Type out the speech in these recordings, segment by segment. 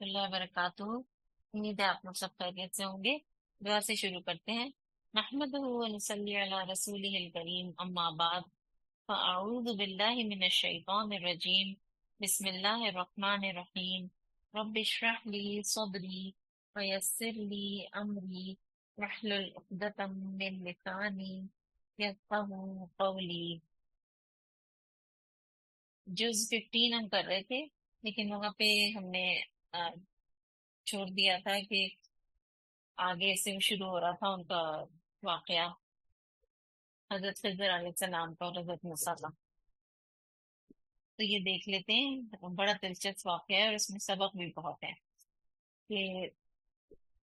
اللہ وبرکاتہ۔ امید ہے آپ لوگ سب خیریت سے ہوں گے۔ دعا سے شروع کرتے ہیں۔ نحمدہ و نصلی علی رسولہ الکریم، اما بعد، فاعوذ باللہ من الشیطان الرجیم، بسم اللہ الرحمن الرحیم۔ رب اشرح لی صدری ویسر لی امری واحلل عقدۃ من لسانی یفقہوا قولی۔ جز 15 ہم کر رہے تھے، لیکن وہاں پہ ہم نے آ، چھوڑ دیا تھا کہ آگے سے شروع ہو رہا تھا ان کا واقعہ، حضرت خضر علیہ السلام کا اور حضرت موسیٰ کا۔ تو یہ دیکھ لیتے ہیں، بڑا دلچسپ واقعہ ہے اور اس میں سبق بھی بہت ہے کہ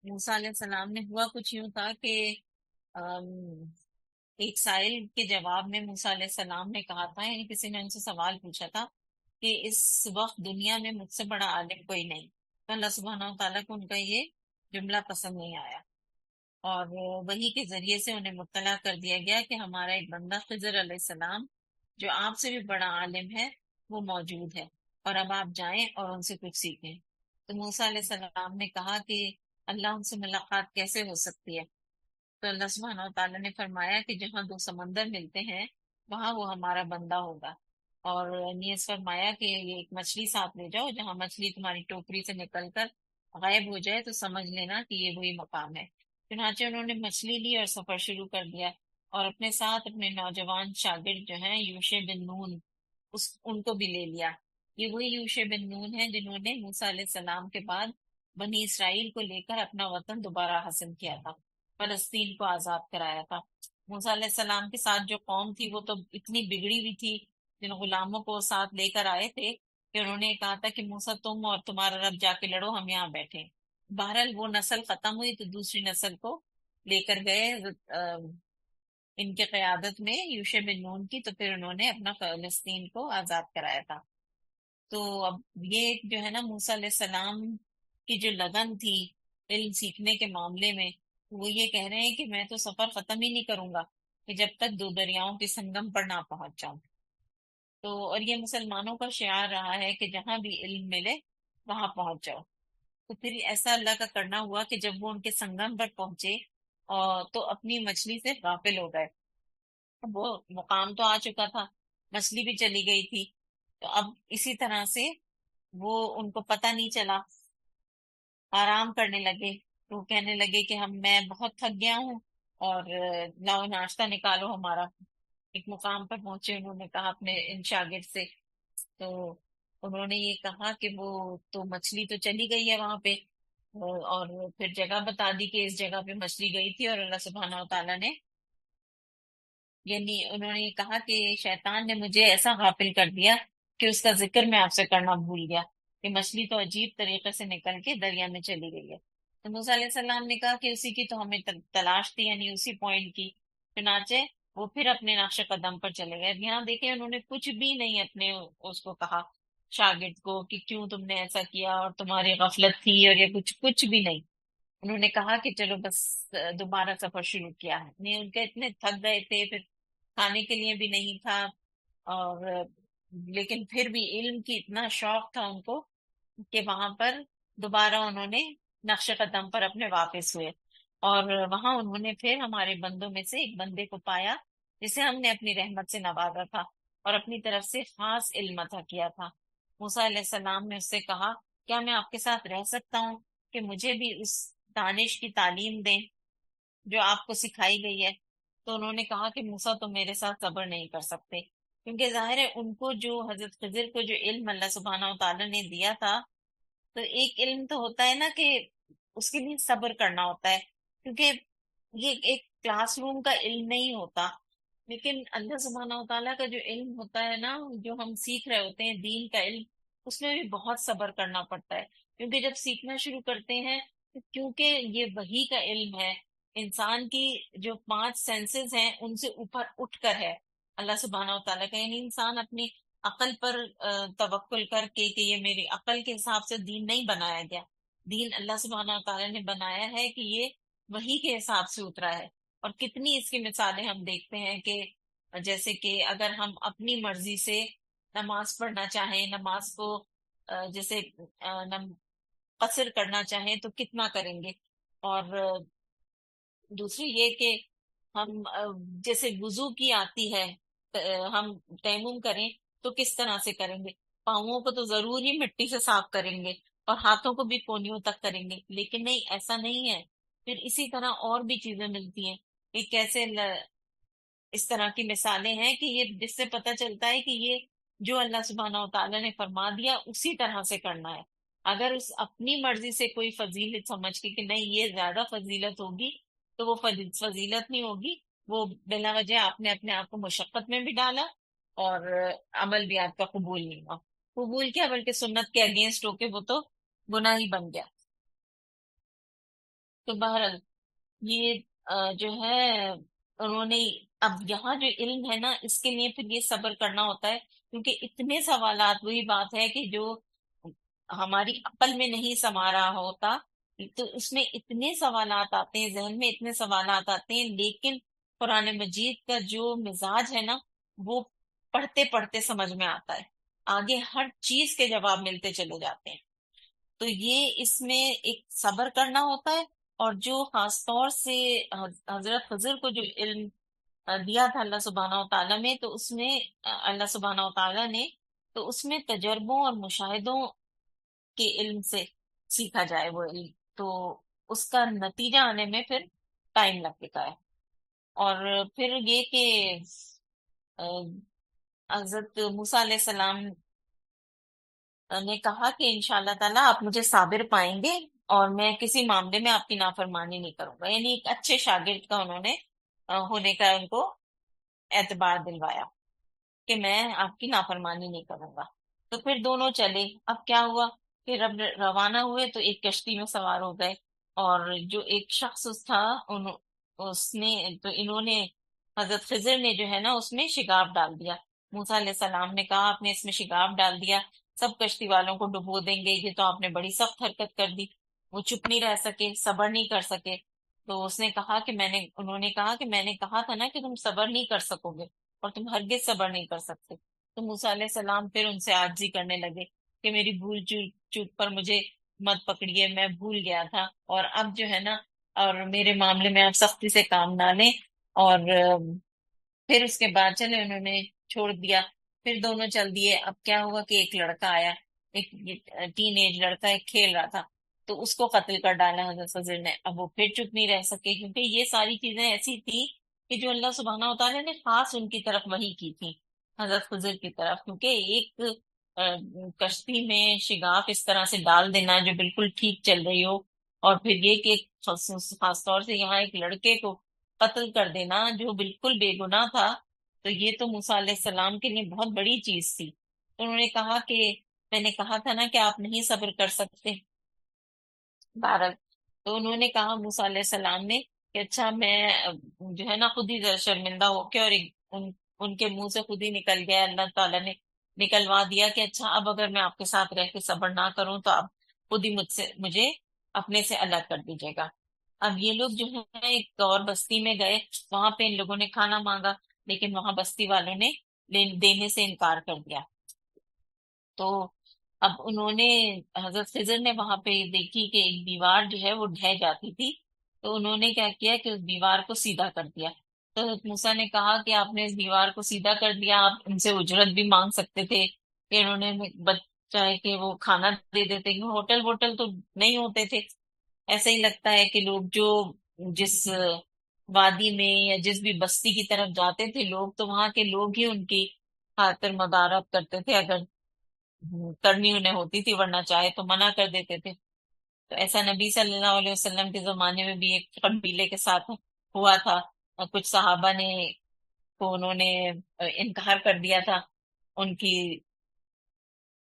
موسیٰ علیہ السلام نے ہوا کچھ یوں تھا کہ آم، ایک سائل کے جواب میں موسیٰ علیہ السلام نے کہا تھا، یعنی کسی نے ان سے سوال پوچھا تھا کہ اس وقت دنیا میں مجھ سے بڑا عالم کوئی نہیں۔ تو اللہ سبحانہ و تعالیٰ کو ان کا یہ جملہ پسند نہیں آیا، اور وہی کے ذریعے سے انہیں مطلع کر دیا گیا کہ ہمارا ایک بندہ خضر علیہ السلام جو آپ سے بھی بڑا عالم ہے وہ موجود ہے، اور اب آپ جائیں اور ان سے کچھ سیکھیں۔ تو موسیٰ علیہ السلام نے کہا کہ اللہ ان سے ملاقات کیسے ہو سکتی ہے؟ تو اللہ سبحانہ و تعالیٰ نے فرمایا کہ جہاں دو سمندر ملتے ہیں وہاں وہ ہمارا بندہ ہوگا، اور نیز فرمایا کہ یہ ایک مچھلی ساتھ لے جاؤ، جہاں مچھلی تمہاری ٹوکری سے نکل کر غائب ہو جائے تو سمجھ لینا کہ یہ وہی مقام ہے۔ چنانچہ انہوں نے مچھلی لی اور سفر شروع کر دیا، اور اپنے ساتھ اپنے نوجوان شاگرد جو ہیں یوشع بن نون، ان کو بھی لے لیا۔ یہ وہی یوشع بن نون ہیں جنہوں نے موسیٰ علیہ السلام کے بعد بنی اسرائیل کو لے کر اپنا وطن دوبارہ حاصل کیا تھا، فلسطین کو آزاد کرایا تھا۔ موسیٰ علیہ السلام کے ساتھ جو قوم تھی وہ تو اتنی بگڑی ہوئی تھی، جن غلاموں کو ساتھ لے کر آئے تھے، کہ انہوں نے کہا تھا کہ موسیٰ تم اور تمہارا رب جا کے لڑو، ہم یہاں بیٹھے۔ بہرحال وہ نسل ختم ہوئی تو دوسری نسل کو لے کر گئے ان کے قیادت میں یوشع بن نون کی، تو پھر انہوں نے اپنا فلسطین کو آزاد کرایا تھا۔ تو اب یہ جو ہے نا موسیٰ علیہ السلام کی جو لگن تھی علم سیکھنے کے معاملے میں، وہ یہ کہہ رہے ہیں کہ میں تو سفر ختم ہی نہیں کروں گا کہ جب تک دو دریاؤں کے سنگم پر نہ پہنچ جاؤں۔ تو اور یہ مسلمانوں کا شعار رہا ہے کہ جہاں بھی علم ملے وہاں پہنچ جاؤ۔ تو پھر ایسا اللہ کا کرنا ہوا کہ جب وہ ان کے سنگم پر پہنچے اور تو اپنی مچھلی سے غافل ہو گئے۔ اب وہ مقام تو آ چکا تھا، مچھلی بھی چلی گئی تھی، تو اب اسی طرح سے وہ ان کو پتہ نہیں چلا، آرام کرنے لگے۔ تو وہ کہنے لگے کہ میں بہت تھک گیا ہوں، اور لاؤ ناشتہ نکالو ہمارا۔ ایک مقام پر پہنچے، انہوں نے کہا اپنے ان شاگرد سے، تو انہوں نے یہ کہا کہ وہ تو مچھلی تو چلی گئی ہے وہاں پہ، اور پھر جگہ بتا دی کہ اس جگہ پہ مچھلی گئی تھی، اور اللہ سبحانہ و تعالیٰ نے، یعنی انہوں نے یہ کہا کہ شیطان نے مجھے ایسا غافل کر دیا کہ اس کا ذکر میں آپ سے کرنا بھول گیا، کہ مچھلی تو عجیب طریقے سے نکل کے دریا میں چلی گئی ہے۔ تو موسیٰ علیہ السلام نے کہا کہ اسی کی تو ہمیں تلاش تھی، یعنی اسی پوائنٹ کی۔ چنانچہ وہ پھر اپنے نقش قدم پر چلے گئے۔ اب یہاں دیکھیں انہوں نے کچھ بھی نہیں اپنے اس کو کہا، شاگرد کو، کہ کیوں تم نے ایسا کیا اور تمہاری غفلت تھی، اور یہ کچھ بھی نہیں۔ انہوں نے کہا کہ چلو بس دوبارہ سفر شروع کیا ہے۔ نہیں، ان کے اتنے تھک گئے تھے، پھر کھانے کے لیے بھی نہیں تھا، اور لیکن پھر بھی علم کی اتنا شوق تھا ان کو کہ وہاں پر دوبارہ انہوں نے نقش قدم پر اپنے واپس ہوئے، اور وہاں انہوں نے پھر ہمارے بندوں میں سے ایک بندے کو پایا جسے ہم نے اپنی رحمت سے نوازا تھا اور اپنی طرف سے خاص علم عطا کیا تھا۔ موسیٰ علیہ السلام نے اس سے کہا، کیا میں آپ کے ساتھ رہ سکتا ہوں کہ مجھے بھی اس دانش کی تعلیم دیں جو آپ کو سکھائی گئی ہے؟ تو انہوں نے کہا کہ موسیٰ تو میرے ساتھ صبر نہیں کر سکتے، کیونکہ ظاہر ہے ان کو جو حضرت خضر کو جو علم اللہ سبحانہ و تعالیٰ نے دیا تھا، تو ایک علم تو ہوتا ہے نا کہ اس کے لیے صبر کرنا ہوتا ہے، کیونکہ یہ ایک کلاس روم کا علم نہیں ہوتا، لیکن اللہ سبحانہ و تعالیٰ کا جو علم ہوتا ہے نا، جو ہم سیکھ رہے ہوتے ہیں دین کا علم، اس میں بھی بہت صبر کرنا پڑتا ہے، کیونکہ جب سیکھنا شروع کرتے ہیں، کیونکہ یہ وحی کا علم ہے، انسان کی جو 5 سینسز ہیں ان سے اوپر اٹھ کر ہے اللہ سبحانہ و تعالیٰ کا، یعنی انسان اپنی عقل پر توکل کر کے کہ یہ میری عقل کے حساب سے دین نہیں بنایا گیا، دین اللہ سبحانہ و تعالیٰ نے بنایا ہے کہ یہ وحی کے حساب سے اترا ہے۔ اور کتنی اس کی مثالیں ہم دیکھتے ہیں کہ جیسے کہ اگر ہم اپنی مرضی سے نماز پڑھنا چاہیں، نماز کو جیسے قصر کرنا چاہیں تو کتنا کریں گے، اور دوسری یہ کہ ہم جیسے وضو کی آتی ہے، ہم تیمم کریں تو کس طرح سے کریں گے؟ پاؤں کو تو ضرور ہی مٹی سے صاف کریں گے، اور ہاتھوں کو بھی کونیوں تک کریں گے، لیکن نہیں، ایسا نہیں ہے۔ پھر اسی طرح اور بھی چیزیں ملتی ہیں کہ کیسے اس طرح کی مثالیں ہیں کہ یہ جس سے پتہ چلتا ہے کہ یہ جو اللہ سبحانہ و تعالیٰ نے فرما دیا اسی طرح سے کرنا ہے۔ اگر اس اپنی مرضی سے کوئی فضیلت سمجھ کے کہ نہیں یہ زیادہ فضیلت ہوگی، تو وہ فضیلت نہیں ہوگی، وہ بلا وجہ آپ نے اپنے آپ کو مشقت میں بھی ڈالا، اور عمل بھی آپ کا قبول نہیں ہوا۔ قبول کیا بلکہ سنت کے اگینسٹ ہو کے وہ تو گناہ ہی بن گیا۔ تو بہرحال یہ جو ہے انہوں نے، اب یہاں جو علم ہے نا اس کے لیے پھر یہ صبر کرنا ہوتا ہے، کیونکہ اتنے سوالات، وہی بات ہے کہ جو ہماری عقل میں نہیں سما رہا ہوتا، تو اس میں اتنے سوالات آتے ہیں، ذہن میں اتنے سوالات آتے ہیں، لیکن قرآن مجید کا جو مزاج ہے نا وہ پڑھتے پڑھتے سمجھ میں آتا ہے، آگے ہر چیز کے جواب ملتے چلے جاتے ہیں۔ تو یہ اس میں ایک صبر کرنا ہوتا ہے، اور جو خاص طور سے حضرت خضر کو جو علم دیا تھا اللہ سبحانہ و تعالیٰ میں، تو اس میں اللہ سبحانہ و تعالیٰ نے، تو اس میں تجربوں اور مشاہدوں کے علم سے سیکھا جائے وہ علم، تو اس کا نتیجہ آنے میں پھر ٹائم لگتا ہے۔ اور پھر یہ کہ آ، حضرت موسیٰ علیہ السلام نے کہا کہ انشاءاللہ تعالیٰ آپ مجھے صابر پائیں گے، اور میں کسی معاملے میں آپ کی نافرمانی نہیں کروں گا، یعنی ایک اچھے شاگرد کا انہوں نے ہونے کا ان کو اعتبار دلوایا کہ میں آپ کی نافرمانی نہیں کروں گا۔ تو پھر دونوں چلے، اب کیا ہوا کہ رب روانہ ہوئے تو ایک کشتی میں سوار ہو گئے، اور جو ایک شخص تھا اس نے، تو انہوں نے، حضرت خضر نے جو ہے نا اس میں شگاف ڈال دیا۔ موسیٰ علیہ السلام نے کہا آپ نے اس میں شگاف ڈال دیا، سب کشتی والوں کو ڈبو دیں گے، یہ تو آپ نے بڑی سخت حرکت کر دی۔ وہ چپ نہیں رہ سکے، صبر نہیں کر سکے۔ تو اس نے کہا کہ انہوں نے کہا کہ میں نے کہا تھا نا کہ تم صبر نہیں کر سکو گے، اور تم ہرگز صبر نہیں کر سکتے۔ تو موسیٰ علیہ السلام پھر ان سے عاجزی کرنے لگے کہ میری بھول چوک چوک پر مجھے مت پکڑیے، میں بھول گیا تھا، اور اب جو ہے نا، اور میرے معاملے میں آپ سختی سے کام نہ لیں۔ اور پھر اس کے بعد چلے انہوں نے چھوڑ دیا، پھر دونوں چل دیے۔ اب کیا ہوا کہ ایک لڑکا آیا، ایک ٹین ایج لڑکا، ایک کھیل رہا تھا، تو اس کو قتل کر ڈالا حضرت خضر نے۔ اب وہ پھر چپ نہیں رہ سکے، کیونکہ یہ ساری چیزیں ایسی تھی کہ جو اللہ سبحانہ و تعالیٰ نے خاص ان کی طرف وحی کی تھی، حضرت خضر کی طرف، کیونکہ ایک کشتی میں شگاف اس طرح سے ڈال دینا جو بالکل ٹھیک چل رہی ہو، اور پھر یہ کہ خاص طور سے یہاں ایک لڑکے کو قتل کر دینا جو بالکل بے گناہ تھا، تو یہ تو موسیٰ علیہ السلام کے لیے بہت بڑی چیز تھی۔ تو انہوں نے کہا کہ میں نے کہا تھا نا کہ آپ نہیں صبر کر سکتے، بہرحال تو انہوں نے کہا موسیٰ علیہ السلام نے کہ اچھا میں جو ہے نا خود ہی ذرا شرمندہ ہو کے، اور ان کے منہ سے خود ہی نکل گیا، اللہ تعالیٰ نے نکلوا دیا کہ اچھا اب اگر میں آپ کے ساتھ رہ کے صبر نہ کروں تو آپ خود ہی مجھے اپنے سے الگ کر دیجیے گا۔ اب یہ لوگ جو ہے ایک اور بستی میں گئے، وہاں پہ ان لوگوں نے کھانا مانگا، لیکن وہاں بستی والوں نے دینے سے انکار کر دیا۔ تو اب انہوں نے، حضرت خضر نے وہاں پہ دیکھی کہ ایک دیوار جو ہے وہ ڈھہ جاتی تھی، تو انہوں نے کیا کیا کہ اس دیوار کو سیدھا کر دیا۔ تو حضرت موسیٰ نے کہا کہ آپ نے اس دیوار کو سیدھا کر دیا، آپ ان سے اجرت بھی مانگ سکتے تھے، کہ انہوں نے چاہے کہ وہ کھانا دے دیتے، کہ ہوٹل ووٹل تو نہیں ہوتے تھے۔ ایسا ہی لگتا ہے کہ لوگ جو جس وادی میں یا جس بھی بستی کی طرف جاتے تھے لوگ، تو وہاں کے لوگ ہی ان کی خاطر مدارت کرتے تھے، اگر کرنی انہیں ہوتی تھی، ورنہ چاہے تو منع کر دیتے تھے۔ تو ایسا نبی صلی اللہ علیہ وسلم کے زمانے میں بھی ایک قبیلے کے ساتھ ہوا تھا، اور کچھ صحابہ نے کو انہوں نے انکار کر دیا تھا ان کی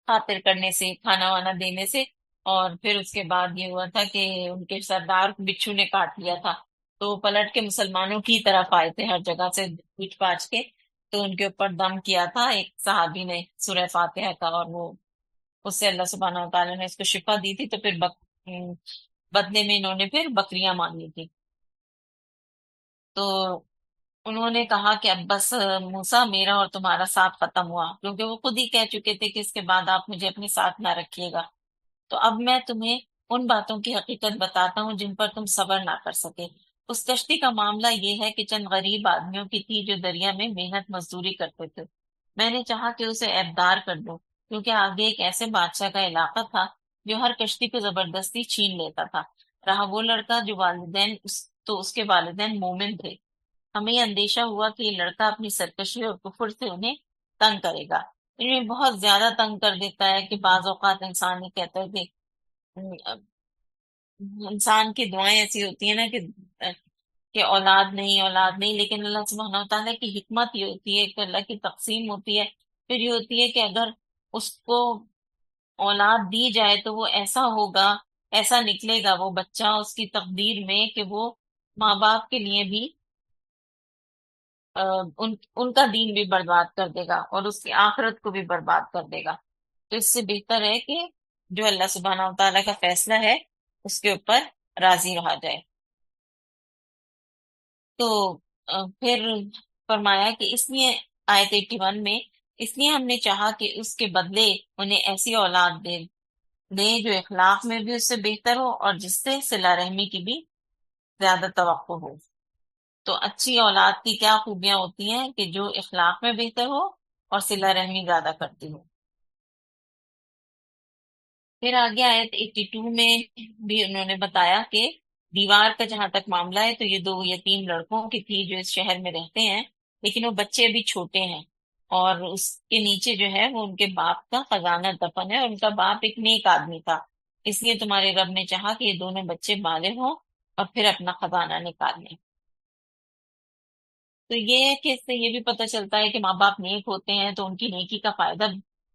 خاطر کرنے سے، کھانا وانا دینے سے، اور پھر اس کے بعد یہ ہوا تھا کہ ان کے سردار کو بچھو نے کاٹ لیا تھا، تو وہ پلٹ کے مسلمانوں کی طرف آئے تھے ہر جگہ سے پوچھ پاچھ کے، تو ان کے اوپر دم کیا تھا ایک صحابی نے سورہ فاتحہ کا، اور وہ اس سے اللہ سبحانہ و تعالیٰ نے اس کو شفا دی تھی، تو پھر بدلے میں انہوں نے پھر بکریاں مانگی تھی۔ تو انہوں نے کہا کہ اب بس موسیٰ، میرا اور تمہارا ساتھ ختم ہوا، کیونکہ وہ خود ہی کہہ چکے تھے کہ اس کے بعد آپ مجھے اپنے ساتھ نہ رکھیے گا، تو اب میں تمہیں ان باتوں کی حقیقت بتاتا ہوں جن پر تم صبر نہ کر سکے۔ اس کشتی کا معاملہ یہ ہے کہ چند غریب آدمیوں کی تھی جو دریا میں محنت مزدوری کرتے تھے۔ میں نے چاہا کہ اسے عیبدار کر دوں، کیونکہ آگے ایک ایسے بادشاہ کا علاقہ تھا جو ہر کشتی کو زبردستی چھین لیتا تھا۔ رہا وہ لڑکا جو تو اس کے والدین مومن تھے۔ ہمیں یہ اندیشہ ہوا کہ یہ لڑکا اپنی سرکشی اور کفر سے انہیں تنگ کرے گا۔ انہیں بہت زیادہ تنگ کر دیتا ہے کہ بعض اوقات انسان یہ کہتا ہے کہ انسان کی دعائیں ایسی ہوتی ہیں نا کہ اولاد نہیں اولاد نہیں، لیکن اللہ سبحانہ وتعالیٰ کی حکمت یہ ہوتی ہے کہ اللہ کی تقسیم ہوتی ہے، پھر یہ ہوتی ہے کہ اگر اس کو اولاد دی جائے تو وہ ایسا ہوگا، ایسا نکلے گا وہ بچہ اس کی تقدیر میں کہ وہ ماں باپ کے لیے بھی ان کا دین بھی برباد کر دے گا اور اس کی آخرت کو بھی برباد کر دے گا۔ تو اس سے بہتر ہے کہ جو اللہ سبحانہ و تعالیٰ کا فیصلہ ہے اس کے اوپر راضی رہا جائے۔ تو پھر فرمایا کہ اس لیے آیت 81 میں، اس لیے ہم نے چاہا کہ اس کے بدلے انہیں ایسی اولاد دے جو اخلاق میں بھی اس سے بہتر ہو اور جس سے صلہ رحمی کی بھی زیادہ توقع ہو۔ تو اچھی اولاد کی کیا خوبیاں ہوتی ہیں کہ جو اخلاق میں بہتر ہو اور صلہ رحمی زیادہ کرتی ہو۔ پھر آگے آیت 82 میں بھی انہوں نے بتایا کہ دیوار کا جہاں تک معاملہ ہے تو یہ دو یتیم لڑکوں کی تھی جو اس شہر میں رہتے ہیں، لیکن وہ بچے ابھی چھوٹے ہیں، اور اس کے نیچے جو ہے وہ ان کے باپ کا خزانہ دفن ہے، اور ان کا باپ ایک نیک آدمی تھا۔ اس لیے تمہارے رب نے چاہا کہ یہ دونوں بچے بالغ ہوں اور پھر اپنا خزانہ نکال لیں۔ تو یہ ہے کہ اس سے یہ بھی پتہ چلتا ہے کہ ماں باپ نیک ہوتے ہیں تو ان کی نیکی کا فائدہ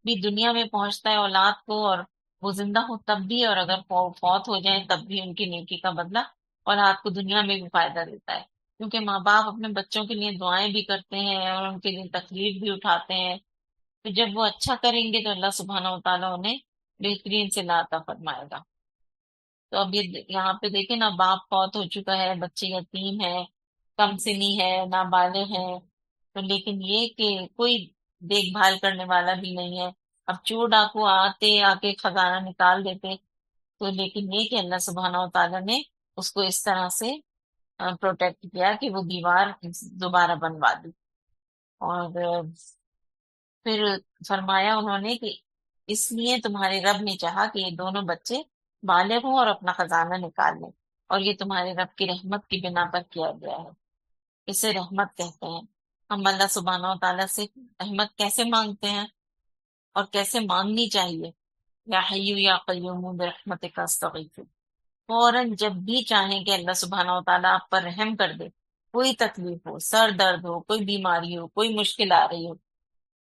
بھی دنیا میں پہنچتا ہے اولاد کو، اور وہ زندہ ہو تب بھی اور اگر فوت ہو جائیں تب بھی ان کی نیکی کا بدلہ اولاد کو دنیا میں بھی فائدہ دیتا ہے، کیونکہ ماں باپ اپنے بچوں کے لیے دعائیں بھی کرتے ہیں اور ان کے لیے تکلیف بھی اٹھاتے ہیں۔ تو جب وہ اچھا کریں گے تو اللہ سبحانہ و تعالیٰ انہیں بہترین سے عطا فرمائے گا۔ تو اب یہ یہاں پہ دیکھیں نا، باپ فوت ہو چکا ہے، بچے یتیم ہے، کم سنی ہے، نابالغ ہے، تو لیکن یہ کہ کوئی دیکھ بھال کرنے والا بھی نہیں ہے۔ اب چور ڈاکو آتے آ کے خزانہ نکال دیتے، تو لیکن یہ کہ اللہ سبحانہ و تعالیٰ نے اس کو اس طرح سے پروٹیکٹ کیا کہ وہ دیوار دوبارہ بنوا دی۔ اور پھر فرمایا انہوں نے کہ اس لیے تمہارے رب نے چاہا کہ یہ دونوں بچے بالغ ہوں اور اپنا خزانہ نکال لیں، اور یہ تمہارے رب کی رحمت کی بنا پر کیا گیا ہے۔ اسے رحمت کہتے ہیں۔ ہم اللہ سبحانہ و تعالیٰ سے رحمت کیسے مانگتے ہیں اور کیسے مانگنی چاہیے؟ یا حیو یا قیوم برحمتک استغیث، فوراً جب بھی چاہیں کہ اللہ سبحانہ و تعالیٰ آپ پر رحم کر دے، کوئی تکلیف ہو، سر درد ہو، کوئی بیماری ہو، کوئی مشکل آ رہی ہو،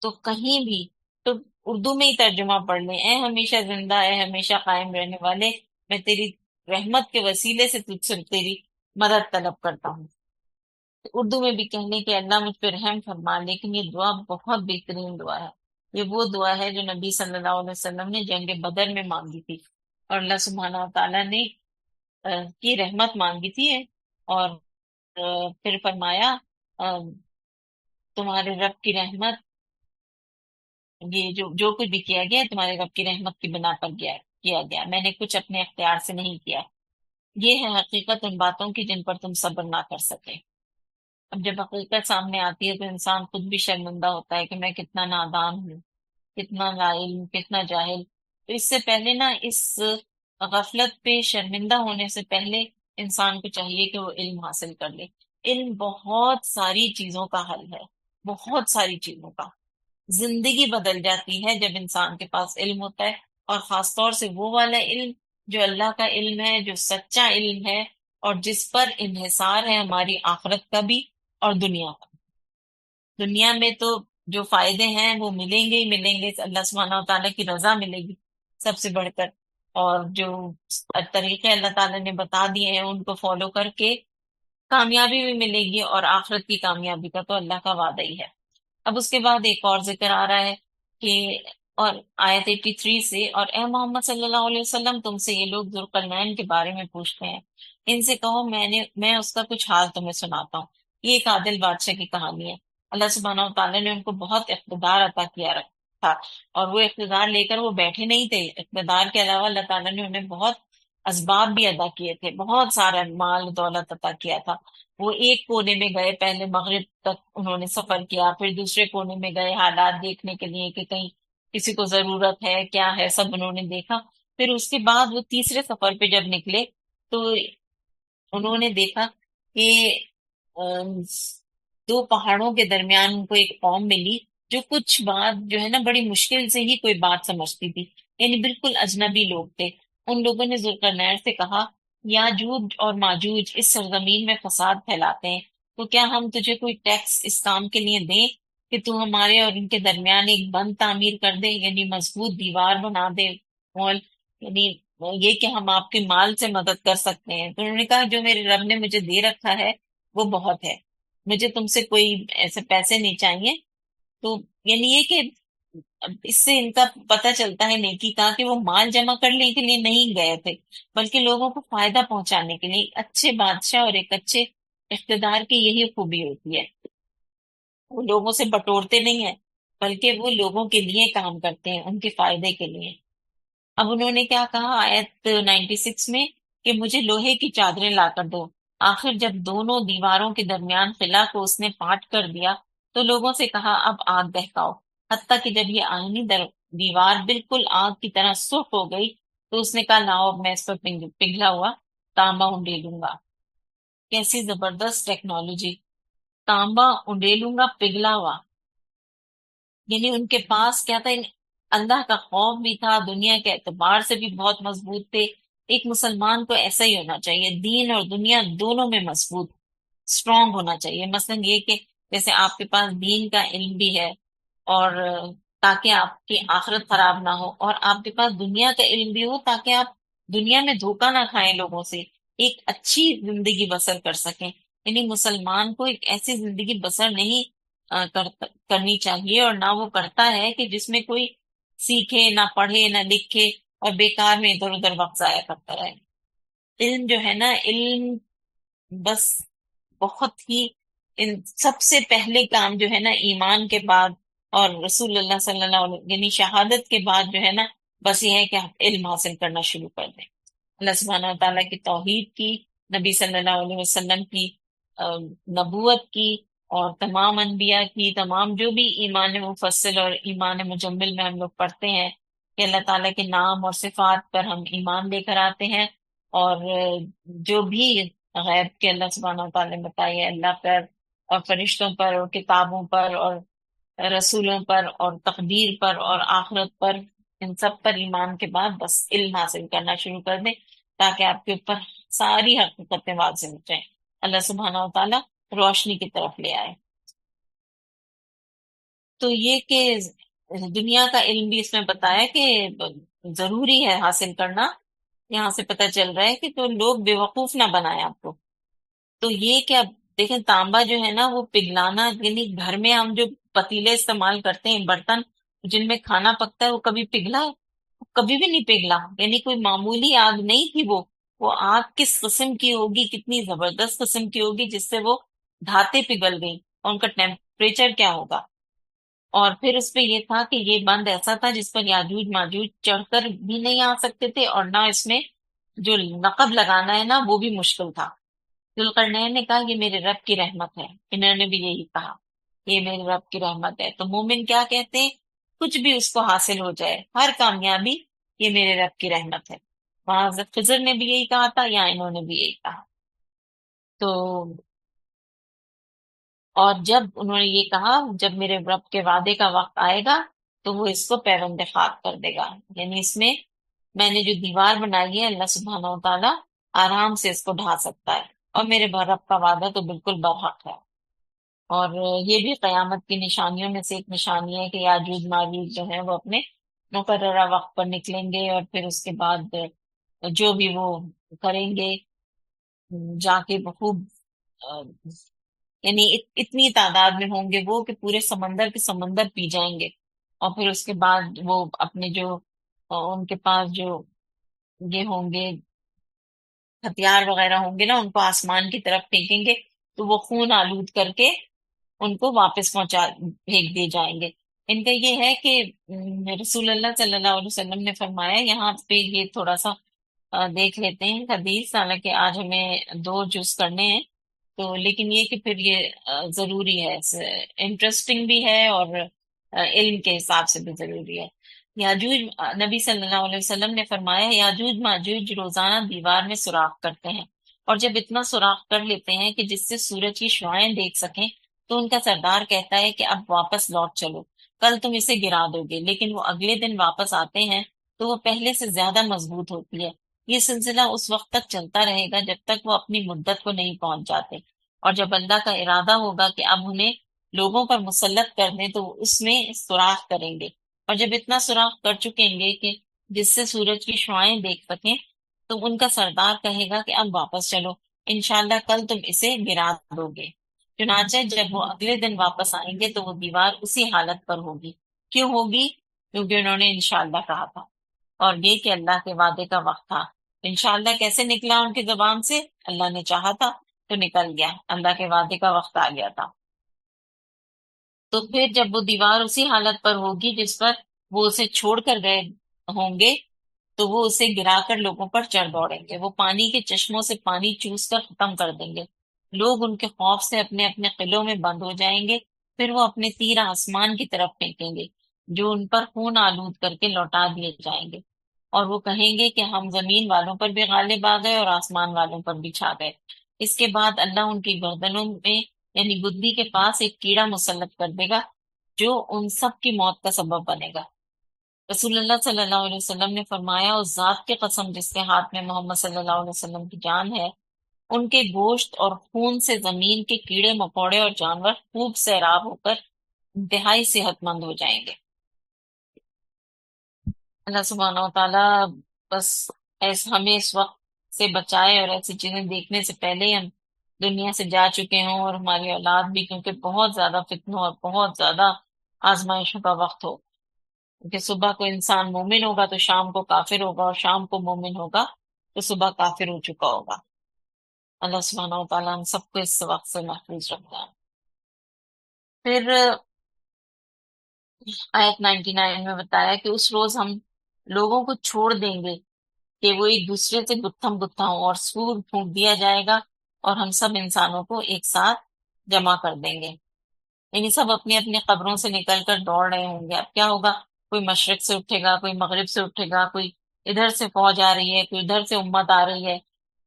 تو کہیں بھی تو اردو میں ہی ترجمہ پڑھ لیں، اے ہمیشہ زندہ، اے ہمیشہ قائم رہنے والے، میں تیری رحمت کے وسیلے سے تجھ سے تیری مدد طلب کرتا ہوں۔ اردو میں بھی کہنے کہ اللہ مجھ پہ رحم فرما، لیکن یہ دعا بہت بہترین دعا ہے۔ یہ وہ دعا ہے جو نبی صلی اللہ علیہ وسلم نے جنگ بدر میں مانگی تھی، اور اللہ سبحانہ تعالیٰ نے کی رحمت مانگی تھی، اور پھر فرمایا تمہارے رب کی رحمت، یہ جو کچھ بھی کیا گیا تمہارے رب کی رحمت کی بنا پر کیا گیا، میں نے کچھ اپنے اختیار سے نہیں کیا۔ یہ ہے حقیقت ان باتوں کی جن پر تم صبر نہ کر سکے۔ اب جب حقیقت سامنے آتی ہے تو انسان خود بھی شرمندہ ہوتا ہے کہ میں کتنا نادان ہوں، کتنا لا علم، کتنا جاہل۔ تو اس سے پہلے نا، اس غفلت پہ شرمندہ ہونے سے پہلے انسان کو چاہیے کہ وہ علم حاصل کر لے۔ علم بہت ساری چیزوں کا حل ہے، بہت ساری چیزوں کا۔ زندگی بدل جاتی ہے جب انسان کے پاس علم ہوتا ہے، اور خاص طور سے وہ والا علم جو اللہ کا علم ہے، جو سچا علم ہے، اور جس پر انحصار ہے ہماری آخرت کا بھی اور دنیا کا۔ دنیا میں تو جو فائدے ہیں وہ ملیں گے ہی ملیں گے، اللہ سبحانہ و تعالیٰ کی رضا ملے گی سب سے بڑھ کر، اور جو طریقے اللہ تعالیٰ نے بتا دیے ہیں ان کو فالو کر کے کامیابی بھی ملے گی، اور آخرت کی کامیابی کا تو اللہ کا وعدہ ہی ہے۔ اب اس کے بعد ایک اور ذکر آ رہا ہے کہ، اور آیت 83 سے، اور اے محمد صلی اللہ علیہ وسلم، تم سے یہ لوگ ذوالقرنین کے بارے میں پوچھتے ہیں، ان سے کہو میں اس کا کچھ حال تمہیں سناتا ہوں۔ یہ ایک عادل بادشاہ کی کہانی ہے۔ اللہ سبحانہ و تعالیٰ نے ان کو بہت اقتدار عطا کیا تھا، اور وہ اقتدار لے کر وہ بیٹھے نہیں تھے، اقتدار کے علاوہ اللہ تعالیٰ نے انہیں بہت اسباب بھی ادا کیے تھے، بہت سارا مال دولت عطا کیا تھا۔ وہ ایک کونے میں گئے، پہلے مغرب تک انہوں نے سفر کیا، پھر دوسرے کونے میں گئے حالات دیکھنے کے لیے کہ کہیں کسی کو ضرورت ہے کیا ہے، سب انہوں نے دیکھا۔ پھر اس کے بعد وہ تیسرے سفر پہ جب نکلے تو انہوں نے دیکھا کہ ام، دو پہاڑوں کے درمیان ان کو ایک قوم ملی جو کچھ بات جو ہے نا بڑی مشکل سے ہی کوئی بات سمجھتی تھی، یعنی بالکل اجنبی لوگ تھے۔ ان لوگوں نے ذوالقرنین سے کہا، یاجوج اور ماجوج اس سرزمین میں فساد پھیلاتے ہیں، تو کیا ہم تجھے کوئی ٹیکس اس کام کے لیے دیں کہ تو ہمارے اور ان کے درمیان ایک بند تعمیر کر دے، یعنی مضبوط دیوار بنا دے، وال، یعنی یہ کہ ہم آپ کے مال سے مدد کر سکتے ہیں۔ تو انہوں نے کہا جو میرے رب نے مجھے دے رکھا ہے وہ بہت ہے، مجھے تم سے کوئی ایسے پیسے نہیں چاہیے۔ تو یعنی یہ کہ اب اس سے ان کا پتہ چلتا ہے نیکی کا کہ وہ مال جمع کرنے کے لیے نہیں گئے تھے، بلکہ لوگوں کو فائدہ پہنچانے کے لیے۔ ایک اچھے بادشاہ اور ایک اچھے اقتدار کی یہی خوبی ہوتی ہے، وہ لوگوں سے بٹورتے نہیں ہیں، بلکہ وہ لوگوں کے لیے کام کرتے ہیں، ان کے فائدے کے لیے۔ اب انہوں نے کیا کہا آیت 96 میں کہ مجھے لوہے کی چادریں لا کر دو۔ آخر جب دونوں دیواروں کے درمیان خلا کو اس نے پاٹ کر دیا تو لوگوں سے کہا اب آگ بہکاؤ، حتیٰ کہ جب یہ آئینی دیوار بالکل آگ کی طرح سرخ ہو گئی تو اس نے کہا لاؤ اب میں اس پر پگھلا ہوا تانبا انڈیلوں گا۔ کیسی زبردست ٹیکنالوجی! تانبا انڈیلوں گا پگھلا ہوا، یعنی ان کے پاس کیا تھا؟ اللہ کا خوف بھی تھا، دنیا کے اعتبار سے بھی بہت مضبوط تھے۔ ایک مسلمان کو ایسا ہی ہونا چاہیے، دین اور دنیا دونوں میں مضبوط، اسٹرانگ ہونا چاہیے۔ مثلا یہ کہ جیسے آپ کے پاس دین کا علم بھی ہے، اور تاکہ آپ کی آخرت خراب نہ ہو، اور آپ کے پاس دنیا کا علم بھی ہو تاکہ آپ دنیا میں دھوکہ نہ کھائیں لوگوں سے، ایک اچھی زندگی بسر کر سکیں۔ یعنی مسلمان کو ایک ایسی زندگی بسر نہیں کرنی چاہیے، اور نہ وہ کرتا ہے کہ جس میں کوئی سیکھے نہ پڑھے نہ لکھے اور بیکار میں ادھر ادھر وقت ضائع کرتا رہے۔ علم جو ہے نا، علم بس بہت ہی سب سے پہلے کام جو ہے نا ایمان کے بعد اور رسول اللہ صلی اللہ علیہ یعنی شہادت کے بعد جو ہے نا، بس یہ ہے کہ آپ علم حاصل کرنا شروع کر دیں، اللہ سبحانہ و تعالیٰ کی توحید کی، نبی صلی اللہ علیہ وسلم کی نبوت کی، اور تمام انبیاء کی، تمام جو بھی ایمان مفصل اور ایمان مجمل میں ہم لوگ پڑھتے ہیں کہ اللہ تعالیٰ کے نام اور صفات پر ہم ایمان لے کر آتے ہیں، اور جو بھی غیب کے اللہ سبحانہ و تعالیٰ نے بتائی ہے، اللہ پر اور فرشتوں پر اور کتابوں پر اور رسولوں پر اور تقدیر پر اور آخرت پر، ان سب پر ایمان کے بعد بس علم حاصل کرنا شروع کر دیں تاکہ آپ کے اوپر ساری حقیقتیں واضح ہو جائیں، اللہ سبحانہ و تعالیٰ روشنی کی طرف لے آئے۔ تو یہ کہ دنیا کا علم بھی اس میں بتایا کہ ضروری ہے حاصل کرنا، یہاں سے پتہ چل رہا ہے کہ تو لوگ بیوقوف نہ بنائیں آپ کو۔ تو یہ کہ اب دیکھیں تانبا جو ہے نا وہ پگھلانا، یعنی گھر میں ہم جو پتیلے استعمال کرتے ہیں، برتن جن میں کھانا پکتا ہے، وہ کبھی پگھلا؟ کبھی بھی نہیں پگھلا، یعنی کوئی معمولی آگ نہیں تھی وہ آگ کس قسم کی ہوگی، کتنی زبردست قسم کی ہوگی جس سے وہ دھاتیں پگھل گئی، اور ان کا ٹیمپریچر کیا ہوگا۔ اور پھر اس پہ یہ تھا کہ یہ بند ایسا تھا جس پر یاجوج ماجوج چڑھ کر بھی نہیں آ سکتے تھے، اور نہ اس میں جو نقب لگانا ہے نا وہ بھی مشکل تھا۔ ذوالقرنین نے کہا یہ میرے رب کی رحمت ہے، انہوں نے بھی یہی کہا یہ میرے رب کی رحمت ہے۔ تو مومن کیا کہتے ہیں؟ کچھ بھی اس کو حاصل ہو جائے، ہر کامیابی یہ میرے رب کی رحمت ہے۔ وہاں حضرت خضر نے بھی یہی کہا تھا، یا انہوں نے بھی یہی کہا۔ تو اور جب انہوں نے یہ کہا جب میرے رب کے وعدے کا وقت آئے گا تو وہ اس کو پیوند خاک کر دے گا، یعنی اس میں نے جو دیوار بنائی ہے اللہ سبحانہ و تعالیٰ آرام سے اس کو ڈھا سکتا ہے، اور میرے رب کا وعدہ تو بالکل برحق ہے۔ اور یہ بھی قیامت کی نشانیوں میں سے ایک نشانی ہے کہ یاجوج ماجوج جو ہے وہ اپنے مقررہ وقت پر نکلیں گے، اور پھر اس کے بعد جو بھی وہ کریں گے جا کے بخوب یعنی اتنی تعداد میں ہوں گے وہ کہ پورے سمندر کے سمندر پی جائیں گے، اور پھر اس کے بعد وہ اپنے جو ان کے پاس جو یہ ہوں گے ہتھیار وغیرہ ہوں گے نا، ان کو آسمان کی طرف پھینکیں گے تو وہ خون آلود کر کے ان کو واپس پھینک دیے جائیں گے۔ ان کا یہ ہے کہ رسول اللہ صلی اللہ علیہ وسلم نے فرمایا، یہاں پہ یہ تھوڑا سا دیکھ لیتے ہیں حدیث، حالانکہ آج ہمیں دو جز کرنے ہیں، تو لیکن یہ کہ پھر یہ ضروری ہے، انٹرسٹنگ بھی ہے اور علم کے حساب سے بھی ضروری ہے۔ یاجوج، نبی صلی اللہ علیہ وسلم نے فرمایا یاجوج ماجوج روزانہ دیوار میں سوراخ کرتے ہیں، اور جب اتنا سوراخ کر لیتے ہیں کہ جس سے سورج کی شعاعیں دیکھ سکیں، تو ان کا سردار کہتا ہے کہ اب واپس لوٹ چلو، کل تم اسے گرا دو گے، لیکن وہ اگلے دن واپس آتے ہیں تو وہ پہلے سے زیادہ مضبوط ہوتی ہے۔ یہ سلسلہ اس وقت تک چلتا رہے گا جب تک وہ اپنی مدت کو نہیں پہنچ جاتے، اور جب اللہ کا ارادہ ہوگا کہ اب انہیں لوگوں پر مسلط کر دیں تو وہ اس میں سوراخ کریں گے، اور جب اتنا سوراخ کر چکیں گے کہ جس سے سورج کی شعاعیں دیکھ سکیں، تو ان کا سردار کہے گا کہ اب واپس چلو، انشاءاللہ کل تم اسے گرا دو گے۔ چنانچہ جب وہ اگلے دن واپس آئیں گے تو وہ دیوار اسی حالت پر ہوگی۔ کیوں ہوگی؟ کیونکہ انہوں نے انشاءاللہ کہا تھا، اور یہ کہ اللہ کے وعدے کا وقت تھا۔ انشاءاللہ کیسے نکلا ان کی زبان سے؟ اللہ نے چاہا تھا تو نکل گیا، اللہ کے وعدے کا وقت آ گیا تھا۔ تو پھر جب وہ دیوار اسی حالت پر ہوگی جس پر وہ اسے چھوڑ کر گئے ہوں گے، تو وہ اسے گرا کر لوگوں پر چڑھ دوڑیں گے، وہ پانی کے چشموں سے پانی چوس کر ختم کر دیں گے، لوگ ان کے خوف سے اپنے اپنے قلعوں میں بند ہو جائیں گے، پھر وہ اپنے تیر آسمان کی طرف پھینکیں گے جو ان پر خون آلود کر کے لوٹا دیے جائیں گے، اور وہ کہیں گے کہ ہم زمین والوں پر بھی غالب آ گئے اور آسمان والوں پر بھی چھا گئے۔ اس کے بعد اللہ ان کی گردنوں میں یعنی گدی کے پاس ایک کیڑا مسلط کر دے گا جو ان سب کی موت کا سبب بنے گا۔ رسول اللہ صلی اللہ علیہ وسلم نے فرمایا اس ذات کی قسم جس کے ہاتھ میں محمد صلی اللہ علیہ وسلم کی جان ہے، ان کے گوشت اور خون سے زمین کے کیڑے مکوڑے اور جانور خوب سیراب ہو کر انتہائی صحت مند ہو جائیں گے۔ اللہ سبحانہ و تعالیٰ بس ہمیں اس وقت سے بچائے، اور ایسی چیزیں دیکھنے سے پہلے ہی ہم دنیا سے جا چکے ہوں، اور ہماری اولاد بھی، کیونکہ بہت زیادہ فتنوں اور بہت زیادہ آزمائشوں کا وقت ہو، کہ صبح کو انسان مومن ہوگا تو شام کو کافر ہوگا، اور شام کو مومن ہوگا تو صبح کافر ہو چکا ہوگا۔ اللہ سبحانہ و تعالیٰ ہم سب کو اس وقت سے محفوظ رکھتا ہے۔ پھر آیت 99 میں بتایا کہ اس روز ہم لوگوں کو چھوڑ دیں گے کہ وہ ایک دوسرے سے گتھم گتھا ہوں، اور سور پھونک دیا جائے گا اور ہم سب انسانوں کو ایک ساتھ جمع کر دیں گے، یعنی سب اپنی اپنی قبروں سے نکل کر دوڑ رہے ہوں گے۔ اب کیا ہوگا؟ کوئی مشرق سے اٹھے گا، کوئی مغرب سے اٹھے گا، کوئی ادھر سے فوج آ رہی ہے، کوئی ادھر سے امت آ رہی ہے،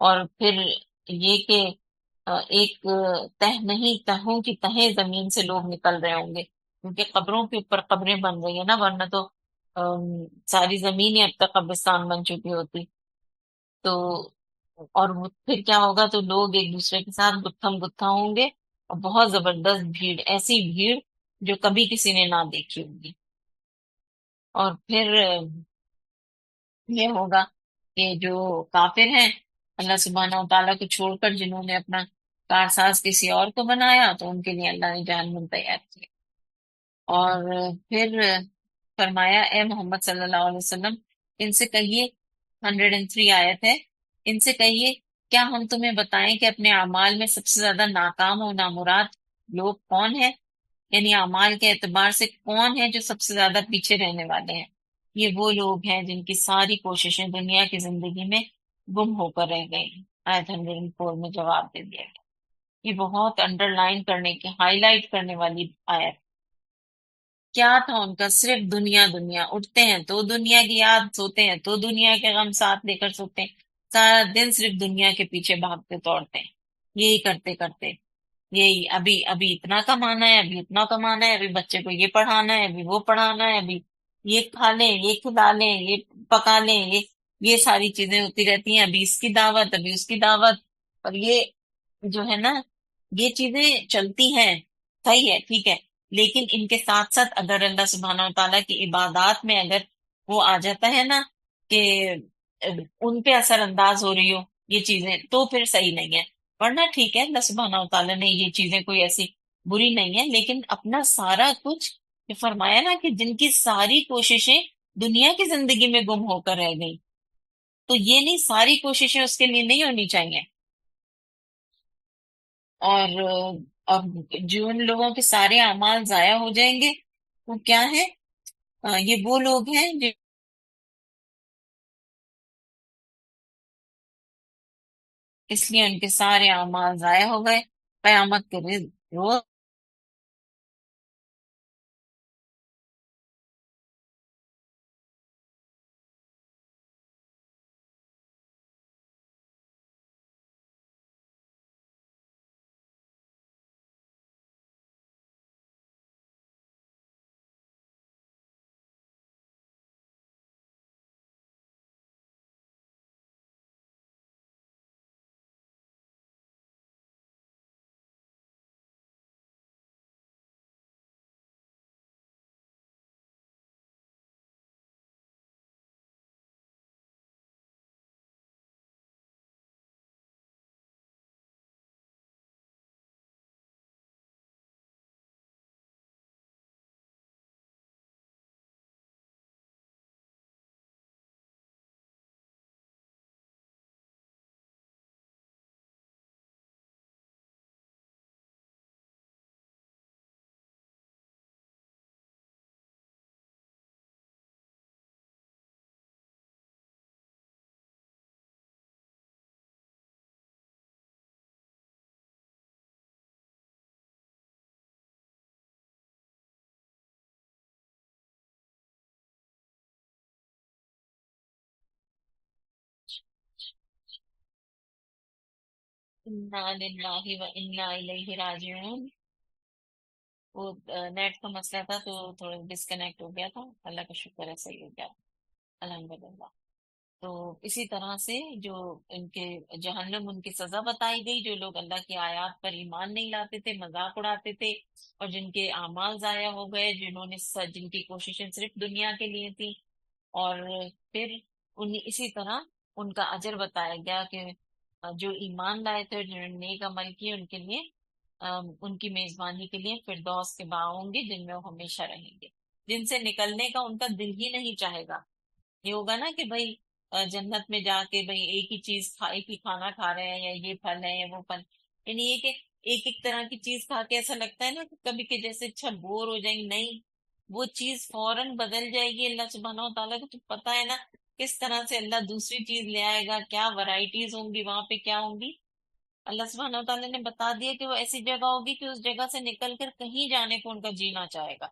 اور پھر یہ کہ ایک تہ نہیں، تہوں کی تہیں زمین سے لوگ نکل رہے ہوں گے، کیونکہ قبروں کے اوپر قبریں بن رہی ہیں نا، ورنہ تو ساری زمین ہی اب تک قبرستان بن چکی ہوتی۔ تو اور پھر کیا ہوگا؟ تو لوگ ایک دوسرے کے ساتھ گتھم گتھا ہوں گے، اور بہت زبردست بھیڑ، ایسی بھیڑ جو کبھی کسی نے نہ دیکھی ہوگی۔ اور پھر یہ ہوگا کہ جو کافر ہیں، اللہ سبحانہ و تعالیٰ کو چھوڑ کر جنہوں نے اپنا کارساز کسی اور کو بنایا، تو ان کے لیے اللہ نے جہنم تیار کیا۔ اور پھر فرمایا اے محمد صلی اللہ علیہ وسلم، ان سے کہیے، 103 آیت ہے، ان سے کہیے کیا ہم تمہیں بتائیں کہ اپنے اعمال میں سب سے زیادہ ناکام و نامراد لوگ کون ہیں؟ یعنی اعمال کے اعتبار سے کون ہے جو سب سے زیادہ پیچھے رہنے والے ہیں؟ یہ وہ لوگ ہیں جن کی ساری کوششیں دنیا کی زندگی میں گم ہو کر رہ گئی۔ آیت 104 میں جواب دے دیا گیا۔ یہ بہت انڈر لائن کرنے کی، ہائی لائٹ کرنے والی آیت۔ کیا تھا ان کا؟ صرف دنیا دنیا، اٹھتے ہیں تو دنیا کی یاد، سوتے ہیں تو دنیا کے غم ساتھ لے کر سوتے ہیں، سارا دن صرف دنیا کے پیچھے بھاگتے دوڑتے ہیں، یہی کرتے کرتے، یہی ابھی ابھی اتنا کمانا ہے، ابھی اتنا کمانا ہے، ابھی بچے کو یہ پڑھانا ہے، ابھی وہ پڑھانا ہے، ابھی یہ کھا لیں، یہ کھلا لیں، یہ پکا لیں، یہ ساری چیزیں ہوتی رہتی ہیں، ابھی اس کی دعوت، ابھی اس کی دعوت، اور یہ جو ہے نا، یہ چیزیں چلتی ہیں، صحیح ہے، ٹھیک ہے، لیکن ان کے ساتھ ساتھ اگر اللہ سبحانہ و تعالیٰ کی عبادات میں اگر وہ آ جاتا ہے نا کہ ان پہ اثر انداز ہو رہی ہو یہ چیزیں، تو پھر صحیح نہیں ہے۔ ورنہ ٹھیک ہے، اللہ سبحانہ و تعالیٰ نے یہ چیزیں کوئی ایسی بری نہیں ہے، لیکن اپنا سارا کچھ، یہ فرمایا نا کہ جن کی ساری کوششیں دنیا کی زندگی میں گم ہو کر رہ گئی، تو یہ نہیں، ساری کوششیں اس کے لیے نہیں ہونی چاہیے۔ اور اور جو ان لوگوں کے سارے اعمال ضائع ہو جائیں گے وہ کیا ہے؟ یہ وہ لوگ ہیں اس لیے ان کے سارے اعمال ضائع ہو گئے. قیامت کے روز انا للہ و انا الیہ راجعون. وہ نیٹ کا مسئلہ تھا تو تھوڑا ڈسکنیکٹ ہو گیا تھا. اللہ کا شکر ہے صحیح ہو گیا. الحمدللہ. تو اسی طرح سے جو ان کے جہنم ان کی سزا بتائی گئی، جو لوگ اللہ کی آیات پر ایمان نہیں لاتے تھے، مذاق اڑاتے تھے، اور جن کے اعمال ضائع ہو گئے، جنہوں نے جن کی کوششیں صرف دنیا کے لیے تھی. اور پھر اسی طرح ان کا اجر بتایا گیا کہ جو ایمان لائے تھے اور جنہوں نے نیک عمل کیے ان کے لیے ان کی میزبانی کے لیے فردوس کے باغ ہوں گے جن میں وہ ہمیشہ رہیں گے، جن سے نکلنے کا ان کا دل ہی نہیں چاہے گا. یہ ہوگا نا کہ بھائی جنت میں جا کے بھائی ایک ہی چیز ایک ہی کھانا کھا رہے ہیں، یا یہ پھل ہے یا وہ پھل. یعنی یہ کہ ایک ایک طرح کی چیز کھا کے ایسا لگتا ہے نا کہ کبھی کہ جیسے اچھا بور ہو جائیں گے. نہیں، وہ چیز فوراً بدل جائے گی. اللہ سبحانہ و تعالیٰ کو تو پتا ہے نا کس طرح سے اللہ دوسری چیز لے آئے گا، کیا ورائٹیز ہوں گی وہاں پہ، کیا ہوں گی. اللہ سبحانہ و تعالیٰ نے بتا دیا کہ وہ ایسی جگہ ہوگی کہ اس جگہ سے نکل کر کہیں جانے کو ان کا جینا چاہے گا.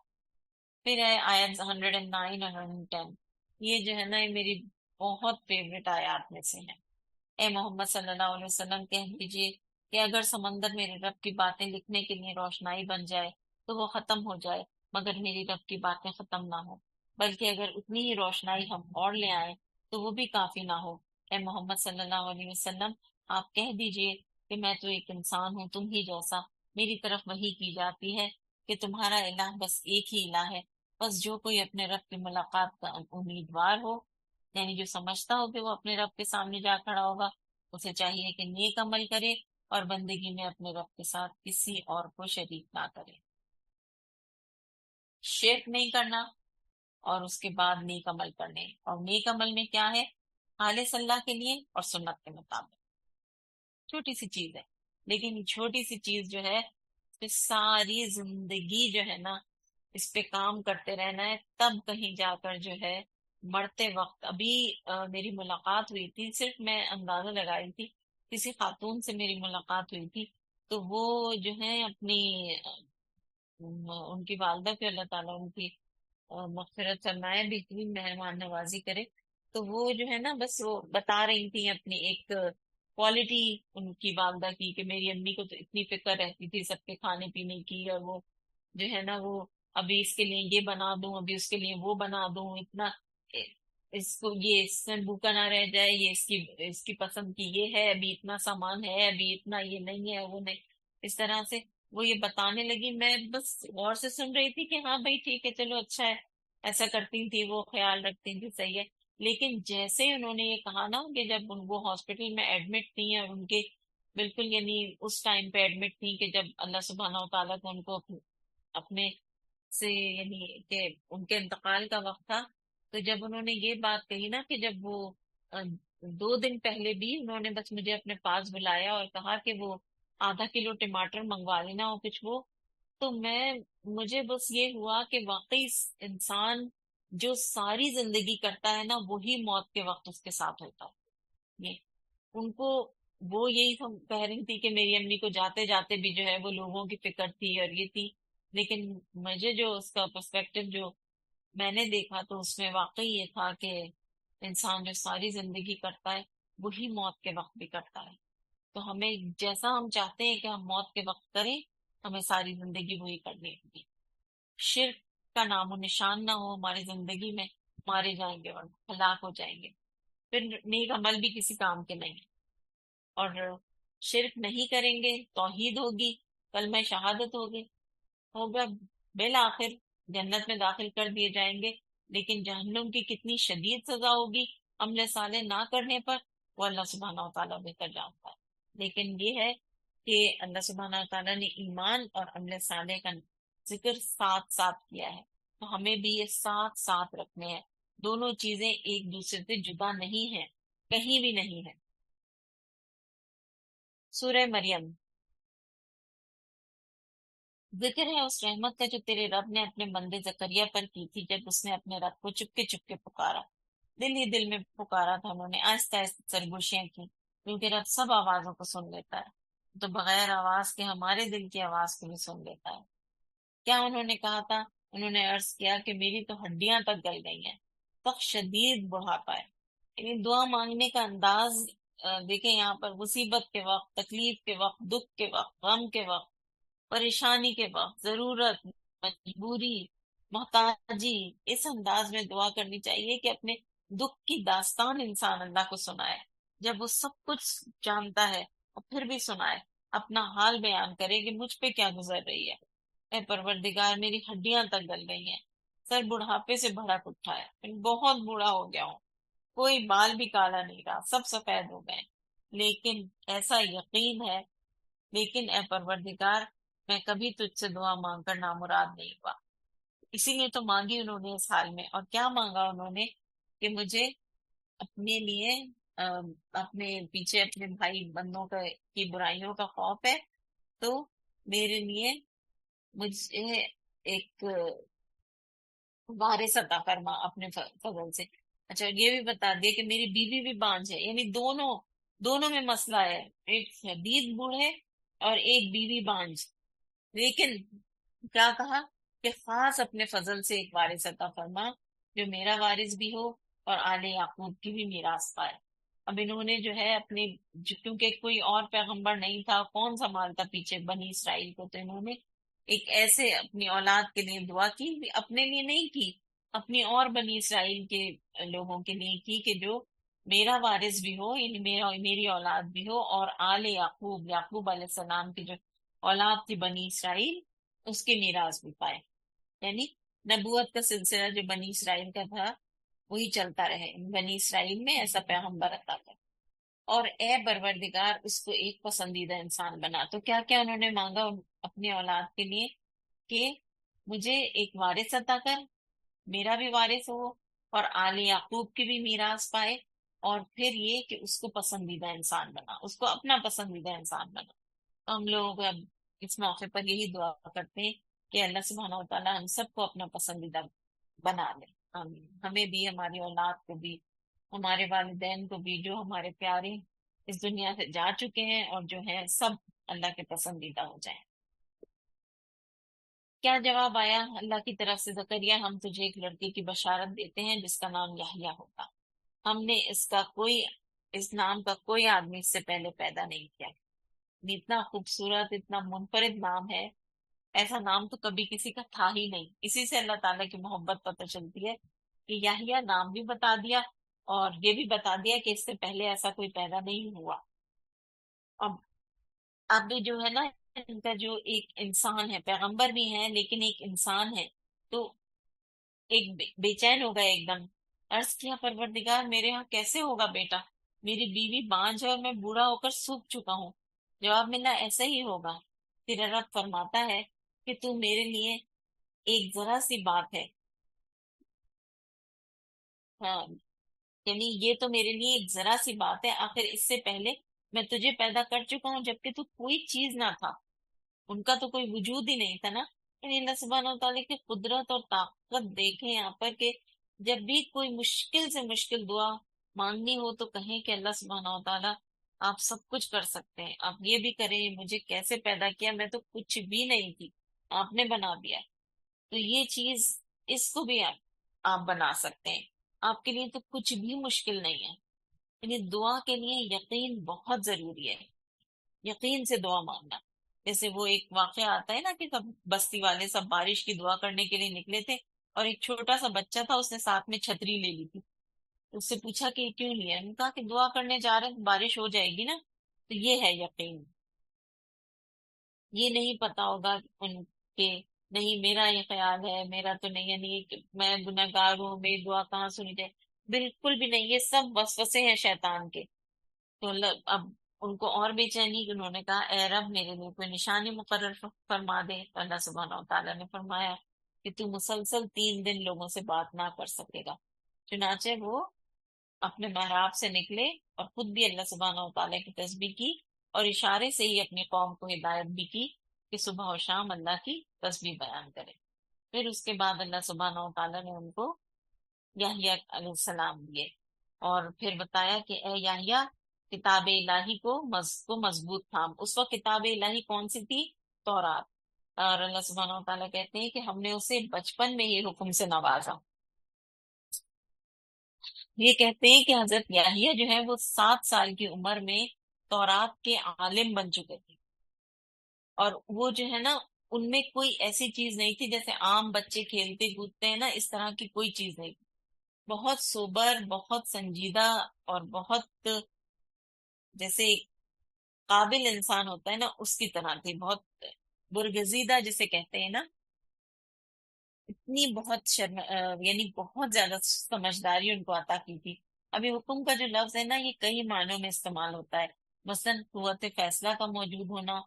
پھر ہے آیت 109 اور 110. یہ جو ہے نا یہ میری بہت فیوریٹ آیات میں سے ہیں. اے محمد صلی اللہ علیہ وسلم کہہ دیجئے کہ اگر سمندر میرے رب کی باتیں لکھنے کے لیے روشنائی بن جائے تو وہ ختم ہو جائے، مگر میری رب کی باتیں ختم نہ ہو، بلکہ اگر اتنی ہی روشنائی ہم اور لے آئیں تو وہ بھی کافی نہ ہو. اے محمد صلی اللہ علیہ وسلم آپ کہہ دیجئے کہ میں تو ایک انسان ہوں تم ہی جیسا، میری طرف وحی کی جاتی ہے کہ تمہارا الہ بس ایک ہی الہ ہے. بس جو کوئی اپنے رب کی ملاقات کا امیدوار ہو، یعنی جو سمجھتا ہو کہ وہ اپنے رب کے سامنے جا کھڑا ہوگا، اسے چاہیے کہ نیک عمل کرے اور بندگی میں اپنے رب کے ساتھ کسی اور کو شریک نہ کرے. شرک نہیں کرنا، اور اس کے بعد نیک عمل کرنے. اور نیک عمل میں کیا ہے؟ خالص اللہ کے لیے اور سنت کے مطابق. چھوٹی سی چیز ہے، لیکن یہ چھوٹی سی چیز جو ہے پھر ساری زندگی جو ہے نا اس پہ کام کرتے رہنا ہے. تب کہیں جا کر جو ہے مرتے وقت ابھی میری ملاقات ہوئی تھی، صرف میں اندازہ لگائی تھی، کسی خاتون سے میری ملاقات ہوئی تھی. تو وہ جو ہے اپنی ان کی والدہ پہ اللہ تعالیٰ ان کی مغفرت فرمائے، بہترین مہمان نوازی کرے. تو وہ جو ہے نا بس وہ بتا رہی تھی اپنی ایک کوالٹی ان کی والدہ کی، کہ میری امی کو تو اتنی فکر رہتی تھی سب کے کھانے پینے کی، اور وہ جو ہے نا وہ ابھی اس کے لیے یہ بنا دوں، ابھی اس کے لیے وہ بنا دوں، اتنا اس کو یہ اس میں بھوکا نہ رہ جائے، یہ اس کی پسند کی یہ ہے، ابھی اتنا سامان ہے، ابھی اتنا یہ نہیں ہے وہ نہیں. اس طرح سے وہ یہ بتانے لگی. میں بس غور سے سن رہی تھی کہ ہاں بھائی ٹھیک ہے چلو اچھا ہے، ایسا کرتی تھی وہ، خیال رکھتی تھی، صحیح ہے. لیکن جیسے انہوں نے یہ کہا نا کہ جب وہ ہاسپٹل میں ایڈمٹ تھی اور ان کے بالکل یعنی اس ٹائم پہ ایڈمٹ تھی کہ جب اللہ سبحانہ و تعالیٰ کو ان کو اپنے سے یعنی کہ ان کے انتقال کا وقت تھا. تو جب انہوں نے یہ بات کہی نا کہ جب وہ 2 دن پہلے بھی انہوں نے بس مجھے اپنے پاس بلایا اور کہا کہ وہ ½ کلو ٹماٹر منگوا لینا اور کچھ وہ. تو مجھے بس یہ ہوا کہ واقعی انسان جو ساری زندگی کرتا ہے نا وہی موت کے وقت اس کے ساتھ ہوتا ہے. یہ ان کو وہ یہی کہہ رہی تھی کہ میری امی کو جاتے جاتے بھی جو ہے وہ لوگوں کی فکر تھی اور یہ تھی، لیکن مجھے جو اس کا پرسپیکٹو جو میں نے دیکھا تو اس میں واقعی یہ تھا کہ انسان جو ساری زندگی کرتا ہے وہی موت کے وقت بھی کرتا ہے. تو ہمیں جیسا ہم چاہتے ہیں کہ ہم موت کے وقت کریں، ہمیں ساری زندگی وہی کرنی ہوگی. شرک کا نام و نشان نہ ہو ہماری زندگی میں، مارے جائیں گے اور ہلاک ہو جائیں گے. پھر نیک عمل بھی کسی کام کے نہیں. اور شرک نہیں کریں گے، توحید ہوگی، کلمہ شہادت ہوگا، بالآخر جنت میں داخل کر دیے جائیں گے. لیکن جہنم کی کتنی شدید سزا ہوگی عمل صالح نہ کرنے پر، وہ اللہ سبحانہ و تعالیٰ بہتر جانتا ہے. لیکن یہ ہے کہ اللہ سبحانہ و تعالیٰ نے ایمان اور عمل صالح کا ذکر ساتھ ساتھ کیا ہے، تو ہمیں بھی یہ ساتھ ساتھ رکھنے ہیں. دونوں چیزیں ایک دوسرے سے جدا نہیں ہیں، کہیں بھی نہیں ہے. سورہ مریم. ذکر ہے اس رحمت کا جو تیرے رب نے اپنے بندے زکریا پر کی تھی جب اس نے اپنے رب کو چپکے چپکے پکارا. دل ہی دل میں پکارا تھا انہوں نے، آہستہ آہستہ سرگوشیاں کی، کیونکہ رب سب آوازوں کو سن لیتا ہے، تو بغیر آواز کے ہمارے دل کی آواز کو بھی سن لیتا ہے. کیا انہوں نے کہا تھا؟ انہوں نے عرض کیا کہ میری تو ہڈیاں تک گل گئی ہیں، سخت شدید بڑھاپا ہے. یعنی دعا مانگنے کا انداز دیکھیں یہاں پر، مصیبت کے وقت، تکلیف کے وقت، دکھ کے وقت، غم کے وقت، پریشانی کے وقت، ضرورت، مجبوری، محتاجی، اس انداز میں دعا کرنی چاہیے کہ اپنے دکھ کی داستان انسان اللہ کو سنائے. جب وہ سب کچھ جانتا ہے اور پھر بھی سنائے، اپنا حال بیان کرے کہ مجھ پہ کیا گزر رہی ہے. اے پروردگار، میری ہڈیاں تک گل گئی ہیں، سر بڑھاپے سے بھڑک اٹھا ہے، میں بہت بوڑھا ہو گیا ہوں، کوئی بال بھی کالا نہیں رہا، سب سفید ہو گئے. لیکن ایسا یقین ہے، لیکن اے پروردگار میں کبھی تجھ سے دعا مانگ کر نامراد نہیں ہوا. اسی لیے تو مانگی انہوں نے اس حال میں. اور کیا مانگا انہوں نے؟ کہ مجھے اپنے لیے اپنے پیچھے اپنے بھائی بندوں کی برائیوں کا خوف ہے، تو میرے لیے مجھے ایک وارث عطا فرما اپنے فضل سے. اچھا یہ بھی بتا دیا کہ میری بیوی بھی بانجھ ہے، یعنی دونوں میں مسئلہ ہے، ایک شدید بوڑھے اور ایک بیوی بانجھ. لیکن کیا کہا کہ خاص اپنے فضل سے ایک وارث عطا فرما جو میرا وارث بھی ہو اور آل یعقوب کی بھی میراث پائے. اب انہوں نے جو ہے اپنے کیونکہ کوئی اور پیغمبر نہیں تھا، کون سنبھالتا پیچھے بنی اسرائیل کو، تو انہوں نے ایک ایسے اپنی اولاد کے لیے دعا کی، اپنے لیے نہیں کی، اپنی اور بنی اسرائیل کے لوگوں کے لیے کی کہ جو میرا وارث بھی ہو، یعنی میری اولاد بھی ہو، اور آل یعقوب، یعقوب علیہ السلام کی جو اولاد تھی بنی اسرائیل، اس کے میراث بھی پائے. یعنی نبوت کا سلسلہ جو بنی اسرائیل کا تھا وہی چلتا رہے، بنی اسرائیل میں ایسا پیغمبر عطا کر. اور اے پروردگار اس کو ایک پسندیدہ انسان بنا. تو کیا کیا انہوں نے مانگا اپنی اولاد کے لیے؟ کہ مجھے ایک وارث عطا کر، میرا بھی وارث ہو اور آل یعقوب کی بھی میراث پائے، اور پھر یہ کہ اس کو پسندیدہ انسان بنا، اس کو اپنا پسندیدہ انسان بنا. تو ہم لوگ اب اس موقع پر یہی دعا کرتے ہیں کہ اللہ سبحانہ و تعالیٰ ہم سب کو اپنا پسندیدہ بنا لے. آمین. ہمیں بھی، ہماری اولاد کو بھی، ہمارے والدین کو بھی، جو ہمارے پیارے اس دنیا سے جا چکے ہیں اور جو ہیں سب اللہ کے پسندیدہ ہو جائیں. کیا جواب آیا اللہ کی طرف سے؟ زکریا ہم تجھے ایک لڑکی کی بشارت دیتے ہیں جس کا نام یحییٰ ہوگا. ہم نے اس نام کا کوئی آدمی اس سے پہلے پیدا نہیں کیا. اتنا خوبصورت، اتنا منفرد نام ہے، ایسا نام تو کبھی کسی کا تھا ہی نہیں. اسی سے اللہ تعالیٰ کی محبت پتہ چلتی ہے کہ یحییٰ نام بھی بتا دیا اور یہ بھی بتا دیا کہ اس سے پہلے ایسا کوئی پیدا نہیں ہوا. اب جو ہے نا، ان کا جو ایک انسان ہے، پیغمبر بھی ہے لیکن ایک انسان ہے، تو ایک بے چین ہو گئے ایک دم. عرض کیا پروردگار میرے ہاں کیسے ہوگا بیٹا، میری بیوی بانجھ ہے اور میں بوڑھا ہو کر سوکھ چکا ہوں. جواب ملا ایسا ہی ہوگا. پھر رب فرماتا ہے کہ تو میرے لیے ایک ذرا سی بات ہے، ہاں، یعنی یہ تو میرے لیے ایک ذرا سی بات ہے، آخر اس سے پہلے میں تجھے پیدا کر چکا ہوں جبکہ تو کوئی چیز نہ تھا. ان کا تو کوئی وجود ہی نہیں تھا نا. یعنی اللہ سبحانہ و تعالیٰ کی قدرت اور طاقت دیکھیں یہاں پر کہ جب بھی کوئی مشکل سے مشکل دعا مانگنی ہو تو کہیں کہ اللہ سبحانہ و تعالیٰ آپ سب کچھ کر سکتے ہیں، آپ یہ بھی کریں، مجھے کیسے پیدا کیا، میں تو کچھ بھی نہیں تھی، آپ نے بنا دیا۔ تو یہ چیز، اس کو بھی آپ بنا سکتے ہیں، آپ کے لیے تو کچھ بھی مشکل نہیں ہے۔ یعنی دعا کے لیے یقین بہت ضروری ہے، یقین سے دعا مانگنا۔ جیسے وہ ایک واقعہ آتا ہے نا کہ سب بستی والے سب بارش کی دعا کرنے کے لیے نکلے تھے، اور ایک چھوٹا سا بچہ تھا، اس نے ساتھ میں چھتری لے لی تھی۔ اس سے پوچھا کہ کیوں لیا، انہوں نے کہا کہ دعا کرنے جا رہے ہیں تو بارش ہو جائے گی نا۔ تو یہ ہے یقین۔ یہ نہیں پتا ہوگا ان کے، نہیں میرا یہ خیال ہے، میرا تو نہیں، یعنی کہ میں گنہگار ہوں، میری دعا کہاں سنی جائے، بالکل بھی نہیں، یہ سب وسوسے ہیں شیطان کے۔ تو اب ان کو اور بے چینی، انہوں نے کہا اے رب میرے لیے کوئی نشانی مقرر فرما دے۔ تو اللہ سبحانہ و تعالیٰ نے فرمایا کہ تو مسلسل 3 دن لوگوں سے بات نہ کر سکے گا۔ چنانچہ وہ اپنے محراب سے نکلے اور خود بھی اللہ سبحانہ و تعالیٰ کی تسبیح کی، اور اشارے سے ہی اپنی قوم کو ہدایت بھی کی کہ صبح و شام اللہ کی تسبیح بیان کرے۔ پھر اس کے بعد اللہ سبحانہ و تعالیٰ نے ان کو یحییٰ علیہ السلام دیے، اور پھر بتایا کہ اے یحییٰ، کتاب الہی کو مضبوط تھام۔ اس وقت کتاب الہی کون سی تھی؟ تورات۔ اور اللہ سبحانہ و تعالیٰ کہتے ہیں کہ ہم نے اسے بچپن میں ہی حکم سے نوازا۔ یہ کہتے ہیں کہ حضرت یحییٰ جو ہے وہ 7 سال کی عمر میں تورات کے عالم بن چکے تھے، اور وہ جو ہے نا، ان میں کوئی ایسی چیز نہیں تھی جیسے عام بچے کھیلتے کودتے ہیں نا، اس طرح کی کوئی چیز نہیں تھی۔ بہت سوبر، بہت سنجیدہ، اور بہت جیسے قابل انسان ہوتا ہے نا، اس کی طرح تھی، بہت برگزیدہ جسے کہتے ہیں نا، اتنی بہت یعنی بہت زیادہ سمجھداری ان کو عطا کی تھی۔ ابھی حکم کا جو لفظ ہے نا، یہ کئی معنوں میں استعمال ہوتا ہے، مثلا قوت فیصلہ کا موجود ہونا،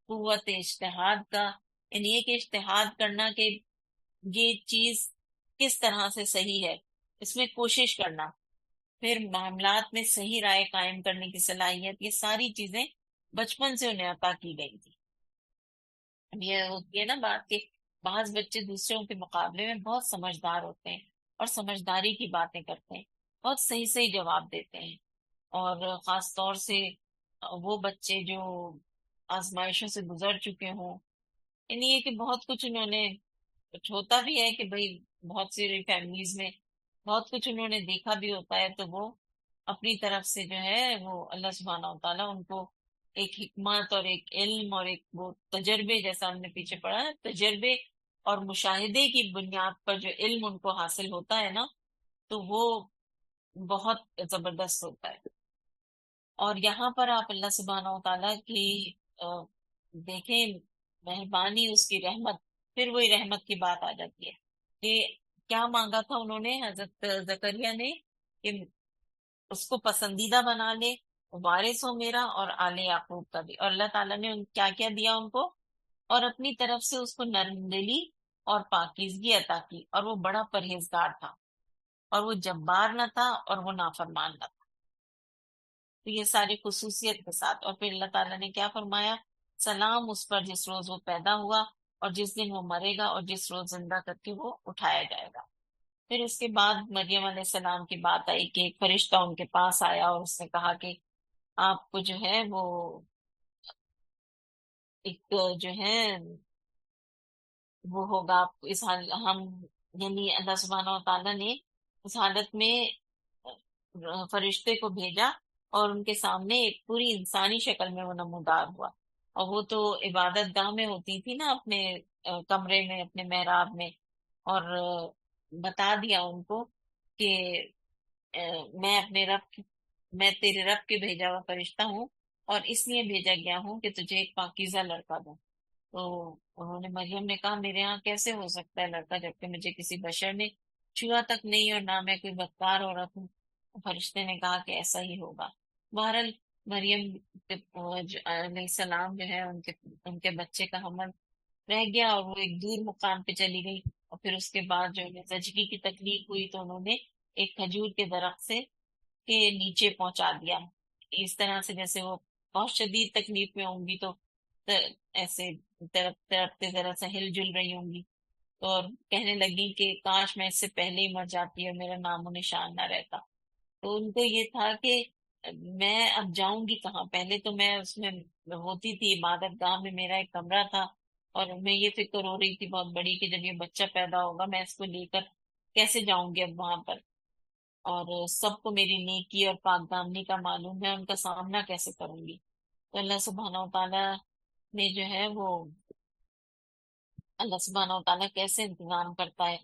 قوت اجتہاد کا، یعنی یہ کہ اجتہاد کرنا کہ یہ چیز کس طرح سے صحیح ہے، اس میں کوشش کرنا، پھر معاملات میں صحیح رائے قائم کرنے کی صلاحیت، یہ ساری چیزیں بچپن سے انہیں عطا کی گئی تھی۔ اب یہ ہوتی ہے نا بات کہ بعض بچے دوسروں کے مقابلے میں بہت سمجھدار ہوتے ہیں، اور سمجھداری کی باتیں کرتے ہیں، بہت صحیح صحیح جواب دیتے ہیں، اور خاص طور سے وہ بچے جو آزمائشوں سے گزر چکے ہوں، یعنی یہ کہ بہت کچھ انہوں نے، کچھ ہوتا بھی ہے کہ بھئی بہت سی فیملیز میں بہت کچھ انہوں نے دیکھا بھی ہوتا ہے، تو وہ اپنی طرف سے جو ہے وہ اللہ سبحانہ و تعالیٰ ان کو ایک حکمت اور ایک علم اور ایک وہ تجربے، جیسا ہم نے پیچھے پڑھا ہے، تجربے اور مشاہدے کی بنیاد پر جو علم ان کو حاصل ہوتا ہے نا، تو وہ بہت زبردست ہوتا ہے۔ اور یہاں پر آپ اللہ سبحانہ و تعالیٰ کی دیکھیں مہربانی، اس کی رحمت، پھر وہی رحمت کی بات آ جاتی ہے کہ کیا مانگا تھا انہوں نے، حضرت زکریا نے، کہ اس کو پسندیدہ بنا لے، وارث ہو میرا اور آل یعقوب کا بھی، اور اللہ تعالیٰ نے کیا کیا دیا ان کو، اور اپنی طرف سے اس کو نرم دلی اور پاکیزگی عطا کی، اور وہ بڑا پرہیزگار تھا، اور وہ جبار نہ تھا اور وہ نافرمان نہ تھا۔ تو یہ ساری خصوصیت کے ساتھ، اور پھر اللہ تعالیٰ نے کیا فرمایا، سلام اس پر جس روز وہ پیدا ہوا، اور جس دن وہ مرے گا، اور جس روز زندہ کر کے وہ اٹھایا جائے گا۔ پھر اس کے بعد مریم علیہ السلام کی بات آئی کہ ایک فرشتہ ان کے پاس آیا، اور اس نے کہا کہ آپ کو جو ہے وہ ایک جو ہے وہ ہوگا، آپ کو اس حال ہم، یعنی اللہ سبحانہ و تعالیٰ نے اس حالت میں فرشتے کو بھیجا، اور ان کے سامنے ایک پوری انسانی شکل میں وہ نمودار ہوا، اور وہ تو عبادت گاہ میں ہوتی تھی نا، اپنے کمرے میں، اپنے محراب میں، اور بتا دیا ان کو کہ میں اپنے رب، میں تیرے رب کے بھیجا ہوا فرشتہ ہوں، اور اس لیے بھیجا گیا ہوں کہ تجھے ایک پاکیزہ لڑکا دوں۔ تو انہوں نے، مریم نے کہا میرے ہاں کیسے ہو سکتا ہے لڑکا، جبکہ مجھے کسی بشر نے چھوا تک نہیں، اور نہ میں کوئی بدکار عورت ہوں۔ فرشتے نے کہا کہ ایسا ہی ہوگا۔ بہرحال مریم علیہ السلام جو ہے، ان کے بچے کا حمل رہ گیا، اور وہ ایک دور مقام پہ چلی گئی، اور پھر اس کے بعد جو انہیں زچگی کی تکلیف ہوئی تو انہوں نے ایک کھجور کے درخت سے کے نیچے پہنچا دیا، اس طرح سے جیسے وہ بہت شدید تکلیف میں ہوں گی، تو ایسے تڑپتے ذرا سا ہل جل رہی ہوں گی، تو اور کہنے لگی کہ کاش میں اس سے پہلے ہی مر جاتی اور میرا نام و نشان نہ رہتا۔ تو ان کو یہ تھا کہ میں اب جاؤں گی کہاں؟ پہلے تو میں اس میں ہوتی تھی عبادت گاہ میں، میرا ایک کمرہ تھا، اور میں یہ فکر ہو رہی تھی بہت بڑی کہ جب یہ بچہ پیدا ہوگا میں اس کو لے کر کیسے جاؤں گی اب وہاں پر، اور سب کو میری نیکی اور پاک دامنی کا معلوم ہے، ان کا سامنا کیسے کروں گی؟ تو اللہ سبحانہ و تعالیٰ نے جو ہے وہ، اللہ سبحانہ و تعالیٰ کیسے انتظام کرتا ہے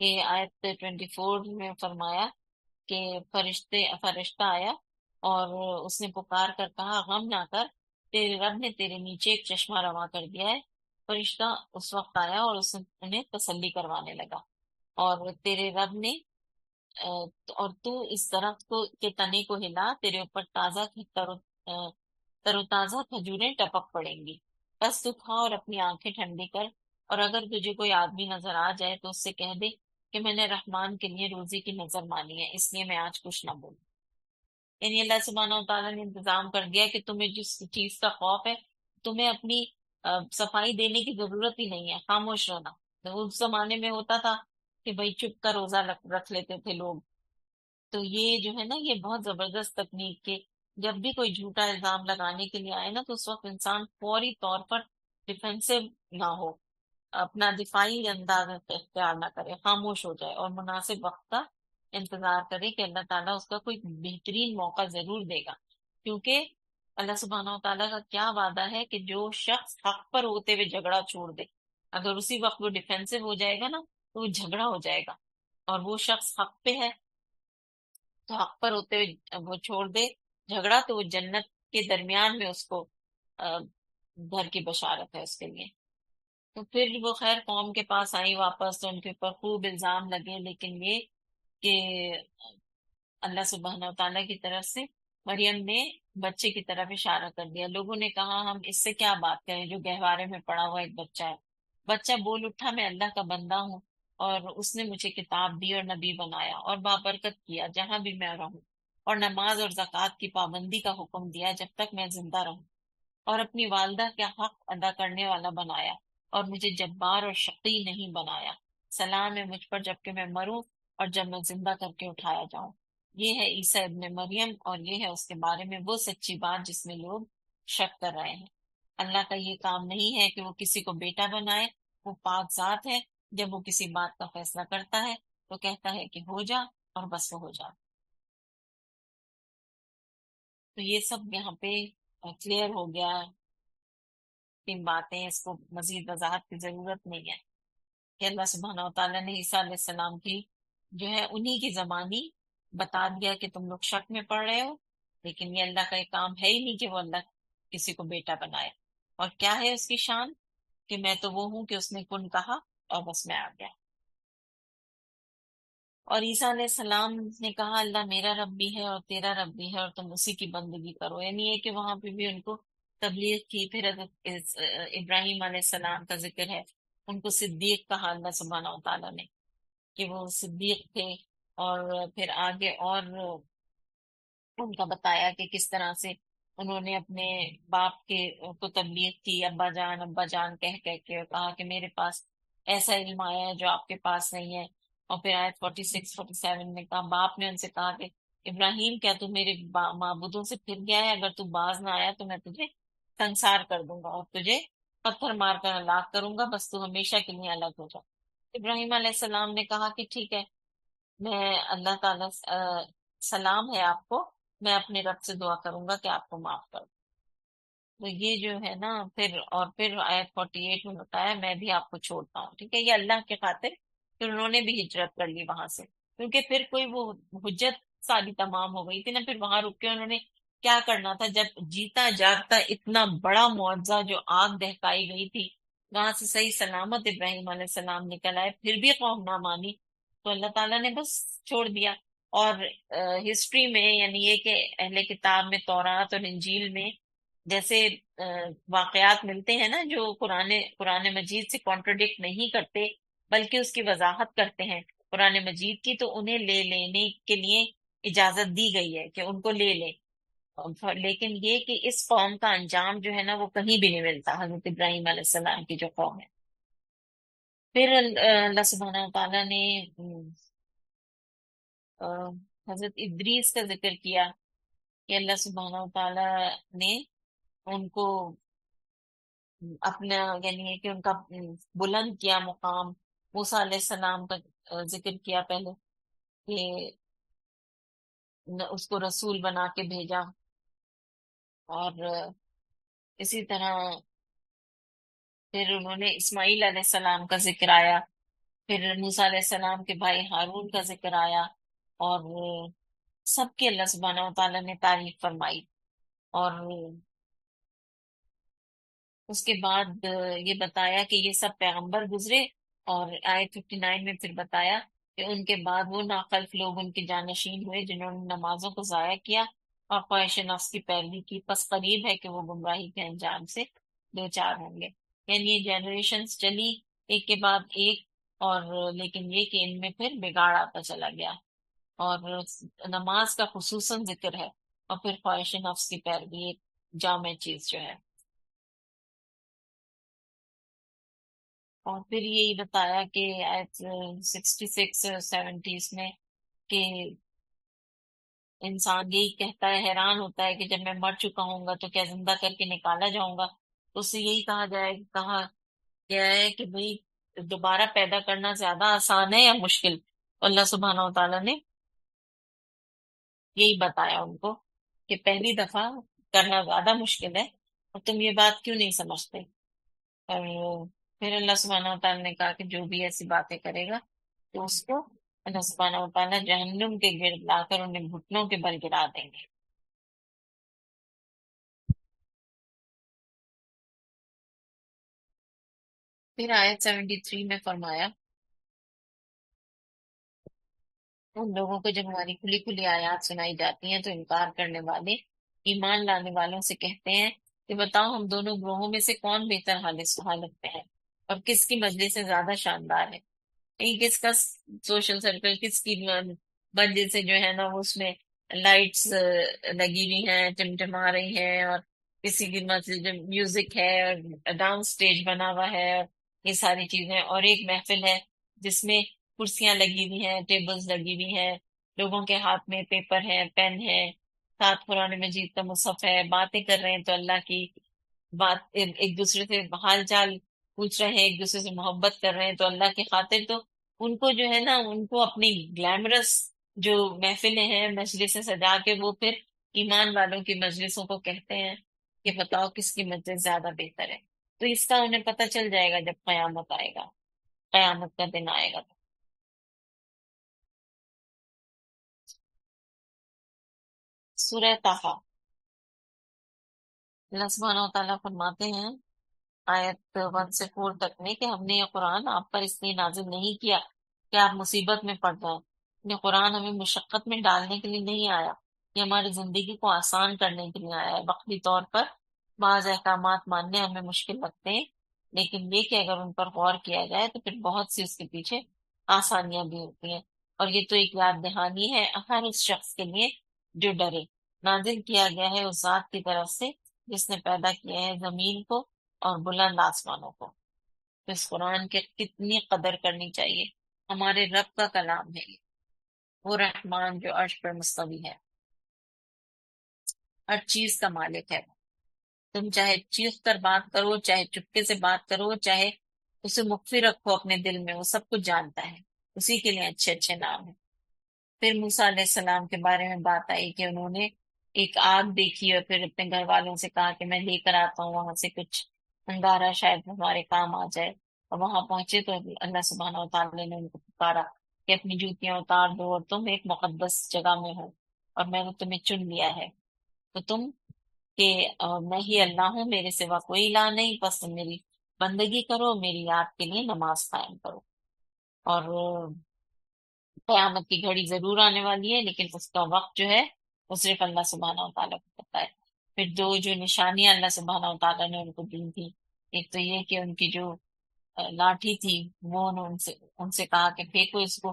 کہ آیت 24 میں فرمایا کہ فرشتہ آیا اور اس نے پکار کر کہا غم نہ کر، تیرے رب نے تیرے نیچے ایک چشمہ رواں کر دیا ہے۔ فرشتہ اس وقت آیا اور اس نے انہیں تسلی کروانے لگا، اور تیرے رب نے اور تو اس درخت کو کے تنے کو ہلا، تیرے اوپر تازہ تر و تازہ کھجوریں ٹپک پڑیں گی، بس تو کھا اور اپنی آنکھیں ٹھنڈی کر، اور اگر تجھے کوئی آدمی نظر آ جائے تو اس سے کہہ دے کہ میں نے رحمان کے لیے روزی کی نظر مانی ہے، اس لیے میں آج کچھ نہ بولوں۔ یعنی اللہ سبحانہ و تعالیٰ نے انتظام کر دیا کہ تمہیں جس چیز کا خوف ہے، تمہیں اپنی صفائی دینے کی ضرورت ہی نہیں ہے، خاموش رہنا۔ تو اس زمانے میں ہوتا تھا کہ بھائی چپ کا روزہ رکھ لیتے تھے لوگ، تو یہ جو ہے نا یہ بہت زبردست تکنیک کے، جب بھی کوئی جھوٹا الزام لگانے کے لیے آئے نا تو اس وقت انسان فوری طور پر ڈیفینسو نہ ہو، اپنا دفاعی انداز اختیار نہ کرے، خاموش ہو جائے اور مناسب وقت کا انتظار کرے کہ اللہ تعالیٰ اس کا کوئی بہترین موقع ضرور دے گا، کیونکہ اللہ سبحانہ و تعالیٰ کا کیا وعدہ ہے کہ جو شخص حق پر ہوتے ہوئے جھگڑا چھوڑ دے، اگر اسی وقت وہ ڈیفینسو ہو جائے گا نا تو وہ جھگڑا ہو جائے گا، اور وہ شخص حق پہ ہے تو حق پر ہوتے ہوئے وہ چھوڑ دے جھگڑا، تو وہ جنت کے درمیان میں اس کو آ، گھر کی بشارت ہے اس کے لیے۔ تو پھر وہ خیر قوم کے پاس آئی واپس، تو ان کے اوپر خوب الزام لگے، لیکن یہ کہ اللہ سبحانہ و تعالیٰ کی طرف سے مریم نے بچے کی طرف اشارہ کر دیا۔ لوگوں نے کہا ہم اس سے کیا بات کریں جو گہوارے میں پڑا ہوا ایک بچہ ہے؟ بچہ بول اٹھا میں اللہ کا بندہ ہوں، اور اس نے مجھے کتاب دی اور نبی بنایا اور بابرکت کیا جہاں بھی میں رہوں، اور نماز اور زکوٰۃ کی پابندی کا حکم دیا جب تک میں زندہ رہوں، اور اپنی والدہ کا حق ادا کرنے والا بنایا، اور مجھے جبار اور شقی نہیں بنایا۔ سلام ہے مجھ پر جب کہ میں مروں اور جب میں زندہ کر کے اٹھایا جاؤں۔ یہ ہے عیسیٰ ابن مریم، اور یہ ہے اس کے بارے میں وہ سچی بات جس میں لوگ شک کر رہے ہیں۔ اللہ کا یہ کام نہیں ہے کہ وہ کسی کو بیٹا بنائے، وہ پاک ذات ہے، جب وہ کسی بات کا فیصلہ کرتا ہے تو کہتا ہے کہ ہو جا، اور بس وہ ہو جا۔ تو یہ سب یہاں پہ کلیئر ہو گیا، تین باتیں، اس کو مزید وضاحت کی ضرورت نہیں ہے کہ اللہ سبحانہ و تعالیٰ نے عیسیٰ علیہ السلام کی جو ہے انہی کی زبانی بتا دیا کہ تم لوگ شک میں پڑ رہے ہو، لیکن یہ اللہ کا ایک کام ہے ہی نہیں کہ وہ اللہ کسی کو بیٹا بنائے۔ اور کیا ہے اس کی شان؟ کہ میں تو وہ ہوں کہ اس نے کن کہا اور بس میں آ گیا۔ اور عیسیٰ علیہ السلام نے کہا اللہ میرا رب بھی ہے اور تیرا رب بھی ہے، اور تم اسی کی بندگی کرو، یعنی یہ کہ وہاں پہ بھی ان کو تبلیغ کی۔ پھر حضرت ابراہیم علیہ السلام کا ذکر ہے، ان کو صدیق کہا اللہ سبحانہ و تعالیٰ نے کہ وہ صدیق تھے، اور پھر آگے اور ان کا بتایا کہ کس طرح سے انہوں نے اپنے باپ کے کو تبلیغ کی، ابا جان کہہ کہہ کے، اور کہا کہ میرے پاس ایسا علم آیا ہے جو آپ کے پاس نہیں ہے۔ اور پھر آیت 46 47 میں کہا، باپ نے ان سے کہا کہ ابراہیم کیا تو میرے معبودوں سے پھر گیا ہے؟ اگر تو باز نہ آیا تو میں تجھے سنسار کر دوں گا اور تجھے پتھر مار کر ہلاک کروں گا، بس تو ہمیشہ کے لیے الگ ہو جا۔ ابراہیم علیہ السلام نے کہا کہ ٹھیک ہے، میں اللہ تعالیٰ سلام ہے آپ کو، میں اپنے رب سے دعا کروں گا کہ آپ کو معاف کر دے۔ تو یہ جو ہے نا پھر آیت 48 میں بتایا میں بھی آپ کو چھوڑتا ہوں، ٹھیک ہے، یہ اللہ کے خاطر پھر انہوں نے بھی ہجرت کر لی وہاں سے، کیونکہ پھر کوئی وہ حجت ساری تمام ہو گئی تھی نا، پھر وہاں رک کے انہوں نے کیا کرنا تھا؟ جب جیتا جاگتا اتنا بڑا معجزہ جو آگ دہکائی گئی تھی وہاں سے صحیح سلامت ابراہیم علیہ السلام نکل آئے، پھر بھی قوم نہ مانی، تو اللہ تعالیٰ نے بس چھوڑ دیا۔ اور ہسٹری میں یعنی یہ کہ اہل کتاب میں تورات اور انجیل میں جیسے واقعات ملتے ہیں نا جو قرآن مجید سے کانٹرڈکٹ نہیں کرتے بلکہ اس کی وضاحت کرتے ہیں قرآن مجید کی، تو انہیں لے لینے کے لیے اجازت دی گئی ہے کہ ان کو لے لیں۔ لیکن یہ کہ اس قوم کا انجام جو ہے نا وہ کہیں بھی نہیں ملتا، حضرت ابراہیم علیہ السلام کی جو قوم ہے۔ پھر اللہ سبحانہ و تعالیٰ نے آ، حضرت ادریس کا ذکر کیا کہ اللہ سبحانہ و تعالیٰ نے ان کو اپنا یعنی ہے کہ ان کا بلند کیا مقام، موسیٰ علیہ السلام کا ذکر کیا پہلے کہ اس کو رسول بنا کے بھیجا، اور اسی طرح پھر انہوں نے اسماعیل علیہ السلام کا ذکر آیا، پھر موسیٰ علیہ السلام کے بھائی ہارون کا ذکر آیا، اور سب کے اللہ سبحانہ و تعالیٰ نے تعریف فرمائی۔ اور اس کے بعد یہ بتایا کہ یہ سب پیغمبر گزرے، اور آیت 59 میں پھر بتایا کہ ان کے بعد وہ ناخلف لوگ ان کے جانشین ہوئے جنہوں نے نمازوں کو ضائع کیا اور خواہش نفس کی پیروی کی، پس قریب ہے کہ وہ گمراہی کے انجام سے دو چار ہوں گے۔ یعنی یہ جنریشنز چلی ایک کے بعد ایک، اور لیکن یہ کہ ان میں پھر بگاڑ آتا چلا گیا، اور نماز کا خصوصاً ذکر ہے، اور پھر خواہش نفس کی پیروی ایک جامع چیز جو ہے۔ اور پھر یہی بتایا کہ آیت 66 اور 70 میں کہ انسان یہی کہتا ہے، حیران ہوتا ہے کہ جب میں مر چکا ہوں گا تو کیا زندہ کر کے نکالا جاؤں گا؟ تو اس سے یہی کہا گیا ہے کہ بھئی دوبارہ پیدا کرنا زیادہ آسان ہے یا مشکل؟ تو اللہ سبحانہ و تعالیٰ نے یہی بتایا ان کو کہ پہلی دفعہ کرنا زیادہ مشکل ہے، اور تم یہ بات کیوں نہیں سمجھتے؟ اور پھر اللہ سبحانہ و تعالیٰ نے کہا کہ جو بھی ایسی باتیں کرے گا تو اس کو اللہ سبحانہ و تعالیٰ جہنم کے گرد لا کر انہیں گھٹنوں کے بل گرا دیں گے۔ پھر آیت 73 میں فرمایا، ان لوگوں کو جب ہماری کھلی کھلی آیات سنائی جاتی ہیں تو انکار کرنے والے ایمان لانے والوں سے کہتے ہیں کہ بتاؤ ہم دونوں گروہوں میں سے کون بہتر حالت میں ہے اور کس کی مجلس سے زیادہ شاندار ہے؟ کہیں کس کا سوشل سرکل، کس کی منزل سے جو ہے نا وہ اس میں لائٹس لگی ہوئی ہیں، ٹمٹما رہی ہیں، اور کسی کی مسجد جو میوزک ہے اور ڈانس سٹیج بنا ہوا ہے، اور یہ ساری چیزیں، اور ایک محفل ہے جس میں کرسیاں لگی ہوئی ہیں، ٹیبلز لگی ہوئی ہیں، لوگوں کے ہاتھ میں پیپر ہے، پین ہے، ساتھ قرآن مجید کا مصحف ہے، باتیں کر رہے ہیں تو اللہ کی بات ایک دوسرے سے حال چال پوچھ رہے ہیں، ایک دوسرے سے محبت کر رہے ہیں تو اللہ کی خاطر، تو ان کو جو ہے نا ان کو اپنی گلیمرس جو محفلیں ہیں مجلس سے سجا کے وہ پھر ایمان والوں کی مجلسوں کو کہتے ہیں کہ بتاؤ کس کی مجلس زیادہ بہتر ہے۔ تو اس کا انہیں پتہ چل جائے گا جب قیامت آئے گا، قیامت کا دن آئے گا۔ سورہ طٰہٰ، اللہ سبحانہ و تعالیٰ فرماتے ہیں آیت 1 سے 4 تک میں کہ ہم نے یہ قرآن آپ پر اس لیے نازل نہیں کیا کہ آپ مصیبت میں پڑ جائیں، یہ قرآن ہمیں مشقت میں ڈالنے کے لیے نہیں آیا، یہ ہماری زندگی کو آسان کرنے کے لیے آیا ہے۔ وقتی طور پر بعض احکامات ماننے ہمیں مشکل لگتے ہیں، لیکن یہ کہ اگر ان پر غور کیا جائے تو پھر بہت سی اس کے پیچھے آسانیاں بھی ہوتی ہیں، اور یہ تو ایک یاد دہانی ہے ہر اس شخص کے لیے جو ڈرے۔ نازل کیا گیا ہے اس ذات کی طرف سے جس نے پیدا کیا ہے زمین کو اور بلند آسمانوں کو۔ تو اس قرآن کی کتنی قدر کرنی چاہیے، ہمارے رب کا کلام ہے یہ، وہ رحمان جو عرش پر مستوی ہے، ہر چیز کا مالک ہے۔ تم چاہے چیخ کر بات کرو، چاہے چپکے سے بات کرو، چاہے اسے مخفی رکھو اپنے دل میں، وہ سب کچھ جانتا ہے، اسی کے لیے اچھے اچھے نام ہیں۔ پھر موسیٰ علیہ السلام کے بارے میں بات آئی کہ انہوں نے ایک آگ دیکھی اور پھر اپنے گھر والوں سے کہا کہ میں لے کر آتا ہوں وہاں سے کچھ انگارہ، شاید ہمارے کام آ جائے، اور وہاں پہنچے تو اللہ سبحانہ و تعالیٰ نے ان کو پکارا کہ اپنی جوتیاں اتار دو اور تم ایک مقدس جگہ میں ہو، اور میں نے تمہیں چن لیا ہے، تو تم کہ میں ہی اللہ ہوں، میرے سوا کوئی الہ نہیں، بس تم میری بندگی کرو، میری یاد کے لیے نماز قائم کرو۔ اور قیامت کی گھڑی ضرور آنے والی ہے، لیکن اس کا وقت جو ہے وہ صرف اللہ سبحانہ و تعالیٰ کو پتا ہے۔ پھر دو جو نشانیاں اللہ سبحانہ و تعالیٰ نے ان کو دی تھی، ایک تو یہ کہ ان کی جو لاٹھی تھی وہ ان سے کہا کہ پھینکو اس کو،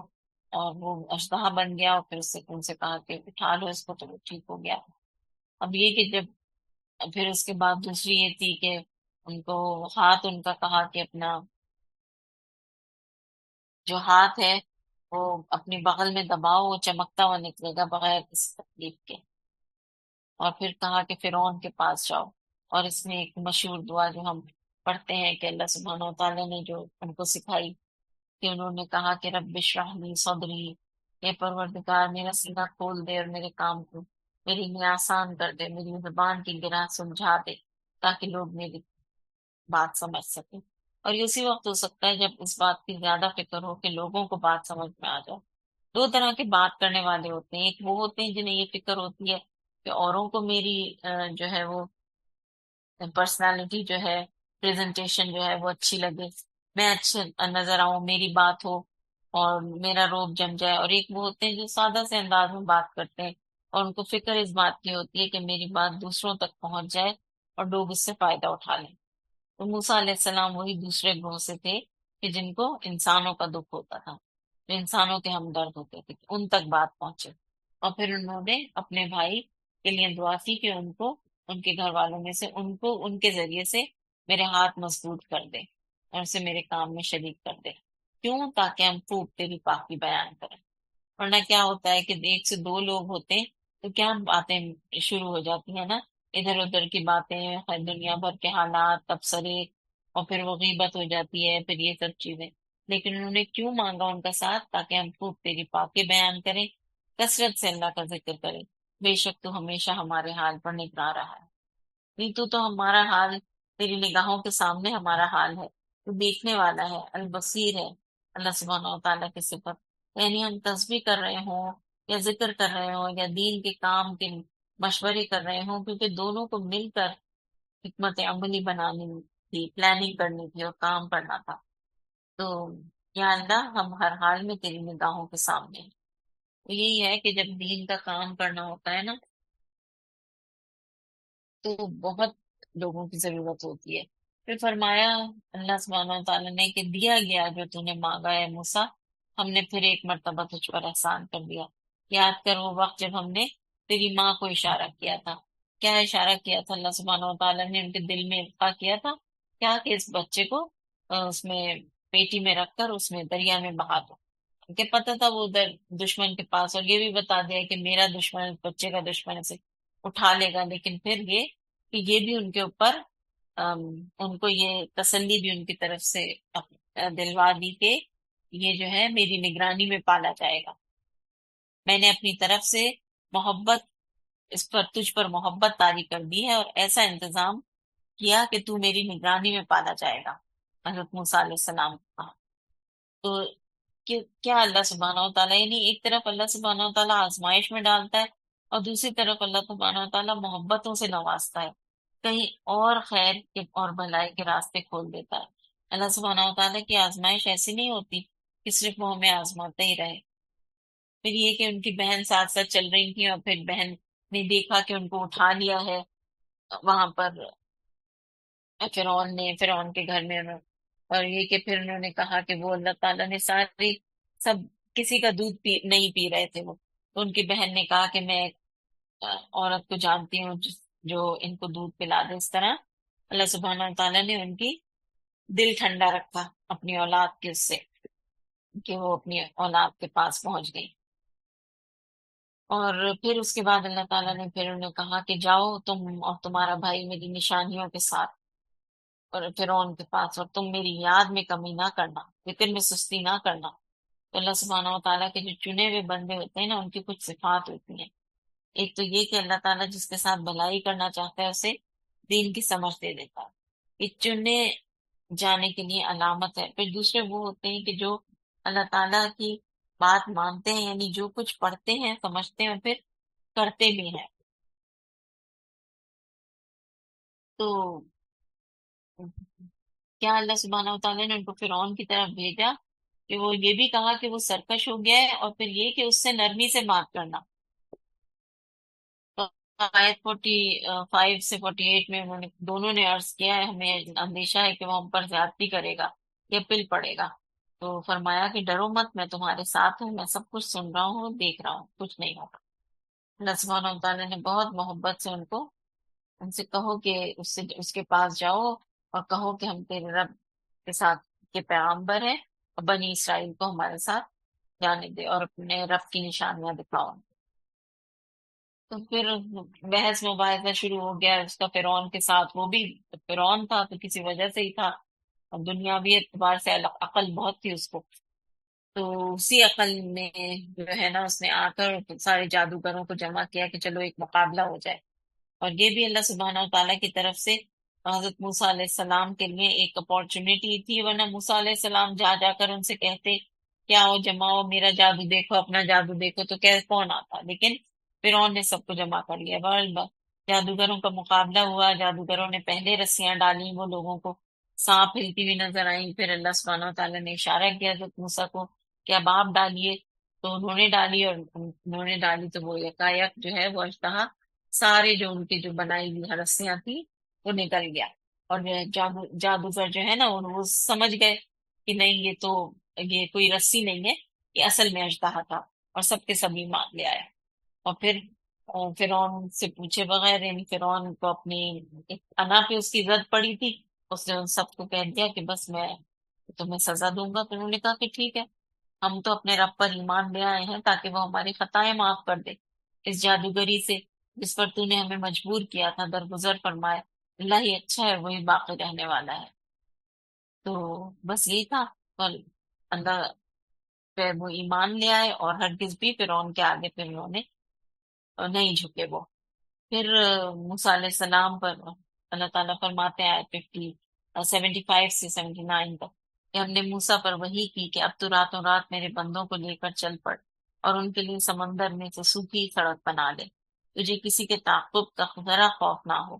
اور وہ اژدہا بن گیا، اور پھر ان سے کہا کہ اٹھا لو اس کو تو وہ ٹھیک ہو گیا۔ اب یہ کہ جب پھر اس کے بعد دوسری یہ تھی کہ ان کو ہاتھ ان کا کہا کہ اپنا جو ہاتھ ہے وہ اپنی بغل میں دباؤ، وہ چمکتا ہوا نکلے گا بغیر کسی تکلیف کے۔ اور پھر کہا کہ فرعون کے پاس جاؤ، اور اس میں ایک مشہور دعا جو ہم پڑھتے ہیں کہ اللہ سبحانہ و تعالیٰ نے جو ان کو سکھائی، کہ انہوں نے کہا کہ رب اشرح لی صدری، اے پروردگار میرا سینہ کھول دے اور میرے کام کو میرے لیے آسان کر دے، میری زبان کی گرہ سمجھا دے تاکہ لوگ میری بات سمجھ سکیں۔ اور یہ اسی وقت ہو سکتا ہے جب اس بات کی زیادہ فکر ہو کہ لوگوں کو بات سمجھ میں آ جائے۔ دو طرح کے بات کرنے والے ہوتے ہیں، ایک وہ ہوتے ہیں جنہیں یہ فکر ہوتی ہے کہ اوروں کو میری جو ہے وہ پرسنالٹی جو ہے، پریزنٹیشن جو ہے وہ اچھی لگے، میں اچھے نظر آؤں، میری بات ہو اور میرا روب جم جائے۔ اور ایک وہ ہوتے ہیں جو سادہ سے انداز میں بات کرتے ہیں اور ان کو فکر اس بات کی ہوتی ہے کہ میری بات دوسروں تک پہنچ جائے اور لوگ اس سے فائدہ اٹھا لیں۔ تو موسیٰ علیہ السلام وہی دوسرے گروہ سے تھے کہ جن کو انسانوں کا دکھ ہوتا تھا، جو انسانوں کے ہمدرد ہوتے تھے، کہ ان تک بات پہنچے۔ اور پھر انہوں نے اپنے بھائی کے لیے دعا کی کہ ان کو، ان کے گھر والوں میں سے ان کو ان کے ذریعے سے میرے ہاتھ مضبوط کر دے اور اسے میرے کام میں شریک کر دے، کیوں؟ تاکہ ہم خوب تیری پاکی بیان کریں۔ ورنہ کیا ہوتا ہے کہ ایک سے دو لوگ ہوتے ہیں تو کیا باتیں شروع ہو جاتی ہیں نا، ادھر ادھر کی باتیں، دنیا بھر کے حالات، تبصرے، اور پھر وہ غیبت ہو جاتی ہے، پھر یہ سب چیزیں۔ لیکن انہوں نے کیوں مانگا ان کا ساتھ؟ تاکہ ہم خوب تیری پاکی بیان کریں، کثرت سے اللہ کا ذکر کریں، بے شک تو ہمیشہ ہمارے حال پر نگراں رہا ہے۔ نہیں تو ہمارا حال تیری نگاہوں کے سامنے ہمارا حال ہے، تو دیکھنے والا ہے، البصیر ہے اللہ سبحانہ و تعالیٰ کی صفت۔ یعنی ہم تسبیح کر رہے ہوں یا ذکر کر رہے ہوں یا دین کے کام کے مشورے کر رہے ہوں، کیونکہ دونوں کو مل کر حکمت عملی بنانی تھی، پلاننگ کرنی تھی اور کام کرنا تھا۔ تو یا اللہ ہم ہر حال میں تیری نگاہوں کے سامنے ہیں۔ تو یہی ہے کہ جب دین کا کام کرنا ہوتا ہے نا، تو بہت لوگوں کی ضرورت ہوتی ہے۔ پھر فرمایا اللہ سبحانہ و تعالیٰ نے کہ دیا گیا جو تو نے مانگا ہے موسیٰ، ہم نے پھر ایک مرتبہ تجھ پر احسان کر دیا۔ یاد کر وہ وقت جب ہم نے تیری ماں کو اشارہ کیا تھا۔ کیا اشارہ کیا تھا اللہ سبحانہ و تعالیٰ نے؟ ان کے دل میں القاء کیا تھا کیا کہ اس بچے کو اس میں پیٹی میں رکھ کر اس میں دریا میں بہا دو۔ کہ پتہ تھا وہ ادھر دشمن کے پاس، اور یہ بھی بتا دیا کہ میرا دشمن اس بچے کا دشمن اسے اٹھا لے گا، لیکن پھر یہ کہ یہ بھی ان کے اوپر ان کو یہ تسلی بھی ان کی طرف سے دلوا دی کہ یہ جو ہے میری نگرانی میں پالا جائے گا۔ میں نے اپنی طرف سے محبت، اس پر تجھ پر محبت طاری کر دی ہے اور ایسا انتظام کیا کہ تو میری نگرانی میں پالا جائے گا، حضرت موسیٰ علیہ السلام کو کہا۔ تو کیا اللہ سبحانہ و تعالیٰ، یعنی ایک طرف اللہ سبحانہ و تعالیٰ آزمائش میں ڈالتا ہے اور دوسری طرف اللہ سبحانہ و تعالیٰ محبتوں سے نوازتا ہے، کہیں اور خیر کے اور بھلائی کے راستے کھول دیتا ہے۔ اللہ سبحانہ و تعالیٰ کی آزمائش ایسی نہیں ہوتی کہ صرف وہ ہمیں آزماتے ہی رہے۔ پھر یہ کہ ان کی بہن ساتھ ساتھ چل رہی تھی اور پھر بہن نے دیکھا کہ ان کو اٹھا لیا ہے وہاں پر فرعون کے گھر میں اور یہ کہ پھر انہوں نے کہا کہ وہ اللہ تعالیٰ نے ساری سب کسی کا دودھ نہیں پی رہے تھے وہ، تو ان کی بہن نے کہا کہ میں ایک عورت کو جانتی ہوں جو ان کو دودھ پلا دے۔ اس طرح اللہ سبحانہ تعالیٰ نے ان کی دل ٹھنڈا رکھا اپنی اولاد کے اس سے، کہ وہ اپنی اولاد کے پاس پہنچ گئی۔ اور پھر اس کے بعد اللہ تعالیٰ نے پھر انہیں کہا کہ جاؤ تم اور تمہارا بھائی میری نشانیوں کے ساتھ اور فرعون کے پاس، اور تم میری یاد میں کمی نہ کرنا، ذکر میں سستی نہ کرنا۔ تو اللہ سبحانہ و تعالیٰ کے جو چنے ہوئے بندے ہوتے ہیں نا، ان کی کچھ صفات ہوتی ہیں۔ ایک تو یہ کہ اللہ تعالیٰ جس کے ساتھ بھلائی کرنا چاہتا ہے اسے دین کی سمجھ دے دیتا ہے، یہ چننے جانے کے لیے علامت ہے۔ پھر دوسرے وہ ہوتے ہیں کہ جو اللہ تعالیٰ کی بات مانتے ہیں، یعنی جو کچھ پڑھتے ہیں سمجھتے ہیں اور پھر کرتے بھی ہیں۔ تو کیا اللہ سبحانہ و تعالیٰ نے ان کو فرعون کی طرف بھیجا کہ وہ یہ بھی کہا کہ وہ سرکش ہو گیا ہے، اور پھر یہ کہ اس سے نرمی سے بات کرنا۔ تو آیت 45 سے 48 میں انہوں نے دونوں نے عرض کیا ہے ہمیں اندیشہ ہے کہ وہ ہم پر زیادتی کرے گا یا پل پڑے گا۔ تو فرمایا کہ ڈرو مت، میں تمہارے ساتھ ہوں، میں سب کچھ سن رہا ہوں، دیکھ رہا ہوں، کچھ نہیں ہوگا۔ اللہ سبحانہ و تعالیٰ نے بہت محبت سے ان سے کہو کہ اس کے پاس جاؤ اور کہو کہ ہم تیرے رب کے ساتھ کے پیغامبر ہیں، اور بنی اسرائیل کو ہمارے ساتھ جانے دے اور اپنے رب کی نشانیاں دکھاؤ۔ تو پھر بحث مباحثہ شروع ہو گیا اس کا فرعون کے ساتھ، وہ بھی فرعون تھا تو کسی وجہ سے ہی تھا، اور دنیاوی اعتبار سے عقل بہت تھی اس کو، تو اسی عقل میں جو ہے نا اس نے آ کر سارے جادوگروں کو جمع کیا کہ چلو ایک مقابلہ ہو جائے، اور یہ بھی اللہ سبحانہ و تعالیٰ کی طرف سے حضرت موسیٰ علیہ السلام کے لیے ایک اپارچونٹی تھی، ورنہ موسیٰ علیہ السلام جا جا کر ان سے کہتے کیا ہو جماؤ میرا جادو دیکھو اپنا جادو دیکھو، تو کون آتا، لیکن فرعون نے سب کو جمع کر لیا۔ بہرحال جادوگروں کا مقابلہ ہوا، جادوگروں نے پہلے رسیاں ڈالی، وہ لوگوں کو سانپ ہلتی ہوئی نظر آئی، پھر اللہ سبحانہ و تعالیٰ نے اشارہ کیا حضرت موسیٰ کو کہ اب آپ ڈالیے، تو انہوں نے ڈالی، اور انہوں نے ڈالی تو وہ یکایک جو ہے وہ اژدہا سارے جو ان کی جو بنائی ہوئی رسیاں تھی وہ نکل گیا، اور جادوگر جو ہے نا وہ سمجھ گئے کہ نہیں یہ کوئی رسی نہیں ہے، یہ اصل میں اژدہا تھا، اور سب کے سب ایمان لے آیا، اور پھر فرعون سے پوچھے بغیر، یعنی فرعون کو اپنی ایک انا پہ اس کی زد پڑی تھی، اس نے ان سب کو کہہ دیا کہ بس میں تمہیں سزا دوں گا، تو انہوں نے کہا کہ ٹھیک ہے، ہم تو اپنے رب پر ایمان لے آئے ہیں تاکہ وہ ہماری خطائیں معاف کر دے، اس جادوگری سے جس پر تو نے ہمیں مجبور کیا تھا درگزر فرمائے، اللہ ہی اچھا ہے وہی باقی رہنے والا ہے۔ تو بس یہی تھا، اور اللہ پہ وہ ایمان لے آئے، اور ہرگز بھی فرعون کے آگے پھر انہوں نے نہیں جھکے وہ۔ پھر موسیٰ علیہ السلام پر اللہ تعالیٰ فرماتے ہیں آیت 75 سے 79 تک کہ ہم نے موسیٰ پر وحی کی کہ اب تو راتوں رات میرے بندوں کو لے کر چل پڑ، اور ان کے لیے سمندر میں سے سوکھی سڑک بنا لے، تجھے کسی کے تعقب کا ذرا خوف نہ ہو،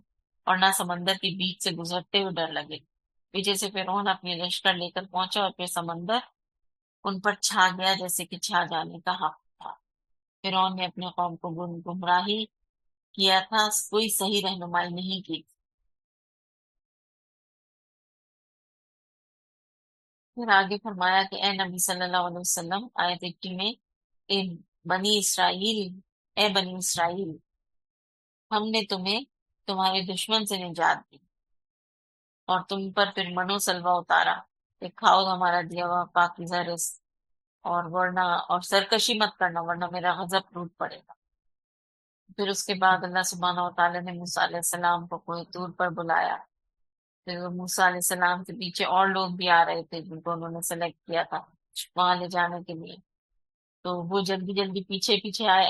اور نہ سمندر کے بیچ سے گزرتے ہوئے ڈر لگے۔ پیچھے سے فرعون اپنی لشکر لے کر پہنچا، اور پھر سمندر ان پر چھا گیا جیسے کہ چھا جانے کا حق تھا۔ فرعون نے اپنے قوم کو گمراہی کیا تھا، کوئی صحیح رہنمائی نہیں کی۔ پھر آگے فرمایا کہ اے نبی صلی اللہ علیہ وسلم، آیت 80 میں، اے بنی اسرائیل، اے بنی اسرائیل، ہم نے تمہیں تمہارے دشمن سے نجات دی، اور تم پر پھر منو سلوا اتارا کہ کھاؤ ہمارا دیا ہوا پاکیزہ رزق، اور سرکشی مت کرنا ورنہ میرا غضب ٹوٹ پڑے گا۔ پھر اس کے بعد اللہ سبحانہ و تعالیٰ نے موسیٰ علیہ السلام کو کوہ طور پر بلایا، پھر موسیٰ علیہ السلام کے پیچھے اور لوگ بھی آ رہے تھے جن کو انہوں نے سلیکٹ کیا تھا وہاں لے جانے کے لیے، تو وہ جلدی جلدی پیچھے پیچھے آئے،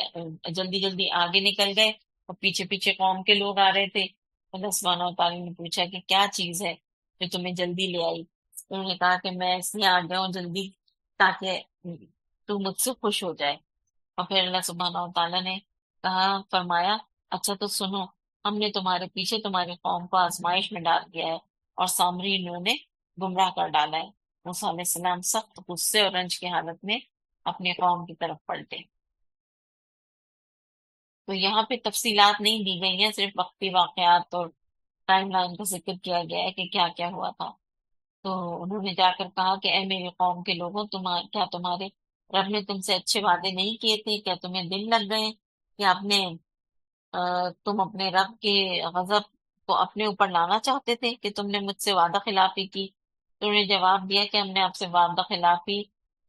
جلدی جلدی آگے نکل گئے، اور پیچھے پیچھے قوم کے لوگ آ رہے تھے۔ اللہ سبحانہ و تعالیٰ نے پوچھا کہ کیا چیز ہے جو تمہیں جلدی لے آئی؟ انہوں نے کہا کہ میں اس لیے آ گیا ہوں جلدی تاکہ تو مجھ سے خوش ہو جائے، اور پھر اللہ سبحانہ و تعالیٰ نے فرمایا اچھا تو سنو، ہم نے تمہارے پیچھے تمہاری قوم کو آزمائش میں ڈال دیا ہے، اور سامری انہوں نے گمراہ کر ڈالا ہے۔ موسیٰ علیہ السلام سخت غصے اور رنج کی حالت میں اپنے قوم کی طرف پلٹے۔ تو یہاں پہ تفصیلات نہیں دی گئی ہیں، صرف وقتی واقعات اور ٹائم لائن کا ذکر کیا گیا ہے کہ کیا کیا ہوا تھا۔ تو انہوں نے جا کر کہا کہ اے میری قوم کے لوگوں، کیا تمہارے رب نے تم سے اچھے وعدے نہیں کیے تھے؟ کیا تمہیں دل لگ گئے کہ تم اپنے رب کے غضب کو اپنے اوپر لانا چاہتے تھے کہ تم نے مجھ سے وعدہ خلافی کی؟ تو انہوں نے جواب دیا کہ ہم نے آپ سے وعدہ خلافی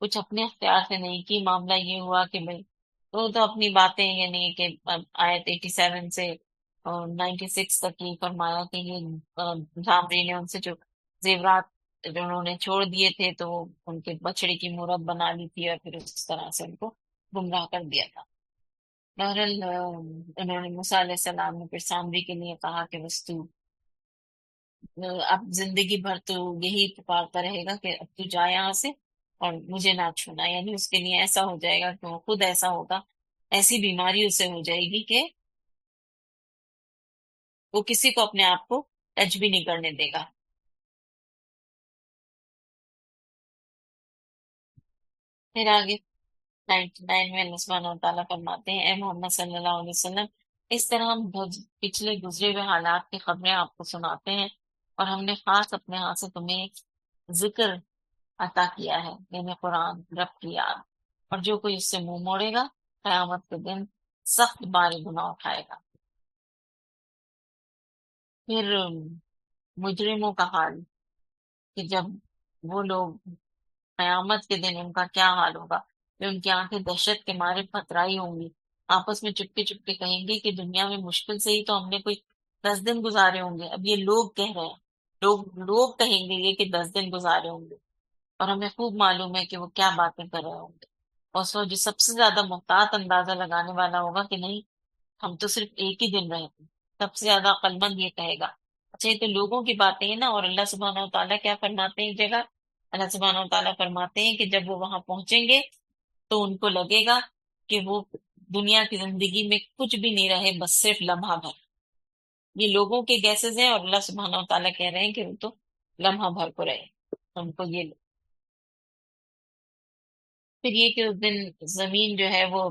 کچھ اپنے اختیار سے نہیں کی، معاملہ یہ ہوا کہ بھائی تو اپنی باتیں، یعنی کہ آیت 87 سے 96 تک یہ فرمایا کہ یہ جھامری نے ان سے جو زیورات جو انہوں نے چھوڑ دیے تھے تو وہ ان کے بچڑے کی مورت بنا لی تھی، اور پھر اس طرح سے ان کو گمراہ کر دیا تھا۔ بہرحال انہوں نے موسیٰ علیہ السلام نے پھر سامری کے لیے کہا کہ بس تو اب زندگی بھر تو یہی پکارتا رہے گا کہ اب تو جا یہاں سے اور مجھے نہ چھونا، یعنی اس کے لیے ایسا ہو جائے گا کہ وہ خود ایسا ہوگا، ایسی بیماری اسے ہو جائے گی کہ وہ کسی کو اپنے آپ کو ٹچ بھی نہیں کرنے دے گا۔ پھر آگے 99 میں اللہ سبحانہ و تعالیٰ فرماتے ہیں اے محمد صلی اللہ علیہ وسلم، اس طرح ہم پچھلے گزرے ہوئے حالات کی خبریں آپ کو سناتے ہیں، اور ہم نے خاص اپنے ہاں سے تمہیں ایک ذکر عطا کیا ہے، یعنی قرآن، رب کی یاد، اور جو کوئی اس سے منہ موڑے گا قیامت کے دن سخت بار گناہ اٹھائے گا۔ پھر مجرموں کا حال، کہ جب وہ لوگ قیامت کے دن ان کا کیا حال ہوگا، پھر ان کی آنکھیں دہشت کے مارے پتھرائی ہوں گی، آپس میں چپکے چپکے کہیں گے کہ دنیا میں مشکل سے ہی تو ہم نے کوئی 10 دن گزارے ہوں گے. اب یہ لوگ کہہ رہے ہیں، لوگ کہیں گے یہ کہ 10 دن گزارے ہوں گے، اور ہمیں خوب معلوم ہے کہ وہ کیا باتیں کر رہے ہوں گے. اور سو جو سب سے زیادہ محتاط اندازہ لگانے والا ہوگا کہ نہیں، ہم تو صرف ایک ہی دن رہے تھے، سب سے زیادہ عقل مند یہ کہے گا. اچھا، یہ تو لوگوں کی باتیں ہیں نا. اور اللہ سبحانہ و تعالیٰ کیا فرماتے ہیں ایک جگہ؟ اللہ سبحانہ و تعالیٰ فرماتے ہیں کہ جب وہ وہاں پہنچیں گے تو ان کو لگے گا کہ وہ دنیا کی زندگی میں کچھ بھی نہیں رہے، بس صرف لمحہ بھر. یہ لوگوں کے گیسز ہیں، اور اللہ سبحانہ و تعالیٰ کہہ رہے ہیں کہ وہ تو لمحہ بھر کو رہے. ان کو یہ پھر یہ کہ اس دن زمین جو ہے وہ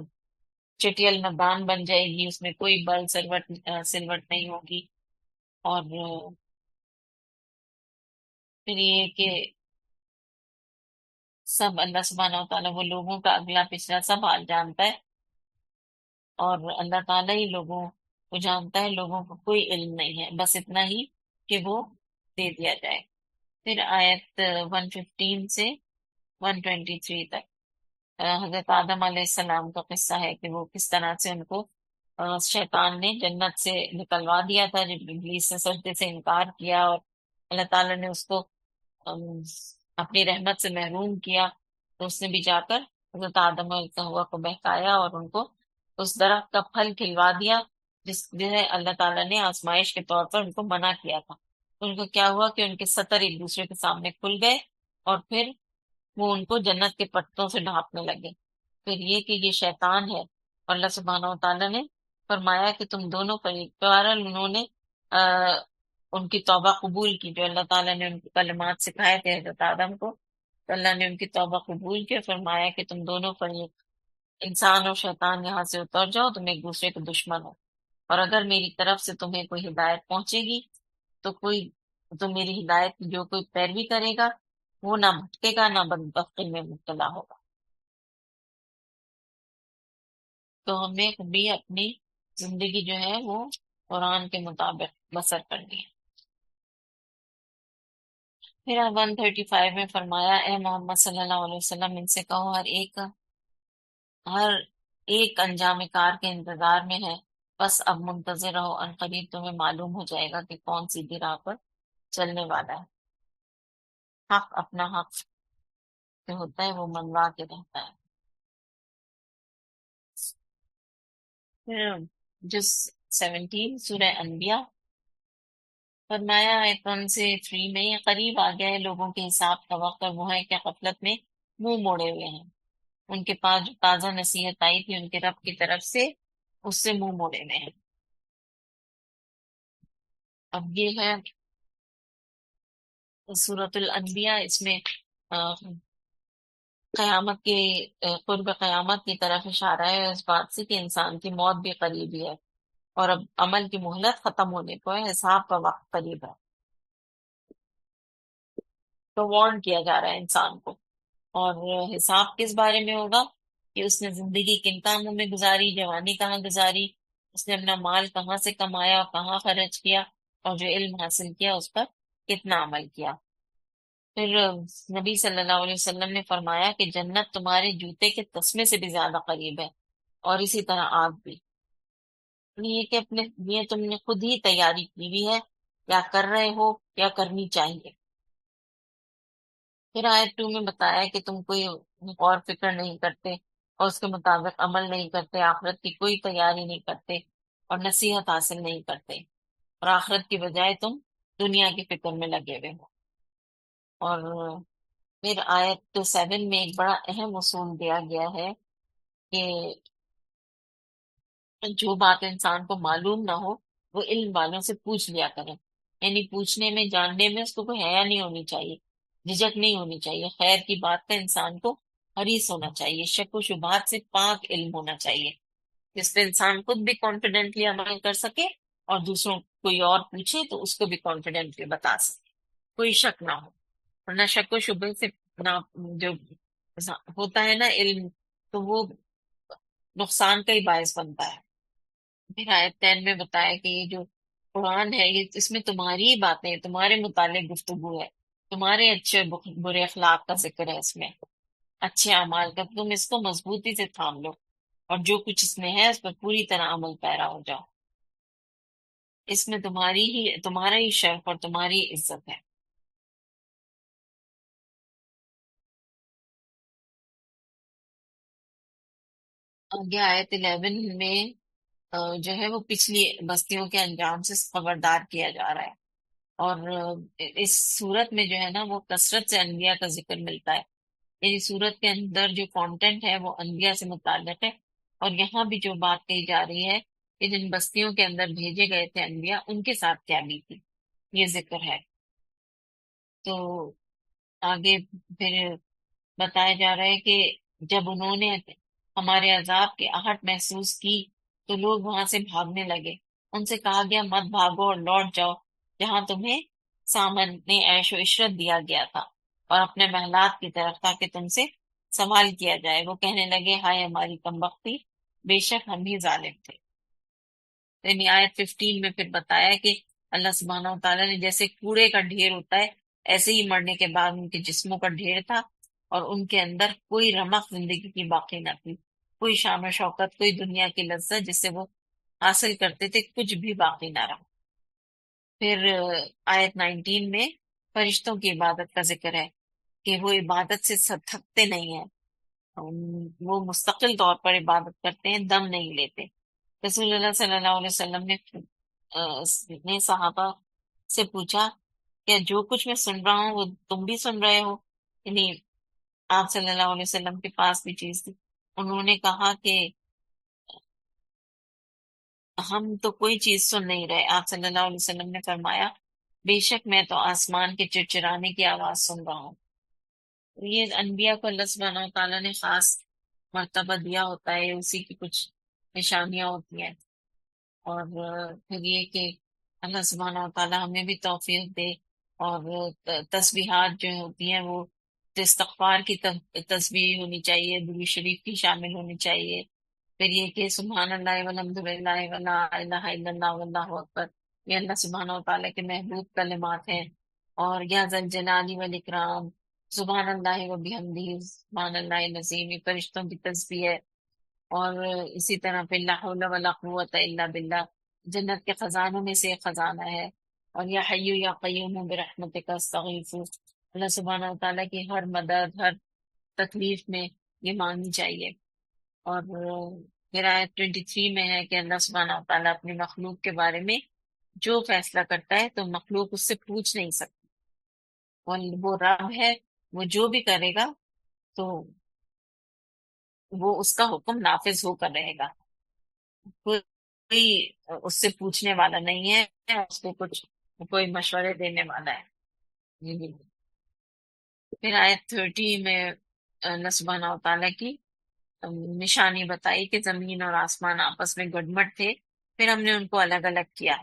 چٹیل میدان بن جائے گی، اس میں کوئی بل سلوٹ نہیں ہوگی. اور پھر یہ کہ سب اللہ سبحانہ و تعالیٰ وہ لوگوں کا اگلا پچھلا سب حال جانتا ہے، اور اللہ تعالیٰ ہی لوگوں کو جانتا ہے، لوگوں کو کوئی علم نہیں ہے، بس اتنا ہی کہ وہ دے دیا جائے. پھر آیت 115 سے 123 تک حضرت آدم علیہ السلام کا قصہ ہے کہ وہ کس طرح سے ان کو شیطان نے جنت سے نکلوا دیا تھا جب ابلیس نے سجدے سے انکار کیا، اور اللہ تعالیٰ نے اس کو ام، اپنی رحمت سے محروم کیا. تو اس نے بھی جا کر حضرت آدم علیہ ہوا کو بہکایا اور ان کو اس درخت کا پھل کھلوا دیا جسے اللہ تعالیٰ نے آزمائش کے طور پر ان کو منع کیا تھا. تو ان کو کیا ہوا کہ ان کے سطر ایک دوسرے کے سامنے کھل گئے، اور پھر وہ ان کو جنت کے پتوں سے ڈھانپنے لگے. پھر یہ کہ یہ شیطان ہے، اور اللہ سبحانہ و تعالیٰ نے فرمایا کہ تم دونوں بہرحال انہوں نے ان کی توبہ قبول کی، جو اللہ تعالیٰ نے ان کو کلمات سکھائے تھے حضرت آدم کو. تو اللہ نے ان کی توبہ قبول کی اور فرمایا کہ تم دونوں فریق، انسان اور شیطان، یہاں سے اتر جاؤ، تم ایک دوسرے کے دشمن ہو. اور اگر میری طرف سے تمہیں کوئی ہدایت پہنچے گی تو میری ہدایت کی جو کوئی پیروی کرے گا وہ نہ بھٹکے گا، نہ بدبختی میں مبتلا ہوگا. تو ہمیں بھی اپنی زندگی جو ہے وہ قرآن کے مطابق بسر کرنی ہے. پھر 135 میں فرمایا، اے محمد صلی اللہ علیہ وسلم، ان سے کہو ہر ایک انجام کار کے انتظار میں ہے، بس اب منتظر رہو، ان قریب تمہیں معلوم ہو جائے گا کہ کون سیدھی راہ پر چلنے والا ہے. حق اپنا حق جو ہوتا ہے وہ منوا کے رہتا ہے. پھر جز 17 سورہ انبیاء فرمایا آیت 1 سے 3 میں، یہ قریب آ گیا ہے لوگوں کے حساب کا وقت، اور وہ ہے کہ غفلت میں منہ موڑے ہوئے ہیں. ان کے پاس جو تازہ نصیحت آئی تھی ان کے رب کی طرف سے، اس سے منہ موڑے ہوئے ہیں. اب یہ ہے سورۃ الانبیاء. اس میں آ، قیامت کے قرب قیامت کی طرف اشارہ ہے، اس بات سے کہ انسان کی موت بھی قریبی ہے، اور اب عمل کی مہلت ختم ہونے کو ہے، حساب کا وقت قریب ہے. تو وارن کیا جا رہا ہے انسان کو. اور حساب کس بارے میں ہوگا؟ کہ اس نے زندگی کن کاموں میں گزاری، جوانی کہاں گزاری، اس نے اپنا مال کہاں سے کمایا اور کہاں خرچ کیا، اور جو علم حاصل کیا اس پر کتنا عمل کیا. پھر نبی صلی اللہ علیہ وسلم نے فرمایا کہ جنت تمہارے جوتے کے تسمے سے بھی زیادہ قریب ہے، اور اسی طرح آگ بھی. یہ کہ اپنے لیے تم نے خود ہی تیاری کی ہوئی ہے، یا کر رہے ہو یا کرنی چاہیے. پھر آیت 2 میں بتایا کہ تم کوئی غور فکر نہیں کرتے اور اس کے مطابق عمل نہیں کرتے، آخرت کی کوئی تیاری نہیں کرتے اور نصیحت حاصل نہیں کرتے، اور آخرت کی بجائے تم دنیا کی فکر میں لگے ہوئے ہو. اور پھر آیت 7 میں ایک بڑا اہم اصول دیا گیا ہے کہ جو بات انسان کو معلوم نہ ہو وہ علم والوں سے پوچھ لیا کریں. یعنی پوچھنے میں، جاننے میں اس کو کوئی حیا نہیں ہونی چاہیے، جھجک نہیں ہونی چاہیے. خیر کی بات کا انسان کو حریص ہونا چاہیے، شک و شبہات سے پاک علم ہونا چاہیے، جس پہ انسان خود بھی کانفیڈنٹلی عمل کر سکے، اور دوسروں کوئی اور پوچھے تو اس کو بھی کانفیڈنٹلی بتا سکے، کوئی شک نہ ہو. ورنہ شک و شبہ سے نہ جو ہوتا ہے نا علم، تو وہ نقصان کا ہی باعث بنتا ہے. پھر آیت 10 میں بتایا کہ یہ جو قرآن ہے، یہ اس میں تمہاری ہی باتیں، تمہارے متعلق گفتگو ہے، تمہارے اچھے برے اخلاق کا ذکر ہے، اس میں اچھے اعمال کا. تم اس کو مضبوطی سے تھام لو. اور جو کچھ اس میں ہے اس پر پوری طرح عمل پیرا ہو جاؤ، اس میں تمہارا ہی شرف اور تمہاری عزت ہے۔ آگے آیت 11 میں جو ہے وہ پچھلی بستیوں کے انجام سے خبردار کیا جا رہا ہے، اور اس صورت میں جو ہے نا وہ کثرت سے انبیاء کا ذکر ملتا ہے، یعنی صورت کے اندر جو کانٹینٹ ہے وہ انبیاء سے متعلق ہے، اور یہاں بھی جو بات کہی جا رہی ہے کہ جن بستیوں کے اندر بھیجے گئے تھے انبیاء ان کے ساتھ کیا بھی تھی، یہ ذکر ہے۔ تو آگے پھر بتایا جا رہا ہے کہ جب انہوں نے ہمارے عذاب کی آہٹ محسوس کی تو لوگ وہاں سے بھاگنے لگے، ان سے کہا گیا مت بھاگو اور لوٹ جاؤ جہاں تمہیں سامنے عیش و عشرت دیا گیا تھا، اور اپنے محلات کی طرف تاکہ تم سے سوال کیا جائے۔ وہ کہنے لگے ہائے ہماری کمبختی، بے شک ہم ہی ظالم تھے۔ یعنی آیت 15 میں پھر بتایا کہ اللہ سبحانہ و تعالیٰ نے جیسے کوڑے کا ڈھیر ہوتا ہے ایسے ہی مرنے کے بعد ان کے جسموں کا ڈھیر تھا، اور ان کے اندر کوئی رمق زندگی کی باقی نہ تھی، کوئی شان و شوکت، کوئی دنیا کی لذت جس سے وہ حاصل کرتے تھے، کچھ بھی باقی نہ رہا۔ پھر آیت 19 میں فرشتوں کی عبادت کا ذکر ہے کہ وہ عبادت سے تھکتے نہیں ہیں، وہ مستقل طور پر عبادت کرتے ہیں، دم نہیں لیتے۔ رسول اللہ صلی اللہ علیہ وسلم نے صحابہ سے پوچھا کیا جو کچھ میں سن رہا ہوں وہ تم بھی سن رہے ہو؟ یعنی آپ صلی اللہ علیہ وسلم کے پاس بھی چیز تھی۔ انہوں نے کہا کہ ہم تو کوئی چیز سن نہیں رہے۔ آپ صلی اللہ علیہ وسلم نے فرمایا بے شک میں تو آسمان کے چڑچڑانے کی آواز سن رہا ہوں۔ یہ انبیاء کو اللہ سبحانہ و تعالیٰ نے خاص مرتبہ دیا ہوتا ہے، اسی کی کچھ نشانیاں ہوتی ہیں۔ اور پھر یہ کہ اللہ سبحانہ و تعالیٰ ہمیں بھی توفیق دے، اور تسبیحات جو ہوتی ہیں وہ استغفار کی تسبیح ہونی چاہیے، درود شریف کی شامل ہونی چاہیے، پھر یہ کہ سبحان اللہ والحمد للہ ولا الہ الا اللہ واللہ اکبر، یہ اللہ سبحانہ و تعالیٰ کے محبوب کلمات ہیں۔ اور یا ذا الجلال والاکرام، سبحان اللہ و بحمدہ سبحان اللہ العظیم، یہ فرشتوں کی تسبیح ہے۔ اور اسی طرح پہ لا حول ولا قوت الا باللہ، جنت کے خزانوں میں سے ایک خزانہ ہے۔ اور یا حی یا قیوم برحمتک استغیث، اللہ سبحانہ و تعالیٰ کی ہر مدد، ہر تکلیف میں یہ مانگنی چاہیے۔ اور پھر آیت 23 میں ہے کہ اللہ سبحانہ و تعالیٰ اپنی مخلوق کے بارے میں جو فیصلہ کرتا ہے تو مخلوق اس سے پوچھ نہیں سکتی، اور وہ رب ہے، وہ جو بھی کرے گا تو وہ اس کا حکم نافذ ہو کر رہے گا، کوئی اس سے پوچھنے والا نہیں ہے، اس کو کچھ کوئی مشورے دینے والا ہے۔ جی۔ پھر آیت 30 میں اللہ سبحانہ و تعالیٰ کی نشانی بتائی کہ زمین اور آسمان آپس میں گڈمٹ تھے، پھر ہم نے ان کو الگ الگ کیا،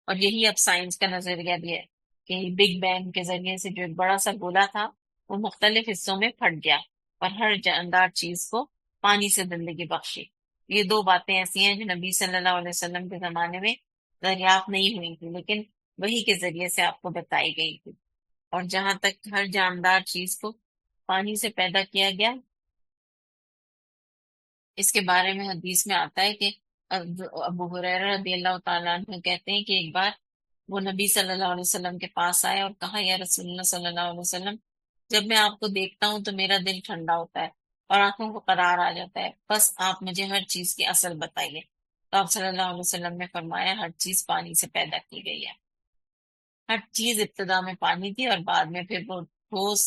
اور یہی اب سائنس کا نظریہ بھی ہے کہ بگ بینگ کے ذریعے سے جو ایک بڑا سا گولا تھا وہ مختلف حصوں میں پھٹ گیا، اور ہر جاندار چیز کو پانی سے زندگی بخشی۔ یہ دو باتیں ایسی ہیں جو نبی صلی اللہ علیہ وسلم کے زمانے میں دریافت نہیں ہوئی تھی، لیکن وہی کے ذریعے سے آپ کو بتائی گئی تھی۔ اور جہاں تک ہر جاندار چیز کو پانی سے پیدا کیا گیا، اس کے بارے میں حدیث میں آتا ہے کہ ابو ہریرہ رضی اللہ تعالیٰ عنہ کہتے ہیں کہ ایک بار وہ نبی صلی اللہ علیہ وسلم کے پاس آئے اور کہا یا رسول اللہ صلی اللہ علیہ وسلم، جب میں آپ کو دیکھتا ہوں تو میرا دل ٹھنڈا ہوتا ہے اور آنکھوں کو قرار آ جاتا ہے، بس آپ مجھے ہر چیز کی اصل بتائیے۔ تو آپ صلی اللہ علیہ وسلم نے فرمایا ہر چیز پانی سے پیدا کی گئی ہے۔ ہر چیز ابتدا میں پانی تھی اور بعد میں پھر وہ ٹھوس،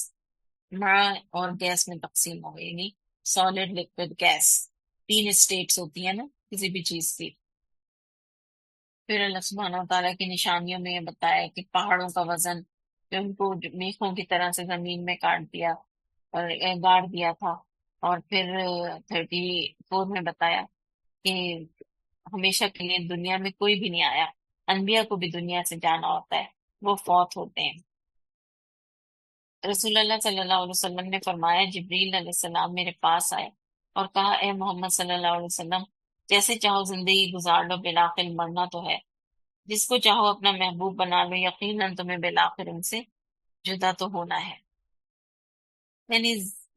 مائع اور گیس میں تقسیم ہو گئی، یعنی سالڈ، لکوڈ، گیس، تین اسٹیٹس ہوتی ہیں نا کسی بھی چیز کی۔ پھر اللہ سبحانہ و تعالیٰ کی نشانیوں میں یہ بتایا کہ پہاڑوں کا وزن کہ ان کو میخوں کی طرح سے زمین میں کاٹ دیا اور گاڑ دیا تھا۔ اور پھر 34 میں بتایا کہ ہمیشہ کے لیے دنیا میں کوئی بھی نہیں آیا، انبیاء کو بھی دنیا سے جانا ہوتا ہے، وہ فوت ہوتے ہیں۔ رسول اللہ صلی اللہ علیہ وسلم نے فرمایا جبریل علیہ السلام میرے پاس آئے اور کہا اے محمد صلی اللہ علیہ وسلم، جیسے چاہو زندگی گزار لو، بالآخر مرنا تو ہے، جس کو چاہو اپنا محبوب بنا لو، یقیناً تمہیں بالآخر ان سے جدا تو ہونا ہے۔ یعنی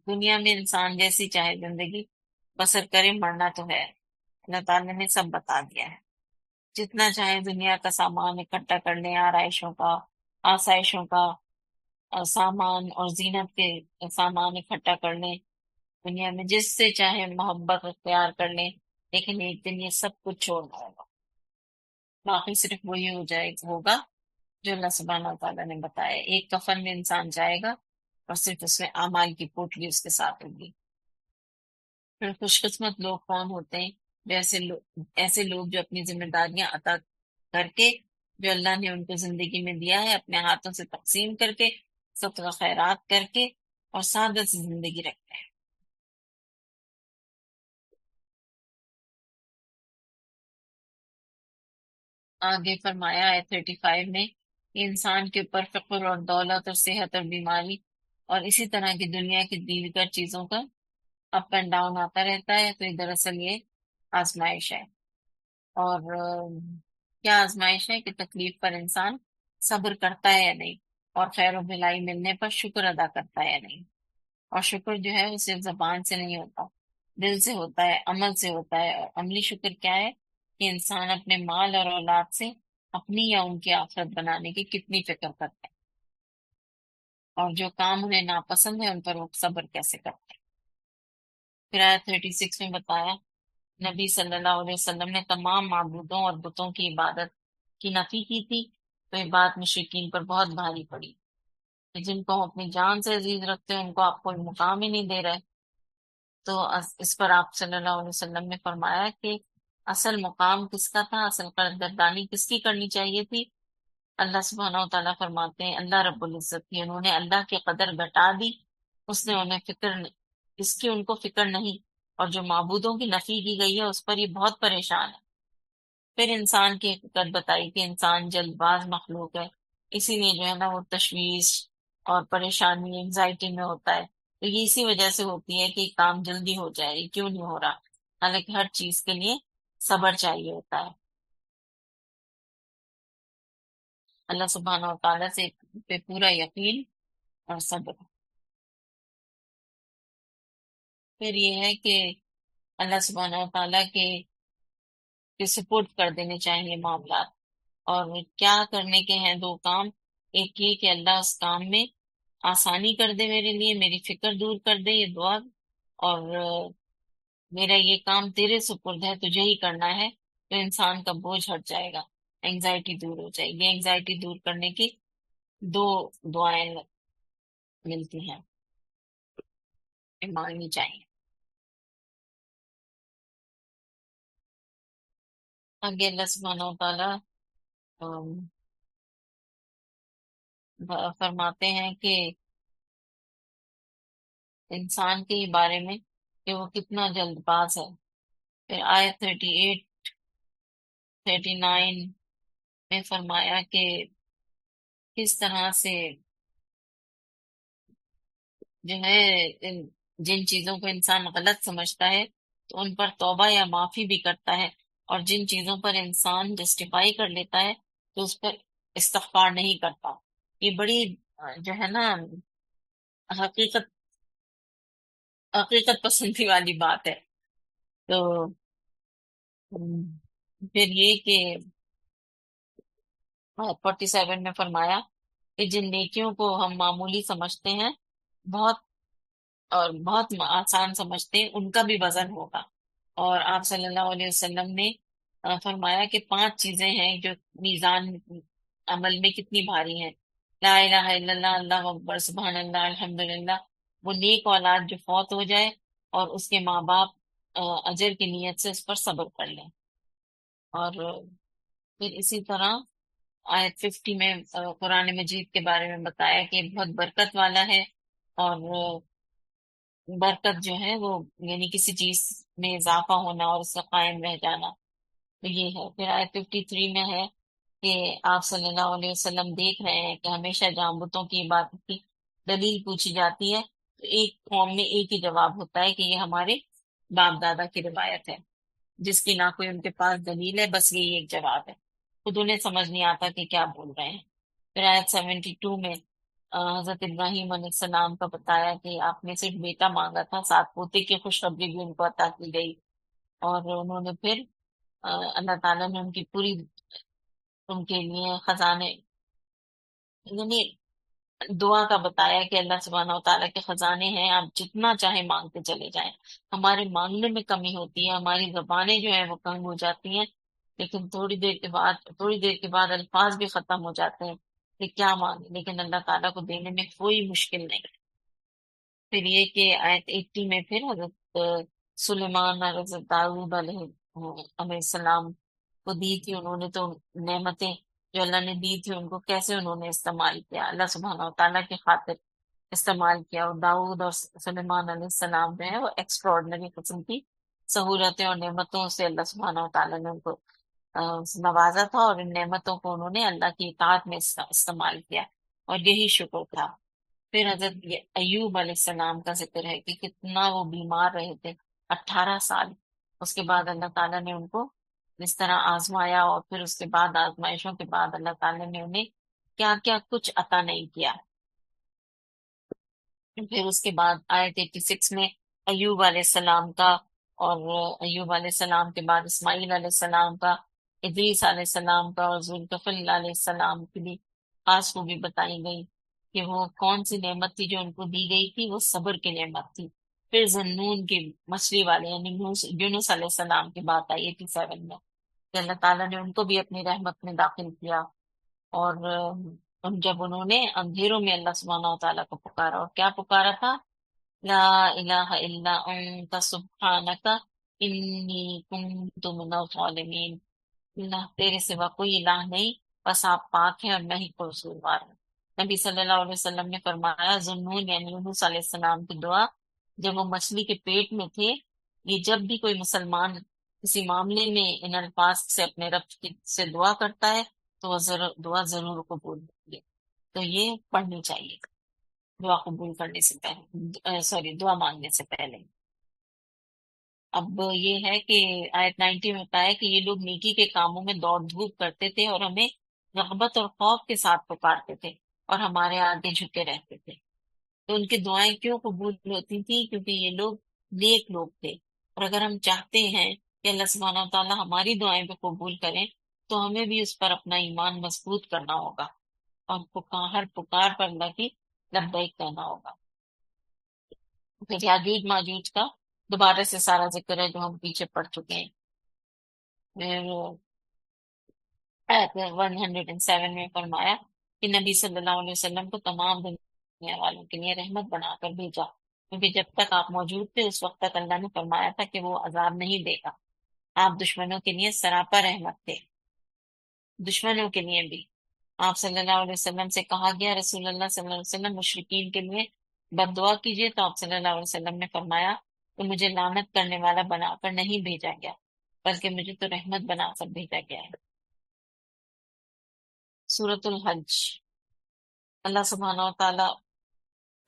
دنیا میں انسان جیسی چاہے زندگی بسر کرے، مرنا تو ہے۔ اللہ تعالیٰ نے سب بتا دیا ہے۔ جتنا چاہے دنیا کا سامان اکٹھا کر لیں، آرائشوں کا، آسائشوں کا سامان اور زینت کے سامان اکٹھا کر لیں، دنیا میں جس سے چاہے محبت اختیار کر لیں، لیکن ایک دن یہ سب کچھ چھوڑنا ہوگا۔ باقی صرف وہی ہوگا جو اللہ سبحانہ تعالیٰ نے بتایا۔ ایک کفن میں انسان جائے گا اور صرف اس میں اعمال کی پوٹلی اس کے ساتھ ہوگی۔ پھر خوش قسمت لوگ کون ہوتے ہیں؟ ایسے لوگ جو اپنی ذمہ داریاں عطا کر کے، جو اللہ نے ان کو زندگی میں دیا ہے، اپنے ہاتھوں سے تقسیم کر کے، صدقہ خیرات کر کے، اور سادہ سی زندگی رکھتے ہیں۔ آگے فرمایا ہے 35 میں کہ انسان کے اوپر فقر اور دولت اور صحت اور بیماری اور اسی طرح کی دنیا کی دیگر چیزوں کا اپ اینڈ ڈاؤن آتا رہتا ہے، تو یہ دراصل یہ آزمائش ہے۔ اور کیا آزمائش ہے؟ کہ تکلیف پر انسان صبر کرتا ہے یا نہیں، اور خیر و بھلائی ملنے پر شکر ادا کرتا ہے یا نہیں۔ اور شکر جو ہے وہ صرف زبان سے نہیں ہوتا، دل سے ہوتا ہے، عمل سے ہوتا ہے۔ اور عملی شکر کیا ہے؟ کہ انسان اپنے مال اور اولاد سے اپنی یا ان کی آخرت بنانے کی کتنی فکر کرتا ہے، اور جو کام انہیں ناپسند ہے ان پر وہ صبر کیسے کرتا ہے۔ پھر آیت 36 میں بتایا، نبی صلی اللہ علیہ وسلم نے تمام معبودوں اور بتوں کی عبادت کی نفی کی تھی، تو یہ بات مشرکین پر بہت بھاری پڑی کہ جن کو ہم اپنی جان سے عزیز رکھتے ہیں ان کو آپ کوئی مقام ہی نہیں دے رہے۔ تو اس پر آپ صلی اللہ علیہ وسلم نے فرمایا کہ اصل مقام کس کا تھا، اصل قدردانی کس کی کرنی چاہیے تھی؟ اللہ سبحانہ و تعالیٰ فرماتے ہیں اللہ رب العزت کی۔ انہوں نے اللہ کی قدر گھٹا دی، اس نے انہیں اس کی ان کو فکر نہیں، اور جو معبودوں کی نفی کی گئی ہے اس پر یہ بہت پریشان ہے۔ پھر انسان کی حقیقت بتائی کہ انسان جلد باز مخلوق ہے، اسی لیے جو ہے نا وہ تشویش اور پریشانی انزائٹی میں ہوتا ہے۔ تو یہ اسی وجہ سے ہوتی ہے کہ کام جلدی ہو جائے، یہ کیوں نہیں ہو رہا، حالانکہ ہر چیز کے لیے صبر چاہیے ہوتا ہے۔ اللہ سبحانہ و تعالیٰ سے پہ پورا یقین اور صبر۔ پھر یہ ہے کہ اللہ سبحانہ و تعالیٰ کے سپورٹ کر دینے چاہیے معاملات، اور کیا کرنے کے ہیں دو کام۔ ایک یہ کہ اللہ اس کام میں آسانی کر دے میرے لیے، میری فکر دور کر دے، یہ دعا۔ اور میرا یہ کام تیرے سپرد ہے، تجھے ہی کرنا ہے، تو انسان کا بوجھ ہٹ جائے گا، انگزائٹی دور ہو جائے گی۔ انگزائٹی دور کرنے کی دو دعائیں ملتی ہیں، مانگنی چاہیے۔ آگے اللہ سبحانہ و تعالیٰ فرماتے ہیں کہ انسان کے بارے میں کہ وہ کتنا جلد باز ہے۔ پھر آیت 38 39 میں فرمایا کہ کس طرح سے جو ہے جن چیزوں کو انسان غلط سمجھتا ہے تو ان پر توبہ یا معافی بھی کرتا ہے، اور جن چیزوں پر انسان جسٹیفائی کر لیتا ہے تو اس پر استغفار نہیں کرتا۔ یہ بڑی جو ہے نا حقیقت حقیقت پسندی والی بات ہے۔ تو پھر یہ کہ 47 میں فرمایا کہ جن نیکیوں کو ہم معمولی سمجھتے ہیں، بہت اور بہت آسان سمجھتے ہیں، ان کا بھی وزن ہوگا۔ اور آپ صلی اللہ علیہ وسلم نے فرمایا کہ 5 چیزیں ہیں جو میزان عمل میں کتنی بھاری ہیں، لا الہ الا اللہ، اللہ اکبر، سبحان اللہ، الحمد للہ۔ وہ نیک اولاد جو فوت ہو جائے اور اس کے ماں باپ اجر کی نیت سے اس پر صبر کر لیں۔ اور پھر اسی طرح آیت 50 میں قرآن مجید کے بارے میں بتایا کہ یہ بہت برکت والا ہے، اور برکت جو ہے وہ یعنی کسی چیز میں اضافہ ہونا اور اس کا قائم رہ جانا، تو یہ ہے۔ پھر آیت 53 میں ہے کہ آپ صلی اللہ علیہ وسلم دیکھ رہے ہیں کہ ہمیشہ جہاں بتوں کی عبادت کی دلیل پوچھی جاتی ہے تو ایک قوم میں ایک ہی جواب ہوتا ہے کہ یہ ہمارے باپ دادا کی روایت ہے، جس کی نہ کوئی ان کے پاس دلیل ہے، بس یہی ایک جواب ہے، خود انہیں سمجھ نہیں آتا کہ کیا بول رہے ہیں۔ پھر آیت 72 میں حضرت ابراہیم علیہ السلام کا بتایا کہ آپ نے صرف بیٹا مانگا تھا، 7 پوتے کی خوشخبری بھی ان کو عطا کی گئی، اور انہوں نے پھر اللہ تعالیٰ نے ان کی پوری، ان کے لیے خزانے، یعنی دعا کا بتایا کہ اللہ سبحانہ و تعالیٰ کے خزانے ہیں، آپ جتنا چاہے مانگتے چلے جائیں۔ ہمارے مانگنے میں کمی ہوتی ہے، ہماری زبانیں جو ہیں وہ کنگ ہو جاتی ہیں، لیکن تھوڑی دیر کے بعد الفاظ بھی ختم ہو جاتے ہیں کہ کیا مانگے، لیکن اللہ تعالیٰ کو دینے میں کوئی مشکل نہیں۔ پھر یہ کہ آیت 80 میں پھر حضرت سلیمان اور حضرت داؤد علیہ السلام کو دی تھی، انہوں نے تو نعمتیں جو اللہ نے دی تھی ان کو کیسے انہوں نے استعمال کیا، اللہ سبحانہ و تعالیٰ کی خاطر استعمال کیا۔ اور داؤد اور سلیمان علیہ السلام جو ہے وہ ایکسٹراڈنری قسم کی سہولتیں اور نعمتوں سے اللہ سبحانہ و تعالیٰ نے ان کو نوازا تھا، اور ان نعمتوں کو انہوں نے اللہ کی اطاعت میں استعمال کیا، اور یہی شکر تھا۔ پھر حضرت ایوب علیہ السلام کا ذکر ہے کہ کتنا وہ بیمار رہے تھے، 18 سال۔ اس کے بعد اللہ تعالیٰ نے ان کو جس طرح آزمایا، اور پھر اس کے بعد آزمائشوں کے بعد اللہ تعالیٰ نے انہیں کیا کیا کچھ عطا نہیں کیا۔ پھر اس کے بعد آیت 86 میں ایوب علیہ السلام کا، اور ایوب علیہ السلام کے بعد اسماعیل علیہ السلام کا، ادریس علیہ السلام کا، اور ذوالکفل علیہ السلام کی بھی خاص خوبی بتائی گئی کہ وہ کون سی نعمت تھی جو ان کو دی گئی تھی، وہ صبر کی نعمت تھی۔ پھر ذنون کی مچھلی والے یعنی یونس علیہ السلام کی بات آئی 87 میں کہ اللہ تعالیٰ نے ان کو بھی اپنی رحمت میں داخل کیا، اور جب انہوں نے اندھیروں میں اللہ سبحانہ و تعالیٰ کو پکارا، اور کیا پکارا تھا؟ لا الہ الا انت سبحانک انی کنت من الظالمین، اللہ تیرے سوا کوئی الہ نہیں، بس آپ پاک ہیں اور میں ہی قصوروار ہوں۔ نبی صلی اللہ علیہ وسلم نے فرمایا ذنون یعنی یونس علیہ السلام کی دعا جب وہ مچھلی کے پیٹ میں تھے، یہ جب بھی کوئی مسلمان کسی معاملے میں ان الفاظ سے اپنے رب سے دعا کرتا ہے تو وہ دعا ضرور قبول ہوگی۔ تو یہ پڑھنی چاہیے دعا قبول کرنے سے پہلے، دعا مانگنے سے پہلے۔ اب یہ ہے کہ آیت 90 میں بتایا کہ یہ لوگ نیکی کے کاموں میں دوڑ دھوپ کرتے تھے، اور ہمیں رغبت اور خوف کے ساتھ پکارتے تھے، اور ہمارے آگے جھکے رہتے تھے۔ تو ان کی دعائیں کیوں قبول ہوتی تھی؟ کیونکہ یہ لوگ نیک لوگ تھے، اور اگر ہم چاہتے ہیں کہ اللہ سبحانہ و تعالیٰ ہماری دعائیں بھی قبول کریں تو ہمیں بھی اس پر اپنا ایمان مضبوط کرنا ہوگا، اور ہر پکار پر اللہ کی لبیک کہنا ہوگا۔ پھر یاجوج ماجوج کا دوبارہ سے سارا ذکر ہے جو ہم پیچھے پڑھ چکے ہیں۔ پھر آیت 107 میں فرمایا کہ نبی صلی اللہ علیہ وسلم کو تمام دنیا والوں کے لیے رحمت بنا کر بھیجا، کیونکہ جب تک آپ موجود تھے اس وقت تک اللہ نے فرمایا تھا کہ وہ عذاب نہیں دے گا۔ آپ دشمنوں کے لیے سراپا رحمت تھے، دشمنوں کے لیے بھی۔ آپ صلی اللہ علیہ وسلم سے کہا گیا رسول اللہ صلی اللہ علیہ وسلم مشرکین کے لیے بد دعا کیجیے، تو آپ صلی اللہ علیہ وسلم نے فرمایا کہ مجھے لعنت کرنے والا بنا کر نہیں بھیجا گیا، بلکہ مجھے تو رحمت بنا کر بھیجا گیا ہے۔ سورۃ الحج، اللہ سبحانہ و تعالیٰ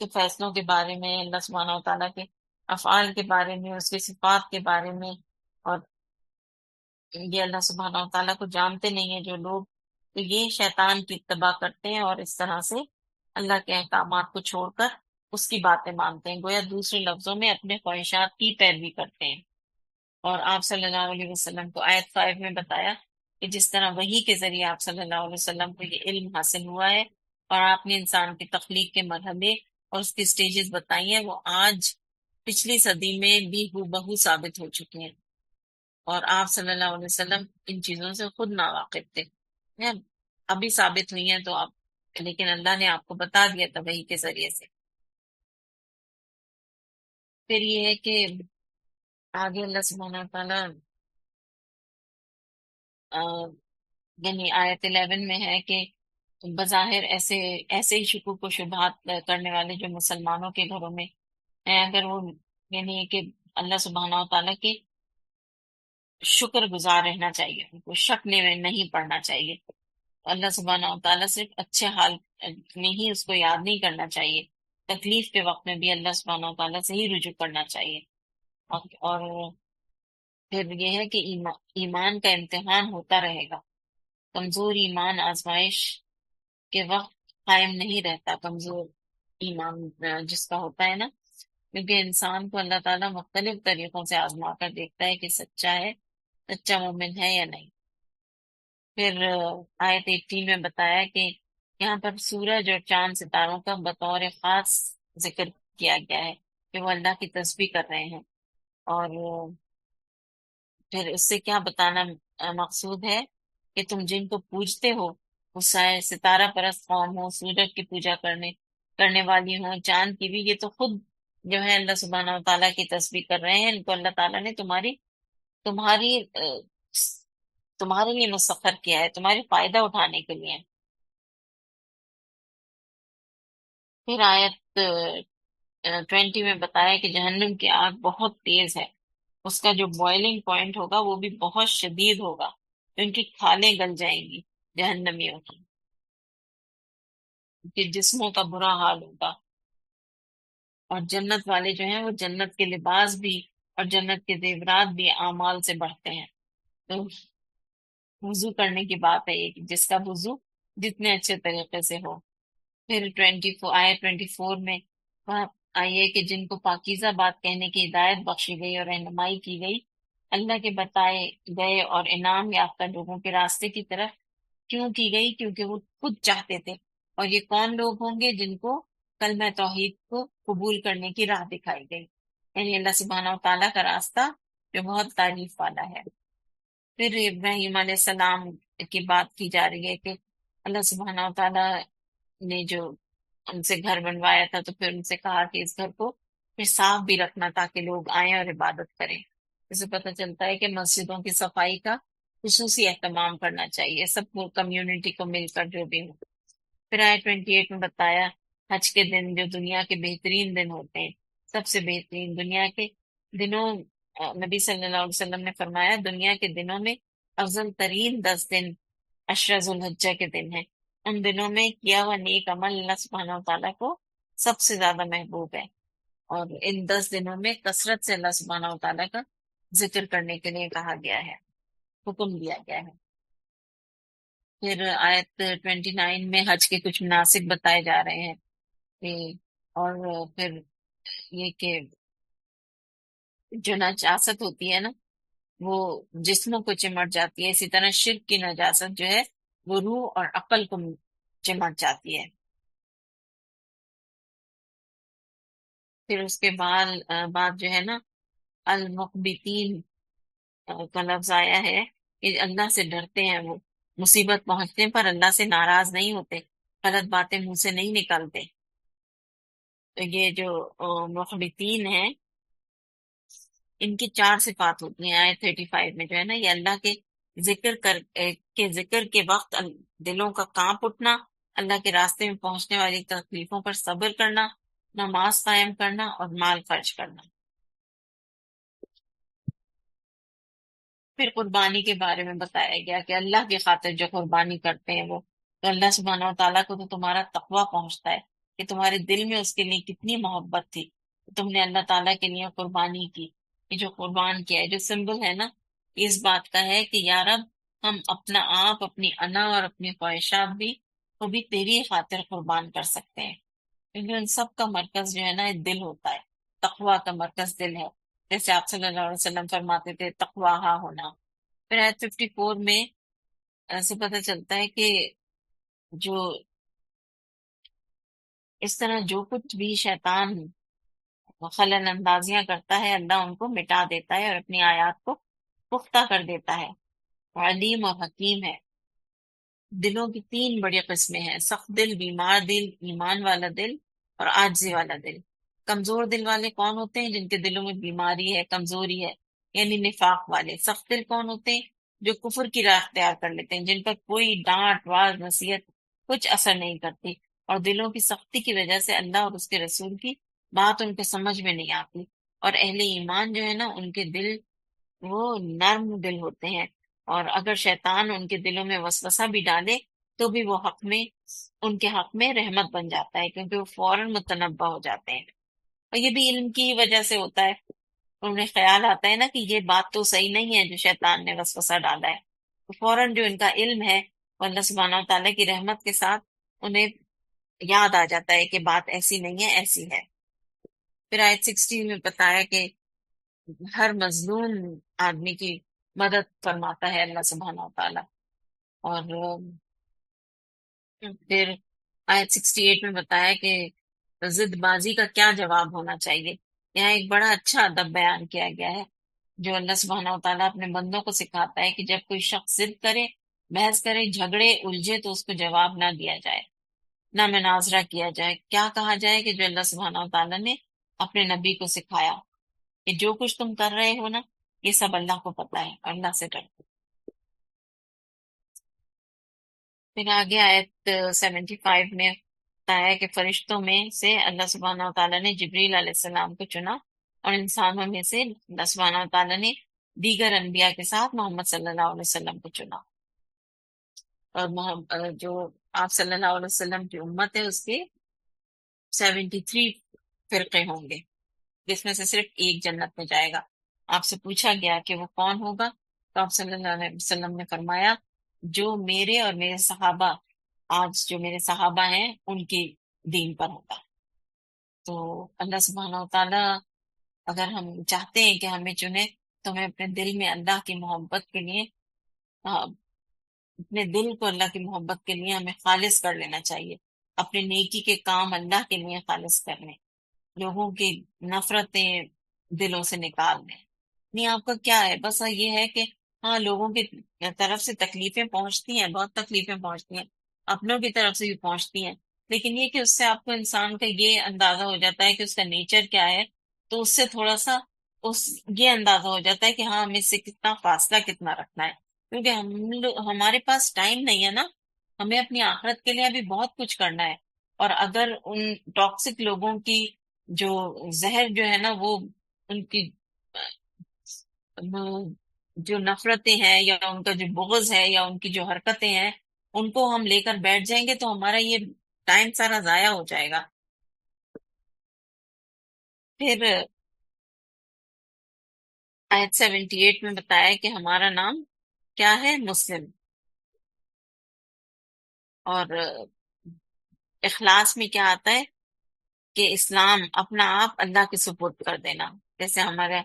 کے فیصلوں کے بارے میں، اللہ سبحانہ و تعالیٰ کے افعال کے بارے میں، اس کی صفات کے بارے میں، اور یہ اللہ سبحانہ و تعالیٰ کو جانتے نہیں ہیں جو لوگ، تو یہ شیطان کی اتباع کرتے ہیں، اور اس طرح سے اللہ کے احکامات کو چھوڑ کر اس کی باتیں مانتے ہیں، گویا دوسرے لفظوں میں اپنے خواہشات کی پیروی کرتے ہیں۔ اور آپ صلی اللہ علیہ وسلم کو آیت 5 میں بتایا کہ جس طرح وحی کے ذریعے آپ صلی اللہ علیہ وسلم کو یہ علم حاصل ہوا ہے، اور آپ نے انسان کی تخلیق کے مرحلے اور اس کی سٹیجز بتائی ہیں، وہ آج پچھلی صدی میں بھی ہو ثابت ہو چکی ہیں، اور آپ صلی اللہ علیہ وسلم ان چیزوں سے خود ناواقف تھے، ہیں، ابھی ثابت ہوئی ہیں، تو آپ، لیکن اللہ نے آپ کو بتا دیا تھا وحی کے ذریعے سے۔ پھر یہ ہے کہ آگے اللہ سبحانہ تعالیٰ یعنی آیت 11 میں ہے کہ بظاہر ایسے ہی شکوک و شبہات کرنے والے جو مسلمانوں کے گھروں میں ہیں، اگر وہ یعنی کہ اللہ سبحانہ تعالیٰ کے شکر گزار رہنا چاہیے، ان کو شک میں نہیں پڑنا چاہیے، اللہ سبحانہ تعالیٰ صرف اچھے حال میں ہی اس کو یاد نہیں کرنا چاہیے، تکلیف کے وقت میں بھی اللہ سبحانہ تعالیٰ سے ہی رجوع کرنا چاہیے۔ اور پھر یہ ہے کہ ایمان کا امتحان ہوتا رہے گا، کمزور ایمان آزمائش کے وقت قائم نہیں رہتا، کمزور ایمان جس کا ہوتا ہے نا، کیونکہ انسان کو اللہ تعالیٰ مختلف طریقوں سے آزما کر دیکھتا ہے کہ سچا ہے، سچا مومن ہے یا نہیں۔ پھر آیت 18 میں بتایا کہ یہاں پر سورج اور چاند ستاروں کا بطور خاص ذکر کیا گیا ہے کہ وہ اللہ کی تسبیح کر رہے ہیں، اور پھر اس سے کیا بتانا مقصود ہے کہ تم جن کو پوجتے ہو وہ ستارہ پرست قوم ہو، سورج کی پوجا کرنے والی ہوں، چاند کی بھی، یہ تو خود جو ہے اللہ سبحانہ و تعالیٰ کی تسبیح کر رہے ہیں، ان کو اللہ تعالیٰ نے تمہاری تمہارے لیے مسخر کیا ہے، تمہاری فائدہ اٹھانے کے لیے۔ پھر آیت 20 میں بتایا کہ جہنم کی آگ بہت تیز ہے، اس کا جو بوائلنگ پوائنٹ ہوگا وہ بھی بہت شدید ہوگا، ان کی کھالیں گل جائیں گی جہنمیوں کی، کہ جسموں کا برا حال ہوگا۔ اور جنت والے جو ہیں وہ جنت کے لباس بھی اور جنت کے زیورات بھی اعمال سے بڑھتے ہیں۔ تو وضو کرنے کی بات ہے یہ، کہ جس کا وضو جتنے اچھے طریقے سے ہو۔ پھر 24 میں آئیے کہ جن کو پاکیزہ بات کہنے کی ہدایت بخشی گئی اور رہنمائی کی گئی، اللہ کے بتائے گئے اور انعام یافتہ لوگوں کے راستے کی طرف کیوں کی گئی؟ کیونکہ وہ خود چاہتے تھے۔ اور یہ کون لوگ ہوں گے؟ جن کو کلمہ توحید کو قبول کرنے کی راہ دکھائی گئی، یعنی اللہ سبحانہ و تعالیٰ کا راستہ جو بہت تعریف والا ہے۔ پھر ابراہیم علیہ السلام کی بات کی جا رہی ہے کہ اللہ سبحانہ و تعالیٰ نے جو ان سے گھر بنوایا تھا تو پھر ان سے کہا کہ اس گھر کو پھر صاف بھی رکھنا تاکہ لوگ آئیں اور عبادت کریں۔ اس سے پتہ چلتا ہے کہ مسجدوں کی صفائی کا خصوصی اہتمام کرنا چاہیے، سب کو، کمیونٹی کو مل کر جو بھی ہو۔ پھر آئے 28 میں بتایا حج کے دن جو دنیا کے بہترین دن ہوتے ہیں، سب سے بہترین دنیا کے دنوں، نبی صلی اللہ علیہ وسلم نے فرمایا دنیا کے دنوں میں افضل ترین 10 دن عشر ذو الحجہ کے دن ہیں، ان دنوں میں کیا ہوا نیک عمل اللہ سبحانہ و تعالیٰ کو سب سے زیادہ محبوب ہے، اور ان 10 دنوں میں کثرت سے اللہ سبحانہ و تعالیٰ کا ذکر کرنے کے لیے کہا گیا ہے، حکم دیا گیا ہے۔ پھر آیت 29 میں حج کے کچھ مناسک بتائے جا رہے ہیں اور پھر یہ کہ جو نجاست ہوتی ہے نا وہ جسموں کو چمٹ جاتی ہے، اسی طرح شرک کی نجاست جو ہے وہ روح اور عقل کو چمٹ جاتی ہے۔ پھر اس کے بعد جو ہے نا المقبتین کا لفظ آیا ہے کہ اللہ سے ڈرتے ہیں، وہ مصیبت پہنچنے پر اللہ سے ناراض نہیں ہوتے، غلط باتیں منہ سے نہیں نکالتے۔ تو یہ جو مخبتین ہیں ان کی 4 صفات ہوتی ہیں۔ آیت 35 میں جو ہے نا یہ اللہ کے ذکر کے وقت دلوں کا کانپ اٹھنا، اللہ کے راستے میں پہنچنے والی تکلیفوں پر صبر کرنا، نماز قائم کرنا اور مال خرچ کرنا۔ پھر قربانی کے بارے میں بتایا گیا کہ اللہ کی خاطر جو قربانی کرتے ہیں وہ، تو اللہ سبحانہ و تعالیٰ کو تو تمہارا تقوی پہنچتا ہے کہ تمہارے دل میں اس کے لیے کتنی محبت تھی، تم نے اللہ تعالیٰ کے لیے قربانی کی۔ یہ جو قربان کیا ہے جو سمبل ہے نا اس بات کا ہے کہ یا رب ہم اپنا آپ، اپنی انا اور اپنی خواہشات بھی وہ بھی تیری خاطر قربان کر سکتے ہیں، کیونکہ ان سب کا مرکز جو ہے نا دل ہوتا ہے، تقوی کا مرکز دل ہے، جیسے آپ صلی اللہ علیہ وسلم فرماتے تھے تقوی ہاں ہونا۔ پھر آیت 54 میں ایسے پتہ چلتا ہے کہ جو اس طرح جو کچھ بھی شیطان خلل اندازیاں کرتا ہے اللہ ان کو مٹا دیتا ہے اور اپنی آیات کو پختہ کر دیتا ہے، علیم اور حکیم ہے۔ دلوں کی 3 بڑی قسمیں ہیں: سخت دل، بیمار دل، ایمان والا دل اور عاجزی والا دل۔ کمزور دل والے کون ہوتے ہیں؟ جن کے دلوں میں بیماری ہے، کمزوری ہے، یعنی نفاق والے۔ سخت دل کون ہوتے ہیں؟ جو کفر کی راہ اختیار کر لیتے ہیں، جن پر کوئی ڈانٹ واز نصیحت کچھ اثر نہیں کرتی، اور دلوں کی سختی کی وجہ سے اللہ اور اس کے رسول کی بات ان کو سمجھ میں نہیں آتی۔ اور اہل ایمان جو ہے نا ان کے دل وہ نرم دل ہوتے ہیں، اور اگر شیطان ان کے دلوں میں وسوسہ بھی ڈالے تو بھی وہ ان کے حق میں رحمت بن جاتا ہے، کیونکہ وہ فوراً متنبع ہو جاتے ہیں۔ اور یہ بھی علم کی وجہ سے ہوتا ہے، انہیں خیال آتا ہے نا کہ یہ بات تو صحیح نہیں ہے جو شیطان نے وسوسہ ڈالا ہے، تو فوراً جو ان کا علم ہے وہ اللہ سبحانہ و تعالیٰ کی رحمت کے ساتھ انہیں یاد آ جاتا ہے کہ بات ایسی نہیں ہے، ایسی ہے۔ پھر آیت 16 میں بتایا کہ ہر مظلوم آدمی کی مدد فرماتا ہے اللہ سبحانہ و تعالیٰ۔ اور پھر آیت 68 میں بتایا کہ ضد بازی کا کیا جواب ہونا چاہیے۔ یہاں ایک بڑا اچھا ادب بیان کیا گیا ہے جو اللہ سبحانہ و تعالیٰ اپنے بندوں کو سکھاتا ہے کہ جب کوئی شخص ضد کرے، بحث کرے، جھگڑے، الجھے تو اس کو جواب نہ دیا جائے، نہ مناظرہ کیا جائے۔ کیا کہا جائے کہ جو اللہ سبحانہ و تعالیٰ نے اپنے نبی کو سکھایا کہ جو کچھ تم کر رہے ہو نا، یہ سب اللہ کو پتہ ہے، اللہ سے ڈرو۔ پھر آگے آیت 75 میں بتایا کہ فرشتوں میں سے اللہ سبحانہ و تعالیٰ نے جبریل علیہ السلام کو چنا، اور انسانوں میں سے اللہ سبحانہ و تعالیٰ نے دیگر انبیاء کے ساتھ محمد صلی اللہ علیہ وسلم کو چنا۔ اور جو آپ صلی اللہ علیہ وسلم کی امت ہے اس کے 73 فرقے ہوں گے، جس میں سے صرف ایک جنت میں جائے گا۔ آپ سے پوچھا گیا کہ وہ کون ہوگا، تو آپ صلی اللہ علیہ وسلم نے فرمایا جو میرے اور میرے صحابہ، آج جو میرے صحابہ ہیں ان کی دین پر ہوگا۔ تو اللہ سبحانہ و تعالیٰ اگر ہم چاہتے ہیں کہ ہمیں چنے تو ہمیں اپنے دل میں اللہ کی محبت کے لیے، اپنے دل کو اللہ کی محبت کے لیے ہمیں خالص کر لینا چاہیے، اپنے نیکی کے کام اللہ کے لیے خالص کرنے، لوگوں کی نفرتیں دلوں سے نکال دیں۔ نہیں آپ کا کیا ہے، بس یہ ہے کہ ہاں لوگوں کی طرف سے تکلیفیں پہنچتی ہیں، بہت تکلیفیں پہنچتی ہیں، اپنوں کی طرف سے بھی پہنچتی ہیں، لیکن یہ کہ اس سے آپ کو انسان کا یہ اندازہ ہو جاتا ہے کہ اس کا نیچر کیا ہے، تو اس سے تھوڑا سا یہ اندازہ ہو جاتا ہے کہ ہاں ہمیں اس سے کتنا فاصلہ کتنا رکھنا ہے، کیونکہ ہمارے پاس ٹائم نہیں ہے نا، ہمیں اپنی آخرت کے لیے ابھی بہت کچھ کرنا ہے۔ اور اگر ان ٹاکسک لوگوں کی جو زہر جو ہے نا، وہ ان کی وہ جو نفرتیں ہیں یا ان کا جو بغض ہے یا ان کی جو حرکتیں ہیں، ان کو ہم لے کر بیٹھ جائیں گے تو ہمارا یہ ٹائم سارا ضائع ہو جائے گا۔ پھر آیت 78 میں بتایا کہ ہمارا نام کیا ہے، مسلم۔ اور اخلاص میں کیا آتا ہے کہ اسلام، اپنا آپ اللہ کے سپرد کر دینا، جیسے ہمارا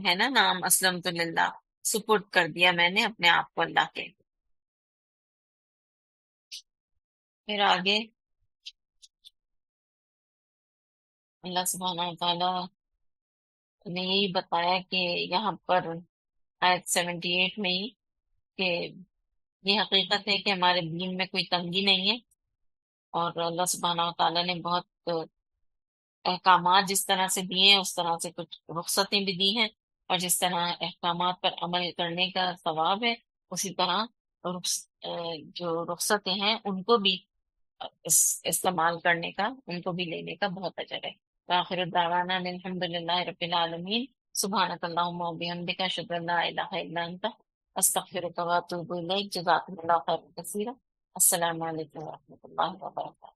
ہے نا نام اسلم تو للہ، سپرد کر دیا میں نے اپنے آپ کو اللہ کے۔ پھر آگے اللہ سبحانہ و تعالیٰ نے یہی بتایا کہ یہاں پر آیت 78 میں ہی کہ یہ حقیقت ہے کہ ہمارے دین میں کوئی تنگی نہیں ہے، اور اللہ سبحانہ و تعالیٰ نے بہت احکامات جس طرح سے دیے ہیں اس طرح سے کچھ رخصتیں بھی دی ہیں، اور جس طرح احکامات پر عمل کرنے کا ثواب ہے، اسی طرح جو رخصتیں ہیں ان کو بھی استعمال کرنے کا، ان کو بھی لینے کا بہت اجر ہے۔ وآخر الدعوانا ان الحمد للہ رب العالمین، سبحانک اللہم و بحمدک، اشہد ان لا الہ الا انت، استغفرک و اتوب الیک۔ جزاکم اللہ خیرا کثیرا۔ السلام علیکم و رحمۃ اللہ وبرکاتہ۔